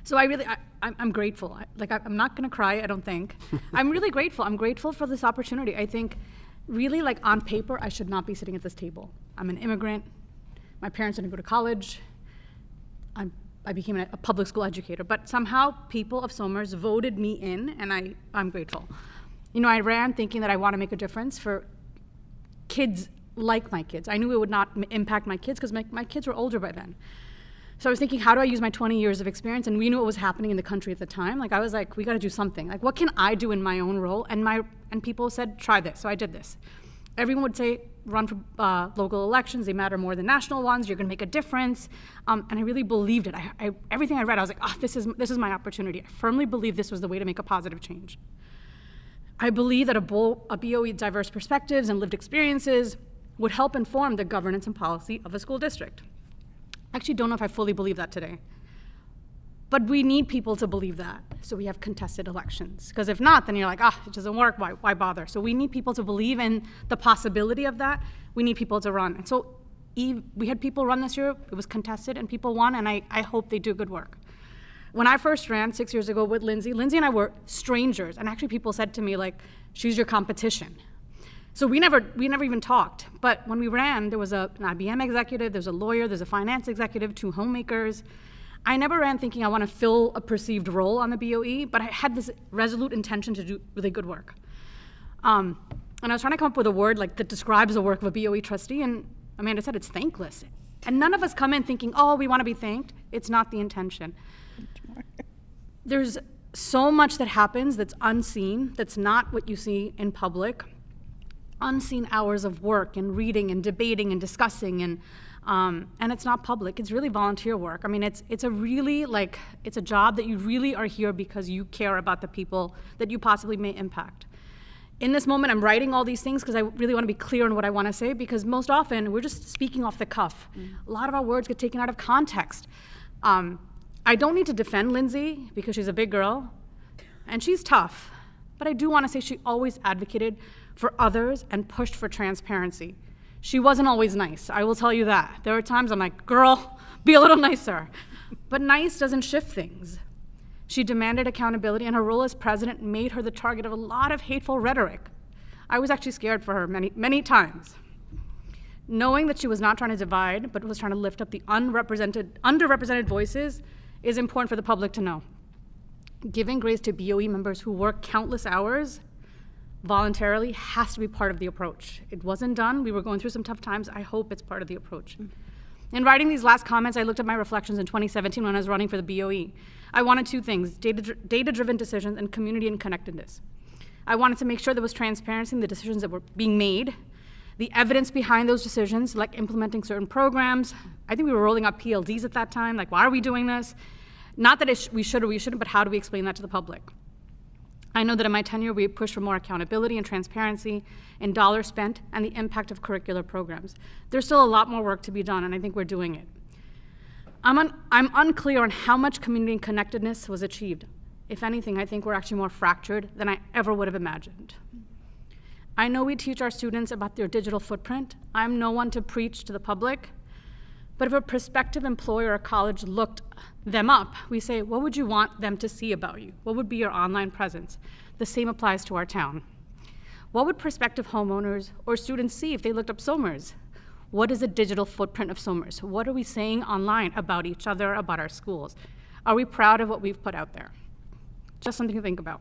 So I'm grateful. I'm not gonna cry, I don't think. I'm really grateful. I'm grateful for this opportunity. I think really, on paper, I should not be sitting at this table. I'm an immigrant. My parents didn't go to college. I became a public school educator, but somehow people of Somers voted me in, and I'm grateful. I ran thinking that I want to make a difference for kids like my kids. I knew it would not impact my kids because my kids were older by then. So I was thinking, how do I use my 20 years of experience? And we knew what was happening in the country at the time. I was like, we got to do something. What can I do in my own role? And people said, try this. So I did this. Everyone would say, run for local elections. They matter more than national ones. You're going to make a difference. And I really believed it. Everything I read, I was like, this is my opportunity. I firmly believe this was the way to make a positive change. I believe that a BOE diverse perspectives and lived experiences would help inform the governance and policy of a school district. I actually don't know if I fully believe that today. But we need people to believe that, so we have contested elections. Because if not, then you're like, it doesn't work, why bother? So we need people to believe in the possibility of that. We need people to run. And so we had people run this year, it was contested, and people won, and I hope they do good work. When I first ran 6 years ago with Lindsay and I were strangers, and actually people said to me, like, she's your competition. So we never even talked. But when we ran, there was an IBM executive, there's a lawyer, there's a finance executive, 2 homemakers. I never ran thinking I want to fill a perceived role on the BOE, but I had this resolute intention to do really good work. And I was trying to come up with a word that describes the work of a BOE trustee, and Amanda said it's thankless. And none of us come in thinking, we want to be thanked. It's not the intention. There's so much that happens that's unseen, that's not what you see in public. Unseen hours of work and reading and debating and discussing, and it's not public. It's really volunteer work. I mean, it's a really it's a job that you really are here because you care about the people that you possibly may impact. In this moment, I'm writing all these things because I really want to be clear on what I want to say, because most often we're just speaking off the cuff. A lot of our words get taken out of context. I don't need to defend Lindsay because she's a big girl and she's tough, but I do want to say she always advocated for others and pushed for transparency. She wasn't always nice, I will tell you that. There are times I'm like, girl, be a little nicer. But nice doesn't shift things. She demanded accountability, and her role as president made her the target of a lot of hateful rhetoric. I was actually scared for her many, many times. Knowing that she was not trying to divide, but was trying to lift up the underrepresented voices is important for the public to know. Giving grace to BOE members who work countless hours voluntarily has to be part of the approach. It wasn't done. We were going through some tough times. I hope it's part of the approach. In writing these last comments, I looked at my reflections in 2017 when I was running for the BOE. I wanted 2 things, data-driven decisions and community and connectedness. I wanted to make sure there was transparency in the decisions that were being made, the evidence behind those decisions, like implementing certain programs. I think we were rolling out PLDs at that time, like, why are we doing this? Not that we should or we shouldn't, but how do we explain that to the public? I know that in my tenure, we pushed for more accountability and transparency in dollars spent and the impact of curricular programs. There's still a lot more work to be done, and I think we're doing it. I'm unclear on how much community and connectedness was achieved. If anything, I think we're actually more fractured than I ever would have imagined. I know we teach our students about their digital footprint. I'm no one to preach to the public, but if a prospective employer or college looked them up, we say, what would you want them to see about you? What would be your online presence? The same applies to our town. What would prospective homeowners or students see if they looked up Somers? What is the digital footprint of Somers? What are we saying online about each other, about our schools? Are we proud of what we've put out there? Just something to think about.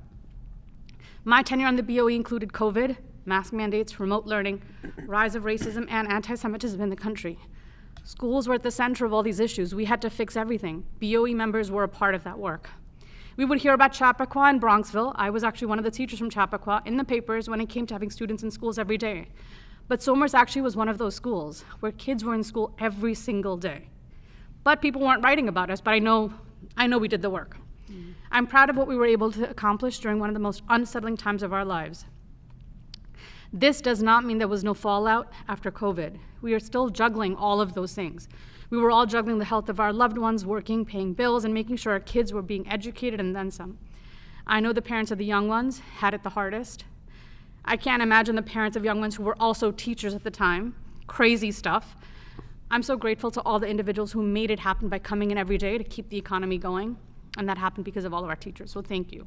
My tenure on the BOE included COVID, mask mandates, remote learning, rise of racism and anti-Semitism in the country. Schools were at the center of all these issues. We had to fix everything. BOE members were a part of that work. We would hear about Chappaqua and Bronxville. I was actually one of the teachers from Chappaqua in the papers when it came to having students in schools every day. But Somers actually was one of those schools where kids were in school every single day. But people weren't writing about us, but I know we did the work. I'm proud of what we were able to accomplish during one of the most unsettling times of our lives. This does not mean there was no fallout after COVID. We are still juggling all of those things. We were all juggling the health of our loved ones, working, paying bills, and making sure our kids were being educated and then some. I know the parents of the young ones had it the hardest. I can't imagine the parents of young ones who were also teachers at the time. Crazy stuff. I'm so grateful to all the individuals who made it happen by coming in every day to keep the economy going, and that happened because of all of our teachers, so thank you.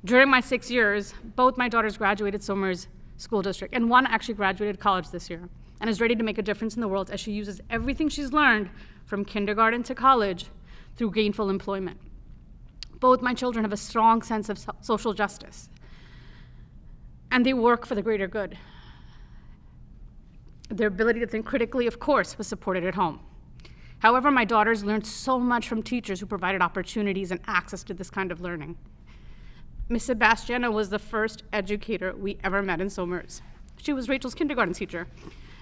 During my 6 years, both my daughters graduated Somers School District, and one actually graduated college this year and is ready to make a difference in the world as she uses everything she's learned from kindergarten to college through gainful employment. Both my children have a strong sense of social justice, and they work for the greater good. Their ability to think critically, of course, was supported at home. However, my daughters learned so much from teachers who provided opportunities and access to this kind of learning. Ms. Sebastiana was the first educator we ever met in Somers. She was Rachel's kindergarten teacher.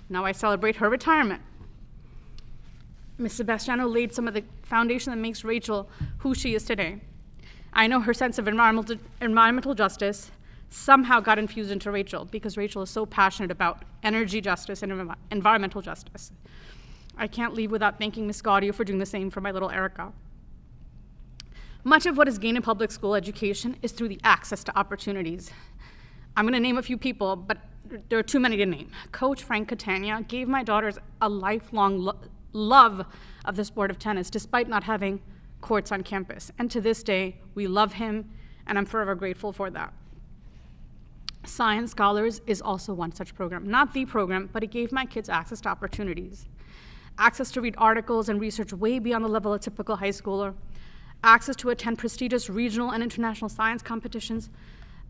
Now I celebrate her retirement. Ms. Sebastiano laid some of the foundation that makes Rachel who she is today. I know her sense of environmental justice somehow got infused into Rachel because Rachel is so passionate about energy justice and environmental justice. I can't leave without thanking Ms. Gaudio for doing the same for my little Erica. Much of what is gained in public school education is through the access to opportunities. I'm going to name a few people, but there are too many to name. Coach Frank Catania gave my daughters a lifelong love of the sport of tennis, despite not having courts on campus. And to this day, we love him, and I'm forever grateful for that. Science Scholars is also one such program. Not the program, but it gave my kids access to opportunities. Access to read articles and research way beyond the level of a typical high schooler. Access to attend prestigious regional and international science competitions.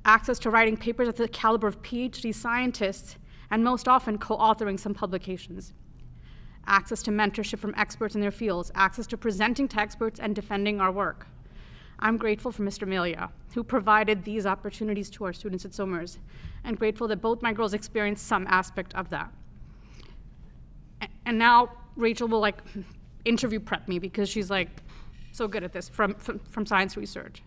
Access to writing papers at the caliber of PhD scientists, and most often co-authoring some publications. Access to mentorship from experts in their fields. Access to presenting to experts and defending our work. I'm grateful for Mr. Melia, who provided these opportunities to our students at Somers, and grateful that both my girls experienced some aspect of that. And now Rachel will interview prep me because she's so good at this from science research.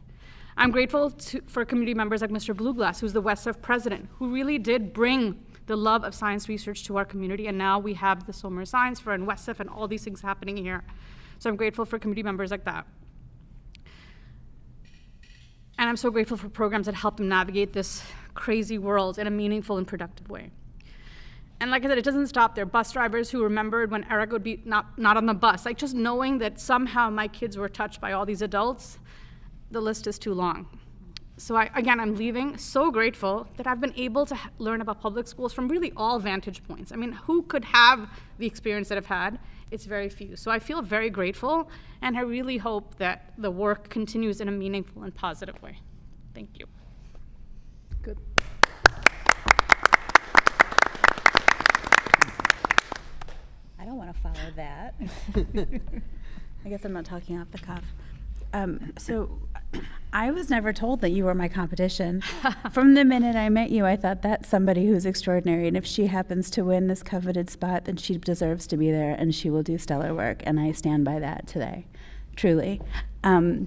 I'm grateful for community members like Mr. Blueglass, who's the WestSF president, who really did bring the love of science research to our community, and now we have the Somers Science Fair and WestSF and all these things happening here. So I'm grateful for community members like that. And I'm so grateful for programs that help them navigate this crazy world in a meaningful and productive way. And like I said, it doesn't stop there. Bus drivers who remembered when Eric would be not on the bus. Just knowing that somehow my kids were touched by all these adults, the list is too long. So I'm leaving so grateful that I've been able to learn about public schools from really all vantage points. I mean, who could have the experience that I've had? It's very few. So I feel very grateful, and I really hope that the work continues in a meaningful and positive way. Thank you. Good. I don't want to follow that. I guess I'm not talking off the cuff. So I was never told that you were my competition. From the minute I met you, I thought that's somebody who's extraordinary, and if she happens to win this coveted spot, then she deserves to be there, and she will do stellar work, and I stand by that today, truly. I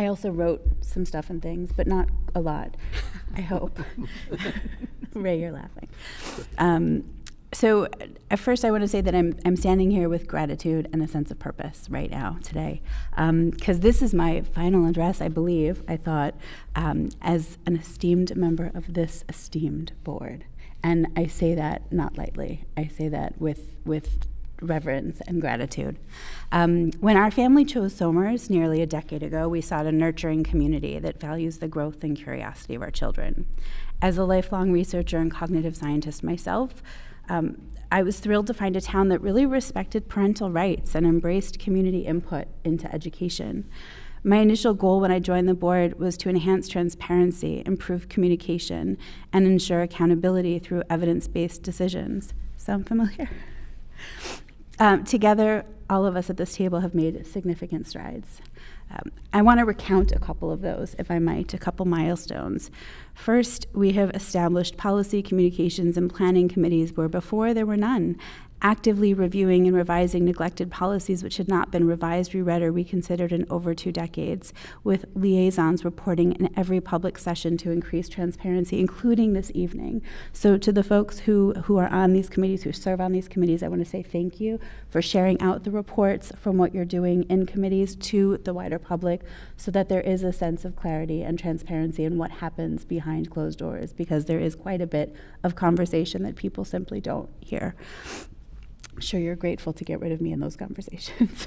also wrote some stuff and things, but not a lot, I hope. Ray, you're laughing. So at first I want to say that I'm standing here with gratitude and a sense of purpose right now, today. Because this is my final address, I believe, I thought, as an esteemed member of this esteemed board. And I say that not lightly. I say that with reverence and gratitude. When our family chose Somers nearly a decade ago, we sought a nurturing community that values the growth and curiosity of our children. As a lifelong researcher and cognitive scientist myself, I was thrilled to find a town that really respected parental rights and embraced community input into education. My initial goal when I joined the board was to enhance transparency, improve communication, and ensure accountability through evidence-based decisions. Sound familiar? Together, all of us at this table have made significant strides. I want to recount a couple of those, if I might, a couple milestones. First, we have established policy, communications, and planning committees where before there were none, actively reviewing and revising neglected policies which had not been revised, reread, or reconsidered in over 2 decades, with liaisons reporting in every public session to increase transparency, including this evening. So to the folks who are on these committees, who serve on these committees, I want to say thank you for sharing out the reports from what you're doing in committees to the wider public so that there is a sense of clarity and transparency in what happens behind closed doors, because there is quite a bit of conversation that people simply don't hear. I'm sure you're grateful to get rid of me in those conversations.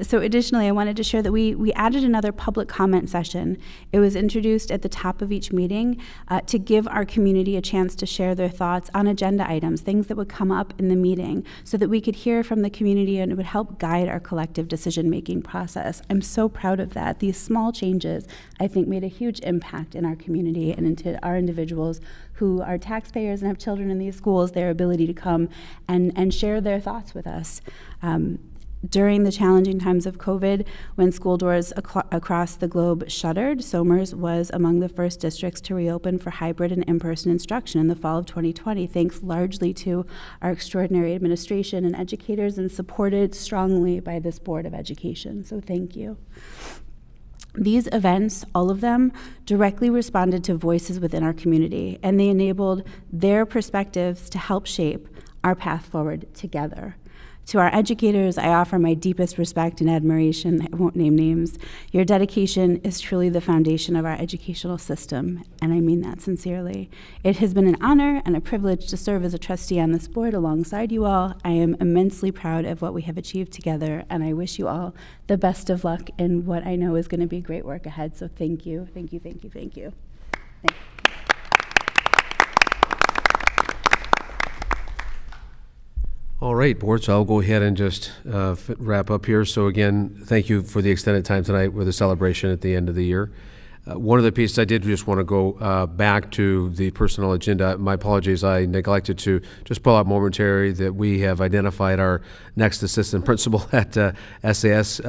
So additionally, I wanted to share that we added another public comment session. It was introduced at the top of each meeting to give our community a chance to share their thoughts on agenda items, things that would come up in the meeting, so that we could hear from the community and it would help guide our collective decision-making process. I'm so proud of that. These small changes, I think, made a huge impact in our community and into our individuals who are taxpayers and have children in these schools, their ability to come and share their thoughts with us. During the challenging times of COVID, when school doors across the globe shuttered, Somers was among the first districts to reopen for hybrid and in-person instruction in the fall of 2020, thanks largely to our extraordinary administration and educators, and supported strongly by this Board of Education. So thank you. These events, all of them, directly responded to voices within our community, and they enabled their perspectives to help shape our path forward together. To our educators, I offer my deepest respect and admiration. I won't name names. Your dedication is truly the foundation of our educational system, and I mean that sincerely. It has been an honor and a privilege to serve as a trustee on this board alongside you all. I am immensely proud of what we have achieved together, and I wish you all the best of luck in what I know is going to be great work ahead. So thank you, thank you, thank you, thank you. Thank you. All right, board, so I'll go ahead and just wrap up here. So again, thank you for the extended time tonight with the celebration at the end of the year. One of the pieces I did just want to go back to the personnel agenda. My apologies, I neglected to just pull out momentarily that we have identified our next assistant principal at SAS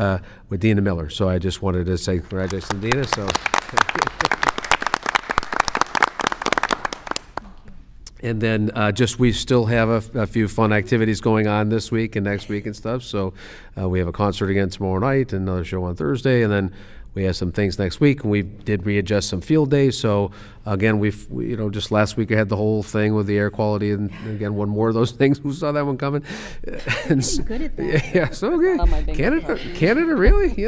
with Dina Miller. So I just wanted to say congratulations, Dina. So. And then we still have a few fun activities going on this week and next week and stuff. So we have a concert again tomorrow night, and another show on Thursday, and then we have some things next week. And we did readjust some field days. So again, just last week I had the whole thing with the air quality, and again, one more of those things. Who saw that one coming? And I'm good at that. Yeah, so okay. Canada, really?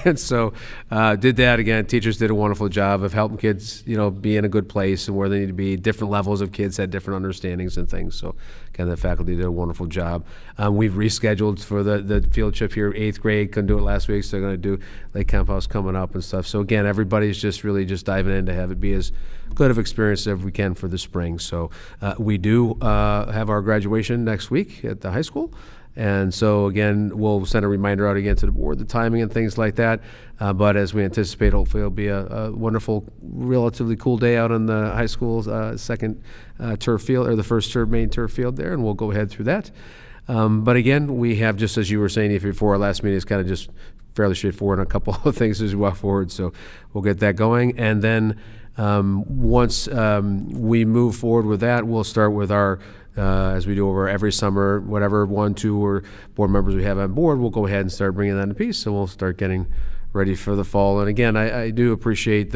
And so did that again. Teachers did a wonderful job of helping kids, be in a good place and where they need to be. Different levels of kids had different understandings and things. So again, the faculty did a wonderful job. We've rescheduled for the field trip here. 8th grade couldn't do it last week, so they're going to do Lake Camp House coming up and stuff. So again, everybody's just really just diving in to have it be as good of experience as we can for the spring. So we do have our graduation next week at the high school. And so again, we'll send a reminder out again to the board, the timing and things like that. But as we anticipate, hopefully it'll be a wonderful, relatively cool day out on the high school's second turf field, or the first main turf field there, and we'll go ahead through that. But again, we have, just as you were saying before our last meeting, it's kind of just fairly straightforward on a couple of things as we walk forward. So we'll get that going. And then once we move forward with that, we'll start with our as we do over every summer, whatever 1, 2, or board members we have on board, we'll go ahead and start bringing that into piece, and we'll start getting ready for the fall. And again, I do appreciate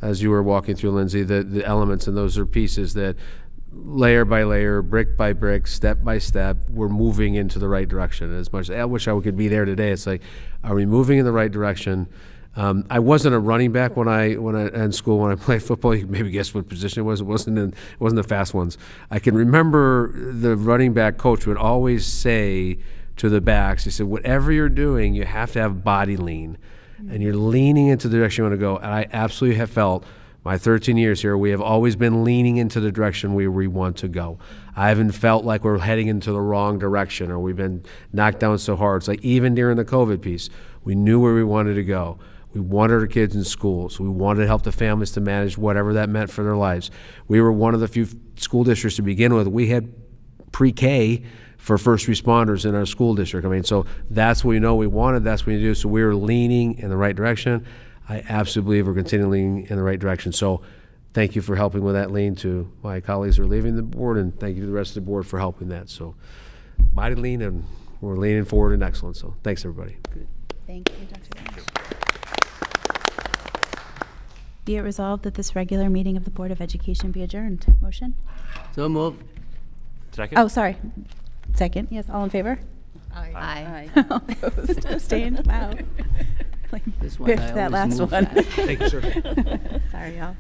as you were walking through, Lindsay, the elements, and those are pieces that layer by layer, brick by brick, step by step, we're moving into the right direction. As much as I wish I could be there today, it's like, are we moving in the right direction? I wasn't a running back when I in school when I played football. You can maybe guess what position it was. It wasn't the fast ones. I can remember the running back coach would always say to the backs, he said, whatever you're doing, you have to have body lean, and you're leaning into the direction you want to go. And I absolutely have felt my 13 years here, we have always been leaning into the direction where we want to go. I haven't felt like we're heading into the wrong direction or we've been knocked down so hard. It's like even during the COVID piece, we knew where we wanted to go. We wanted our kids in school, so we wanted to help the families to manage whatever that meant for their lives. We were one of the few school districts to begin with. We had pre-K for first responders in our school district. I mean, so that's what we know we wanted, that's what we do. So we were leaning in the right direction. I absolutely believe we're continuing in the right direction. So thank you for helping with that lean to my colleagues who are leaving the board, and thank you to the rest of the board for helping that. So mighty lean, and we're leaning forward in excellence. So thanks, everybody. Good. Thank you, Dr. Lynch. Be it resolved that this regular meeting of the Board of Education be adjourned. Motion? So move. Second? Oh, sorry. Second. Yes, all in favor? Aye. All opposed? Abstained? Wow. This one I Biffed that always last move one. fast. Thank you, sir. Sorry, y'all.